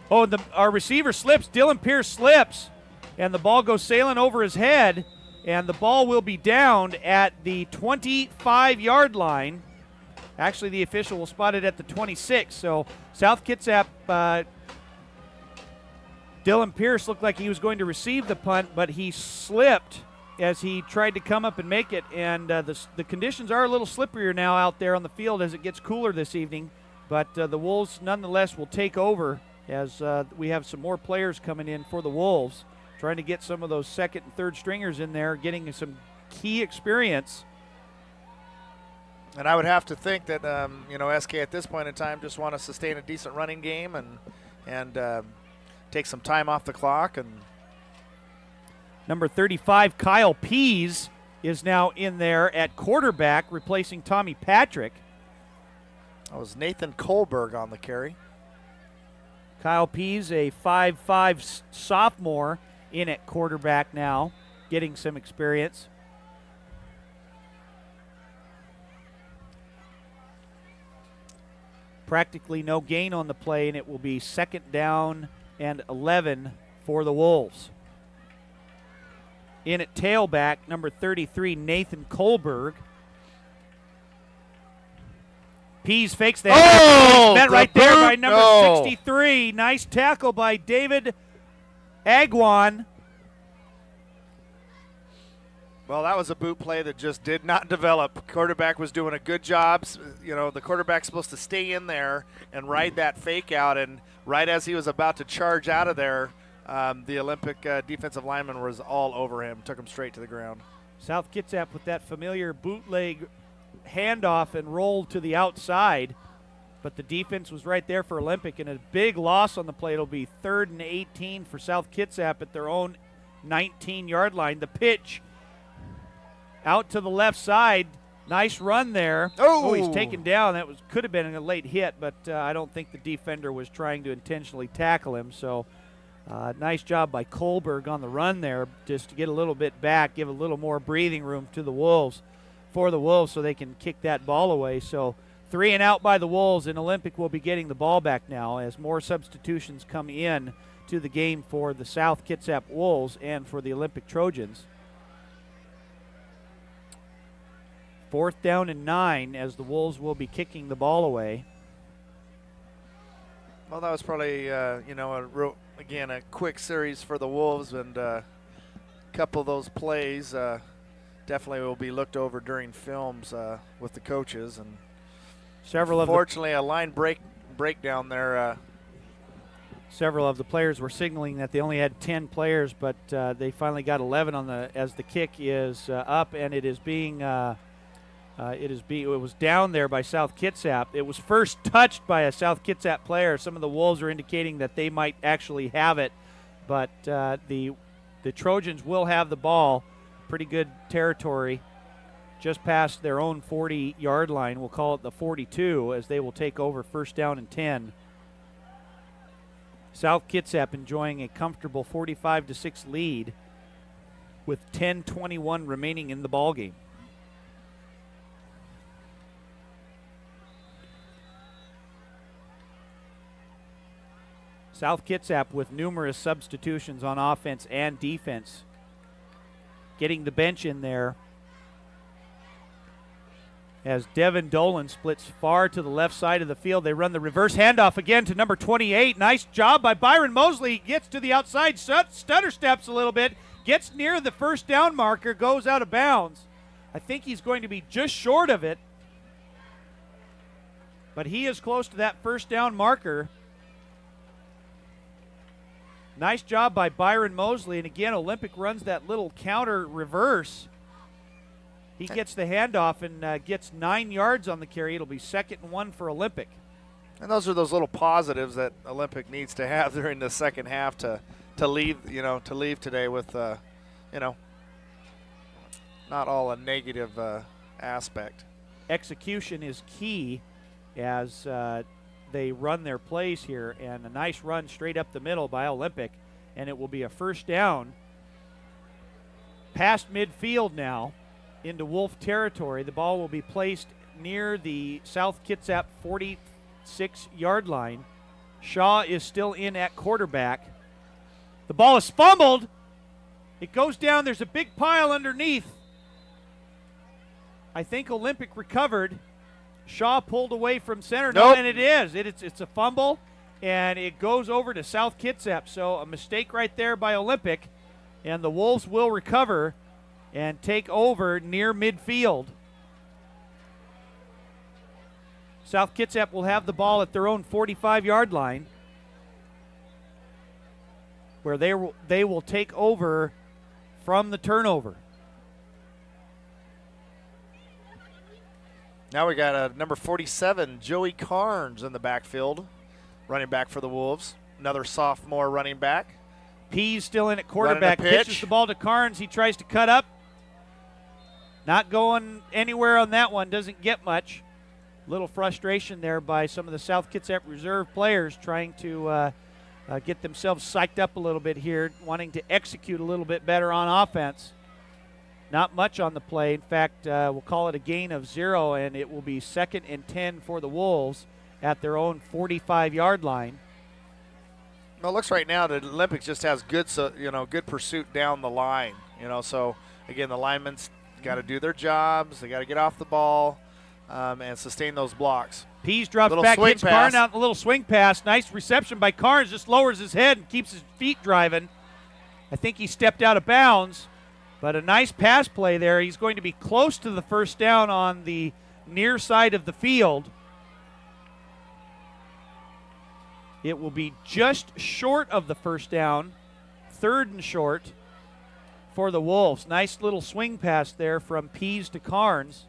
Oh, our receiver slips. Dylan Pierce slips, and the ball goes sailing over his head, and the ball will be downed at the 25-yard line. Actually, the official will spot it at the 26. So South Kitsap, Dylan Pierce looked like he was going to receive the punt, but he slipped as he tried to come up and make it. And the conditions are a little slipperier now out there on the field as it gets cooler this evening. But the Wolves, nonetheless, will take over as we have some more players coming in for the Wolves, trying to get some of those 2nd and 3rd stringers in there, getting some key experience. And I would have to think that SK at this point in time just want to sustain a decent running game and take some time off the clock. And number 35, Kyle Pease, is now in there at quarterback, replacing Tommy Patrick. That was Nathan Kohlberg on the carry. Kyle Pease, a 5'5" sophomore, in at quarterback now, getting some experience. Practically no gain on the play, and it will be 2nd down and 11 for the Wolves. In at tailback, number 33, Nathan Kohlberg. Pease fakes that. Oh! Met right there by number 63. Nice tackle by David Agwan. Well, that was a boot play that just did not develop. Quarterback was doing a good job. The quarterback's supposed to stay in there and ride that fake out, and right as he was about to charge out of there, the Olympic defensive lineman was all over him, took him straight to the ground. South Kitsap with that familiar bootleg handoff and roll to the outside, but the defense was right there for Olympic, and a big loss on the play. It'll be 3rd and 18 for South Kitsap at their own 19-yard line. The pitch out to the left side. Nice run there. Oh, he's taken down. That could have been a late hit, but I don't think the defender was trying to intentionally tackle him. So nice job by Kohlberg on the run there, just to get a little bit back, give a little more breathing room to the Wolves, so they can kick that ball away. So 3 and out by the Wolves, and Olympic will be getting the ball back now as more substitutions come in to the game for the South Kitsap Wolves and for the Olympic Trojans. 4th down and 9 as the Wolves will be kicking the ball away. Well, that was probably, again, a quick series for the Wolves, and a couple of those plays definitely will be looked over during films with the coaches. And unfortunately, a line breakdown there. Several of the players were signaling that they only had 10 players, but they finally got 11 as the kick is up, and it is being it was down there by South Kitsap. It was first touched by a South Kitsap player. Some of the Wolves are indicating that they might actually have it, but the Trojans will have the ball. Pretty good territory, just past their own 40-yard line. We'll call it the 42, as they will take over 1st down and 10. South Kitsap enjoying a comfortable 45-6 lead with 10:21 remaining in the ballgame. South Kitsap with numerous substitutions on offense and defense, getting the bench in there as Devin Dolan splits far to the left side of the field. They run the reverse handoff again to number 28. Nice job by Byron Mosley. Gets to the outside, stutter steps a little bit, gets near the 1st down marker, goes out of bounds. I think he's going to be just short of it, but he is close to that 1st down marker. Nice job by Byron Mosley, and again, Olympic runs that little counter reverse. He gets the handoff and gets 9 yards on the carry. It'll be 2nd and 1 for Olympic. And those are those little positives that Olympic needs to have during the second half to leave today with not all a negative aspect. Execution is key as they run their plays here, and a nice run straight up the middle by Olympic, and it will be a 1st down past midfield now into Wolf territory. The ball will be placed near the South Kitsap 46-yard line. Shaw is still in at quarterback. The ball is fumbled. It goes down. There's a big pile underneath. I think Olympic recovered. Shaw pulled away from center. Nope. No, and it is. It's a fumble, and it goes over to South Kitsap. So a mistake right there by Olympic, and the Wolves will recover and take over near midfield. South Kitsap will have the ball at their own 45-yard line, where they will take over from the turnover. Now we got number 47, Joey Carnes, in the backfield, running back for the Wolves. Another sophomore running back. Pease still in at quarterback. Pitch. Pitches the ball to Carnes. He tries to cut up. Not going anywhere on that one. Doesn't get much. Little frustration there by some of the South Kitsap reserve players trying to get themselves psyched up a little bit here, wanting to execute a little bit better on offense. Not much on the play. In fact, we'll call it a gain of 0, and it will be 2nd and 10 for the Wolves at their own 45-yard line. Well, it looks right now that Olympics just has good pursuit down the line. So again, the linemen's got to do their jobs. They got to get off the ball and sustain those blocks. Pease drops little back, hits pass. Carnes out in a little swing pass. Nice reception by Carnes. Just lowers his head and keeps his feet driving. I think he stepped out of bounds, but a nice pass play there. He's going to be close to the 1st down on the near side of the field. It will be just short of the 1st down, 3rd and short for the Wolves. Nice little swing pass there from Pease to Carnes.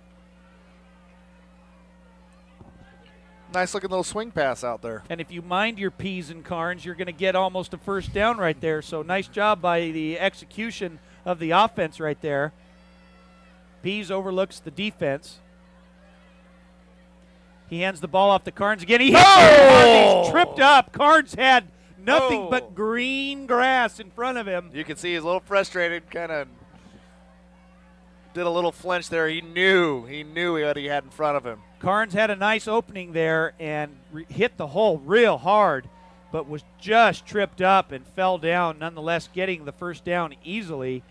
Nice looking little swing pass out there. And if you mind your Pease and Carnes, you're going to get almost a 1st down right there. So nice job by the execution of the offense right there. Pease overlooks the defense. He hands the ball off to Carnes again. He hits Carnes. He's tripped up. Carnes had nothing but green grass in front of him. You can see he's a little frustrated, kind of did a little flinch there. He knew what he had in front of him. Carnes had a nice opening there and hit the hole real hard, but was just tripped up and fell down, nonetheless getting the 1st down easily.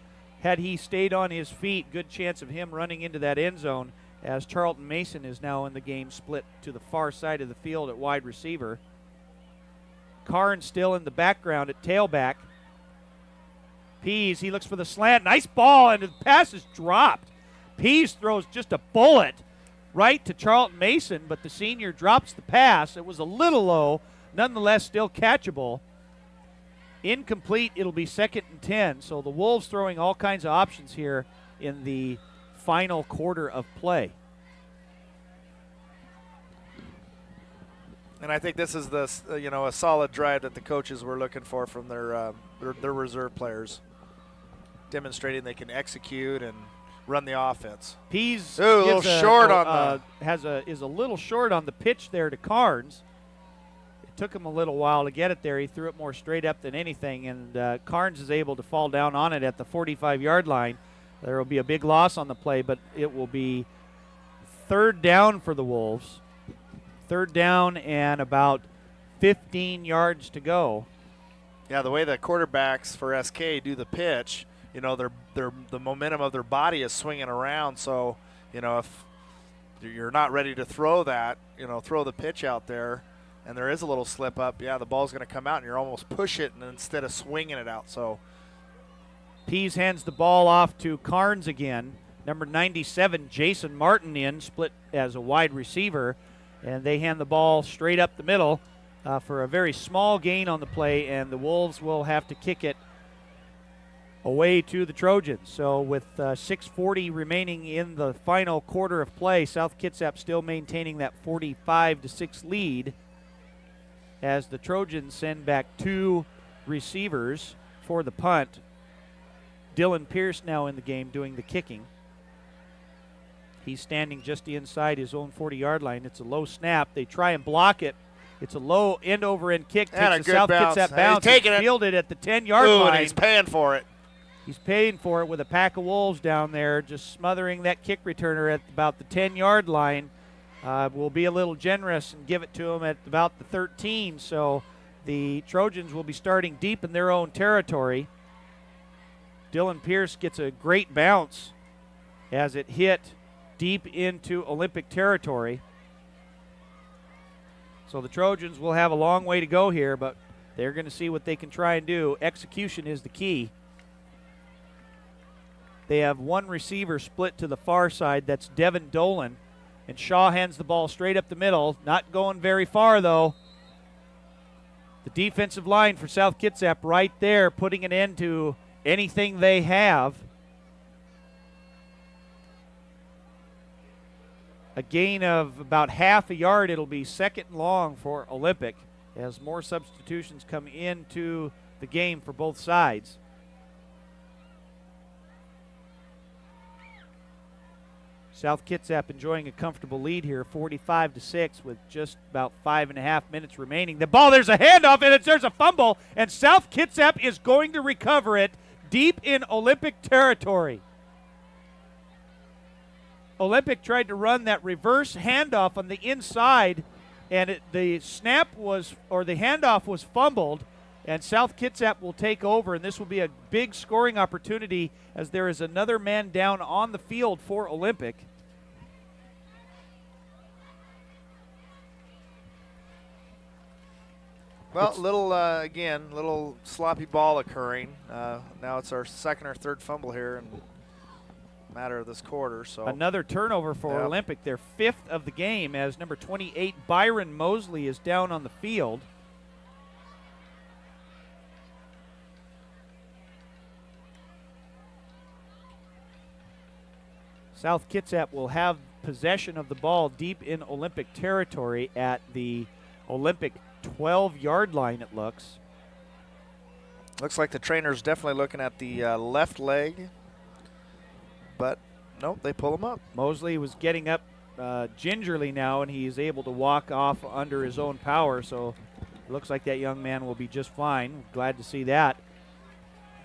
Had he stayed on his feet, good chance of him running into that end zone as Charlton Mason is now in the game, split to the far side of the field at wide receiver. Carnes still in the background at tailback. Pease, he looks for the slant. Nice ball, and the pass is dropped. Pease throws just a bullet right to Charlton Mason, but the senior drops the pass. It was a little low, nonetheless still catchable. Incomplete, it'll be 2nd and 10. So the Wolves throwing all kinds of options here in the final quarter of play. And I think this is the a solid drive that the coaches were looking for from their reserve players, demonstrating they can execute and run the offense. Pease a little short on is a little short on the pitch there to Carnes. It took him a little while to get it there. He threw it more straight up than anything, and Carnes is able to fall down on it at the 45-yard line. There will be a big loss on the play, but it will be 3rd down for the Wolves. 3rd down and about 15 yards to go. Yeah, the way the quarterbacks for SK do the pitch, the momentum of their body is swinging around. So, if you're not ready to throw that, throw the pitch out there, and there is a little slip up, yeah, the ball's going to come out, and you're almost push it and instead of swinging it out. So Pease hands the ball off to Carnes again. Number 97, Jason Martin in, split as a wide receiver. And they hand the ball straight up the middle for a very small gain on the play, and the Wolves will have to kick it away to the Trojans. So with 6:40 remaining in the final quarter of play, South Kitsap still maintaining that 45-6 lead as the Trojans send back 2 receivers for the punt. Dylan Pierce now in the game doing the kicking. He's standing just inside his own 40-yard line. It's a low snap. They try and block it. It's a low end-over-end kick. And takes a South Kitsap bounce. He's taking it. Fielded at the 10-yard line. And he's paying for it. He's paying for it with a pack of Wolves down there, just smothering that kick returner at about the 10-yard line. We'll be a little generous and give it to him at about the 13. So the Trojans will be starting deep in their own territory. Dylan Pierce gets a great bounce as it hit deep into Olympic territory. So the Trojans will have a long way to go here, but they're going to see what they can try and do. Execution is the key. They have 1 receiver split to the far side. That's Devin Dolan. And Shaw hands the ball straight up the middle. Not going very far, though. The defensive line for South Kitsap right there, putting an end to anything they have. A gain of about half a yard. It'll be 2nd and long for Olympic as more substitutions come into the game for both sides. South Kitsap enjoying a comfortable lead here, 45-6 with just about 5.5 minutes remaining. The ball, there's a handoff, and there's a fumble, and South Kitsap is going to recover it deep in Olympic territory. Olympic tried to run that reverse handoff on the inside, and the handoff was fumbled, and South Kitsap will take over, and this will be a big scoring opportunity as there is another man down on the field for Olympic. Well, little sloppy ball occurring. Now it's our 2nd or 3rd fumble here in a matter of this quarter. So another turnover for Olympic, their 5th of the game, as number 28, Byron Mosley, is down on the field. South Kitsap will have possession of the ball deep in Olympic territory at the Olympic 12-yard line, it looks. Looks like the trainer's definitely looking at the left leg, but nope, they pull him up. Mosley was getting up gingerly now, and he's able to walk off under his own power, so it looks like that young man will be just fine. Glad to see that.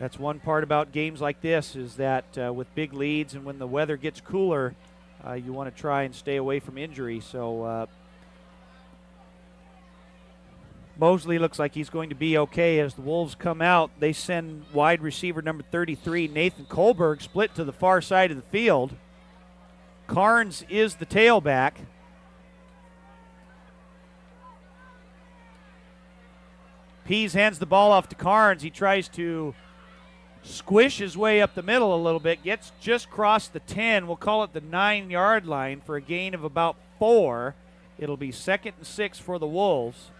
That's one part about games like this, is that with big leads and when the weather gets cooler, you want to try and stay away from injury. So Mosley looks like he's going to be okay as the Wolves come out. They send wide receiver number 33, Nathan Kohlberg, split to the far side of the field. Carnes is the tailback. Pease hands the ball off to Carnes. He tries to squish his way up the middle a little bit, gets just crossed the 10. We'll call it the 9-yard line for a gain of about 4. It'll be 2nd and 6 for the Wolves.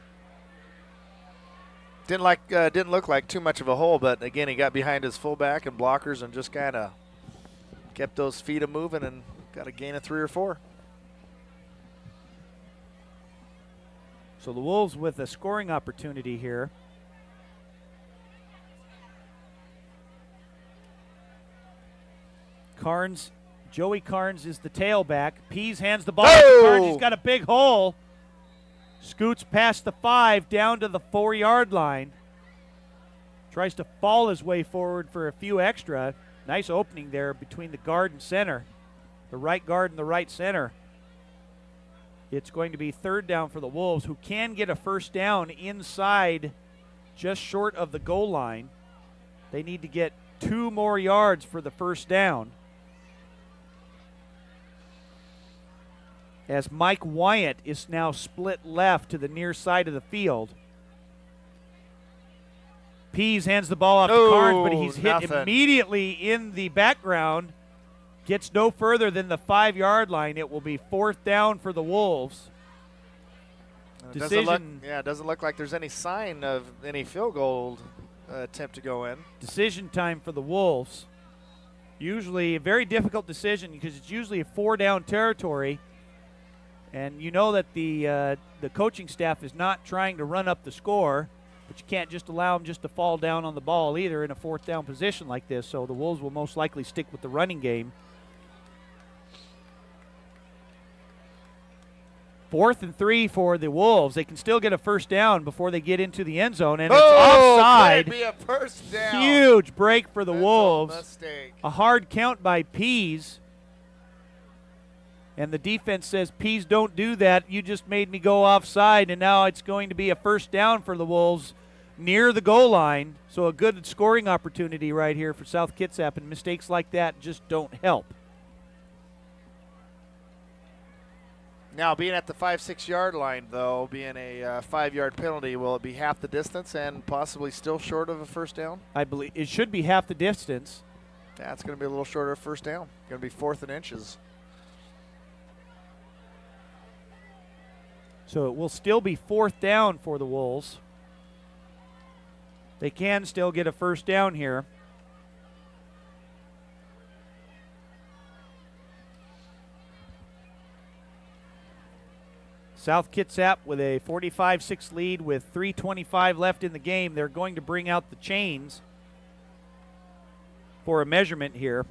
Didn't look like too much of a hole, but again, he got behind his fullback and blockers and just kind of kept those feet moving and got a gain of 3 or 4. So the Wolves with a scoring opportunity here. Joey Carnes is the tailback. Pease hands the ball to Carnes. He's got a big hole. Scoots past the 5 down to the 4-yard line. Tries to fall his way forward for a few extra. Nice opening there between the guard and center. The right guard and the right center. It's going to be 3rd down for the Wolves, who can get a first down inside just short of the goal line. They need to get 2 more yards for the first down. As Mike Wyatt is now split left to the near side of the field. Pease hands the ball off to Carnes, but he's hit immediately in the background. Gets no further than the 5-yard line. It will be 4th down for the Wolves. Doesn't look like there's any sign of any field goal attempt to go in. Decision time for the Wolves. Usually a very difficult decision because it's usually a 4-down territory. And you know that the coaching staff is not trying to run up the score, but you can't just allow them just to fall down on the ball either in a 4th down position like this. So the Wolves will most likely stick with the running game. 4th and 3 for the Wolves. They can still get a first down before they get into the end zone, and it's offside. Could be a first down. Huge break for the Wolves. Mistake. A hard count by Pease. And the defense says, Pease, don't do that. You just made me go offside, and now it's going to be a first down for the Wolves near the goal line. So a good scoring opportunity right here for South Kitsap, and mistakes like that just don't help. Now, being at the 5-6 yard line, though, being a 5-yard penalty, will it be half the distance and possibly still short of a first down? I believe it should be half the distance. Yeah, it's going to be a little shorter of first down. Going to be 4th and inches. So it will still be 4th down for the Wolves. They can still get a first down here. South Kitsap with a 45-6 lead with 3:25 left in the game. They're going to bring out the chains for a measurement here.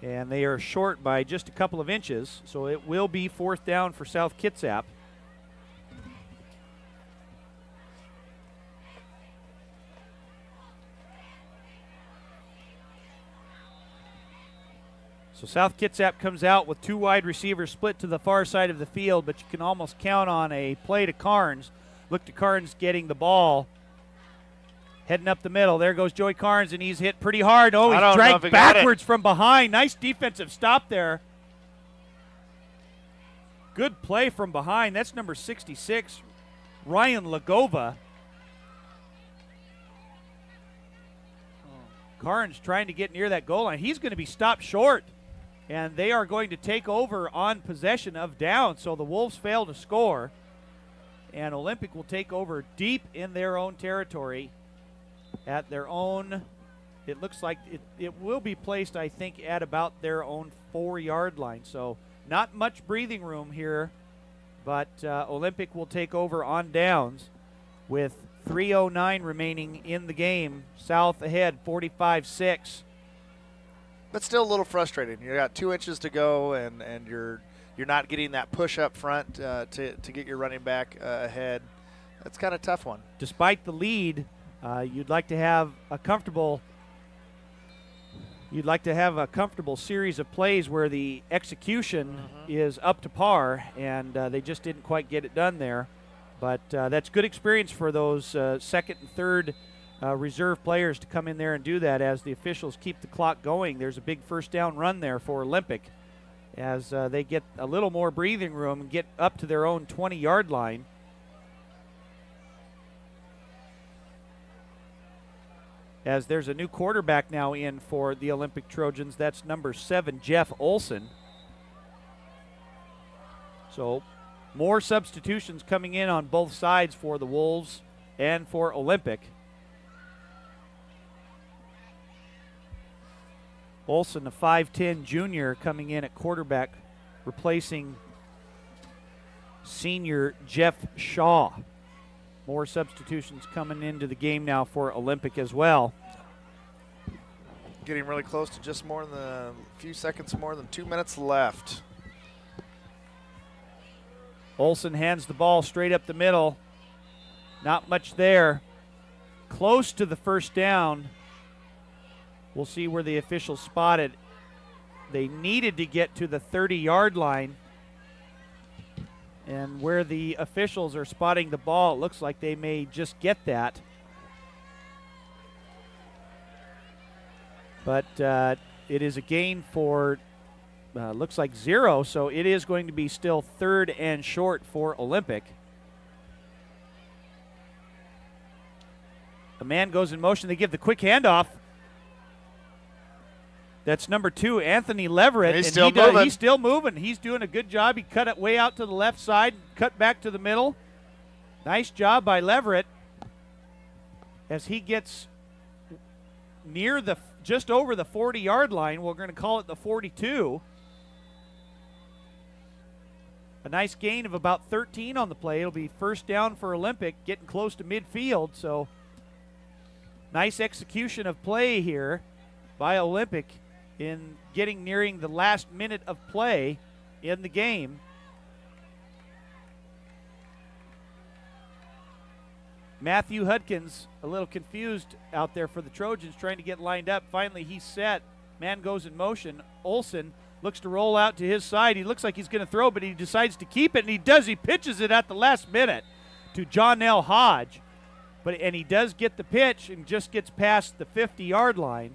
And they are short by just a couple of inches, so it will be 4th down for South Kitsap. So South Kitsap comes out with 2 wide receivers split to the far side of the field, but you can almost count on a play to Carnes. Look to Carnes getting the ball. Heading up the middle. There goes Joey Carnes, and he's hit pretty hard. Oh, he's dragged backwards from behind. Nice defensive stop there. Good play from behind. That's number 66, Ryan Lagova. Carnes trying to get near that goal line. He's going to be stopped short, and they are going to take over on possession of down. So the Wolves fail to score, and Olympic will take over deep in their own territory. At their own, it looks like it will be placed, I think, at about their own 4-yard line. So not much breathing room here, but Olympic will take over on downs with 3:09 remaining in the game. South ahead, 45-6. But still a little frustrating. You got 2 inches to go, and you're not getting that push up front to get your running back ahead. That's kind of a tough one. Despite the lead, you'd like to have a comfortable series of plays where the execution is up to par, and they just didn't quite get it done there. But that's good experience for those 2nd and 3rd reserve players to come in there and do that as the officials keep the clock going. There's a big first down run there for Olympic as they get a little more breathing room and get up to their own 20-yard line. As there's a new quarterback now in for the Olympic Trojans. That's number 7, Jeff Olson. So more substitutions coming in on both sides for the Wolves and for Olympic. Olson, a 5'10 junior, coming in at quarterback, replacing senior Jeff Shaw. More substitutions coming into the game now for Olympic as well. Getting really close to just more than a few seconds more than 2 minutes left. Olson hands the ball straight up the middle. Not much there. Close to the first down. We'll see where the officials spot it. They needed to get to the 30-yard line. And where the officials are spotting the ball, it looks like they may just get that. But it is a gain for, looks like 0, so it is going to be still 3rd and short for Olympic. A man goes in motion. They give the quick handoff. That's number 2, Anthony Leverett. He's still moving. He's still moving. He's doing a good job. He cut it way out to the left side, cut back to the middle. Nice job by Leverett as he gets near the, just over the 40-yard line. We're going to call it the 42. A nice gain of about 13 on the play. It'll be first down for Olympic, getting close to midfield. So nice execution of play here by Olympic in nearing the last minute of play in the game. Matthew Hudkins a little confused out there for the Trojans, trying to get lined up. Finally he's set. Man goes in motion. Olson looks to roll out to his side. He looks like he's going to throw, but he decides to keep it, and he does. He pitches it at the last minute to Jonell Hodge. And he does get the pitch and just gets past the 50-yard line.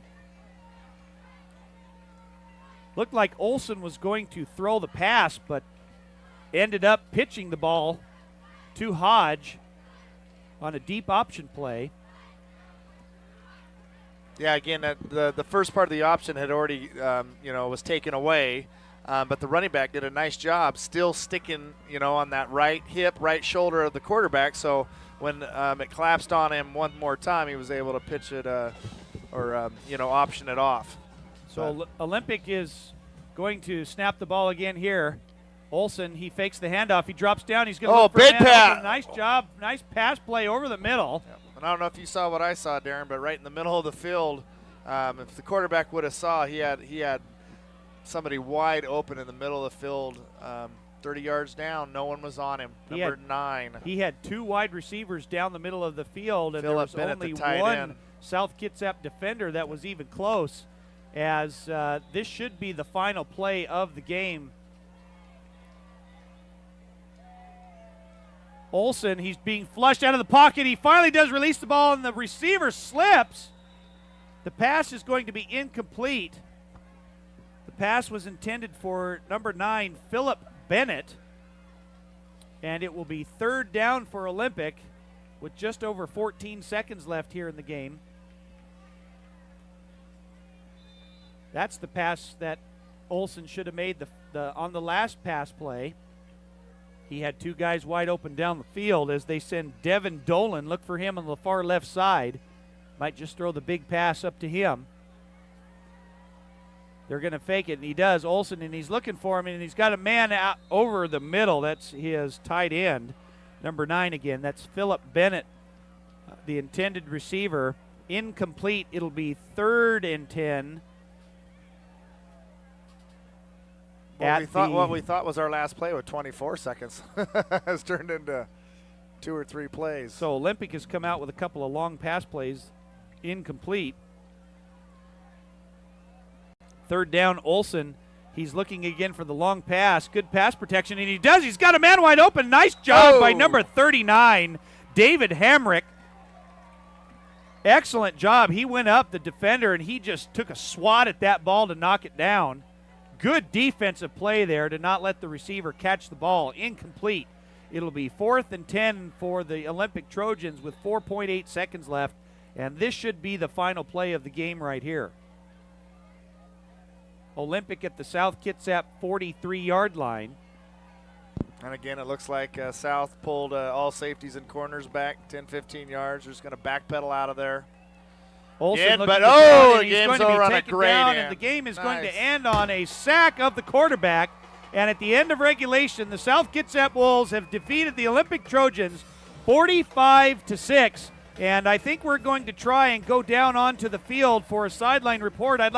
Looked like Olson was going to throw the pass, but ended up pitching the ball to Hodge on a deep option play. Yeah, again, the first part of the option had already, was taken away, but the running back did a nice job still sticking, on that right hip, right shoulder of the quarterback. So when it collapsed on him one more time, he was able to pitch it option it off. So Olympic is going to snap the ball again here. Olson, he fakes the handoff. He drops down. He's going to look for big a man pass. open. Nice job. Nice pass play over the middle. Yeah. And I don't know if you saw what I saw, Darren, but right in the middle of the field, if the quarterback would have saw, he had somebody wide open in the middle of the field, 30 yards down. No one was on him. Number 9. He had 2 wide receivers down the middle of the field, and Phillip there was Bennett, only the tight one end. South Kitsap defender that was even close, as this should be the final play of the game. Olson, he's being flushed out of the pocket. He finally does release the ball, and the receiver slips. The pass is going to be incomplete. The pass was intended for number 9, Phillip Bennett, and it will be 3rd down for Olympic with just over 14 seconds left here in the game. That's the pass that Olson should have made on the last pass play. He had 2 guys wide open down the field as they send Devin Dolan. Look for him on the far left side. Might just throw the big pass up to him. They're going to fake it, and he does. Olson, and he's looking for him, and he's got a man out over the middle. That's his tight end, number 9 again. That's Phillip Bennett, the intended receiver. Incomplete. It'll be 3rd and 10. What we thought was our last play with 24 seconds has turned into 2 or 3 plays. So Olympic has come out with a couple of long pass plays, incomplete. 3rd down, Olson. He's looking again for the long pass. Good pass protection, and he does. He's got a man wide open. Nice job by number 39, David Hamrick. Excellent job. He went up, the defender, and he just took a swat at that ball to knock it down. Good defensive play there to not let the receiver catch the ball. Incomplete. It'll be 4th and 10 for the Olympic Trojans with 4.8 seconds left, and this should be the final play of the game right here. Olympic at the South Kitsap 43-yard line. And again, it looks like South pulled all safeties and corners back 10, 15 yards. They're just going to backpedal out of there. Olsen Yeah, looking but to throw, and the he's game's going to be over on a taken great down, end. and the game is going Nice. to end on a sack of the quarterback. And at the end of regulation, the South Kitsap Wolves have defeated the Olympic Trojans 45-6. And I think we're going to try and go down onto the field for a sideline report. We'd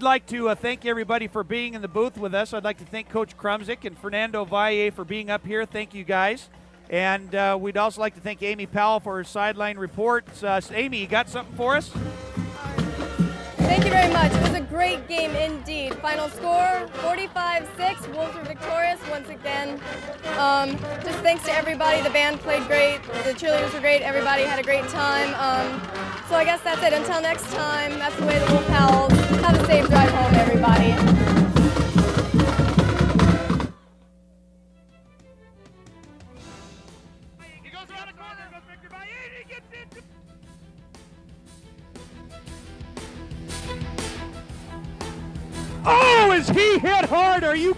like to thank everybody for being in the booth with us. I'd like to thank Coach Krumzik and Fernando Valle for being up here. Thank you, guys. And we'd also like to thank Amy Powell for her sideline reports. Amy, you got something for us? Thank you very much. It was a great game indeed. Final score, 45-6. Wolves were victorious once again. Just thanks to everybody. The band played great. The cheerleaders were great. Everybody had a great time. So I guess that's it. Until next time, that's the way the Wolf howls. Have a safe drive home, everybody. He goes around the corner, goes Victor by 8, he gets it. Oh, is he hit hard? Are you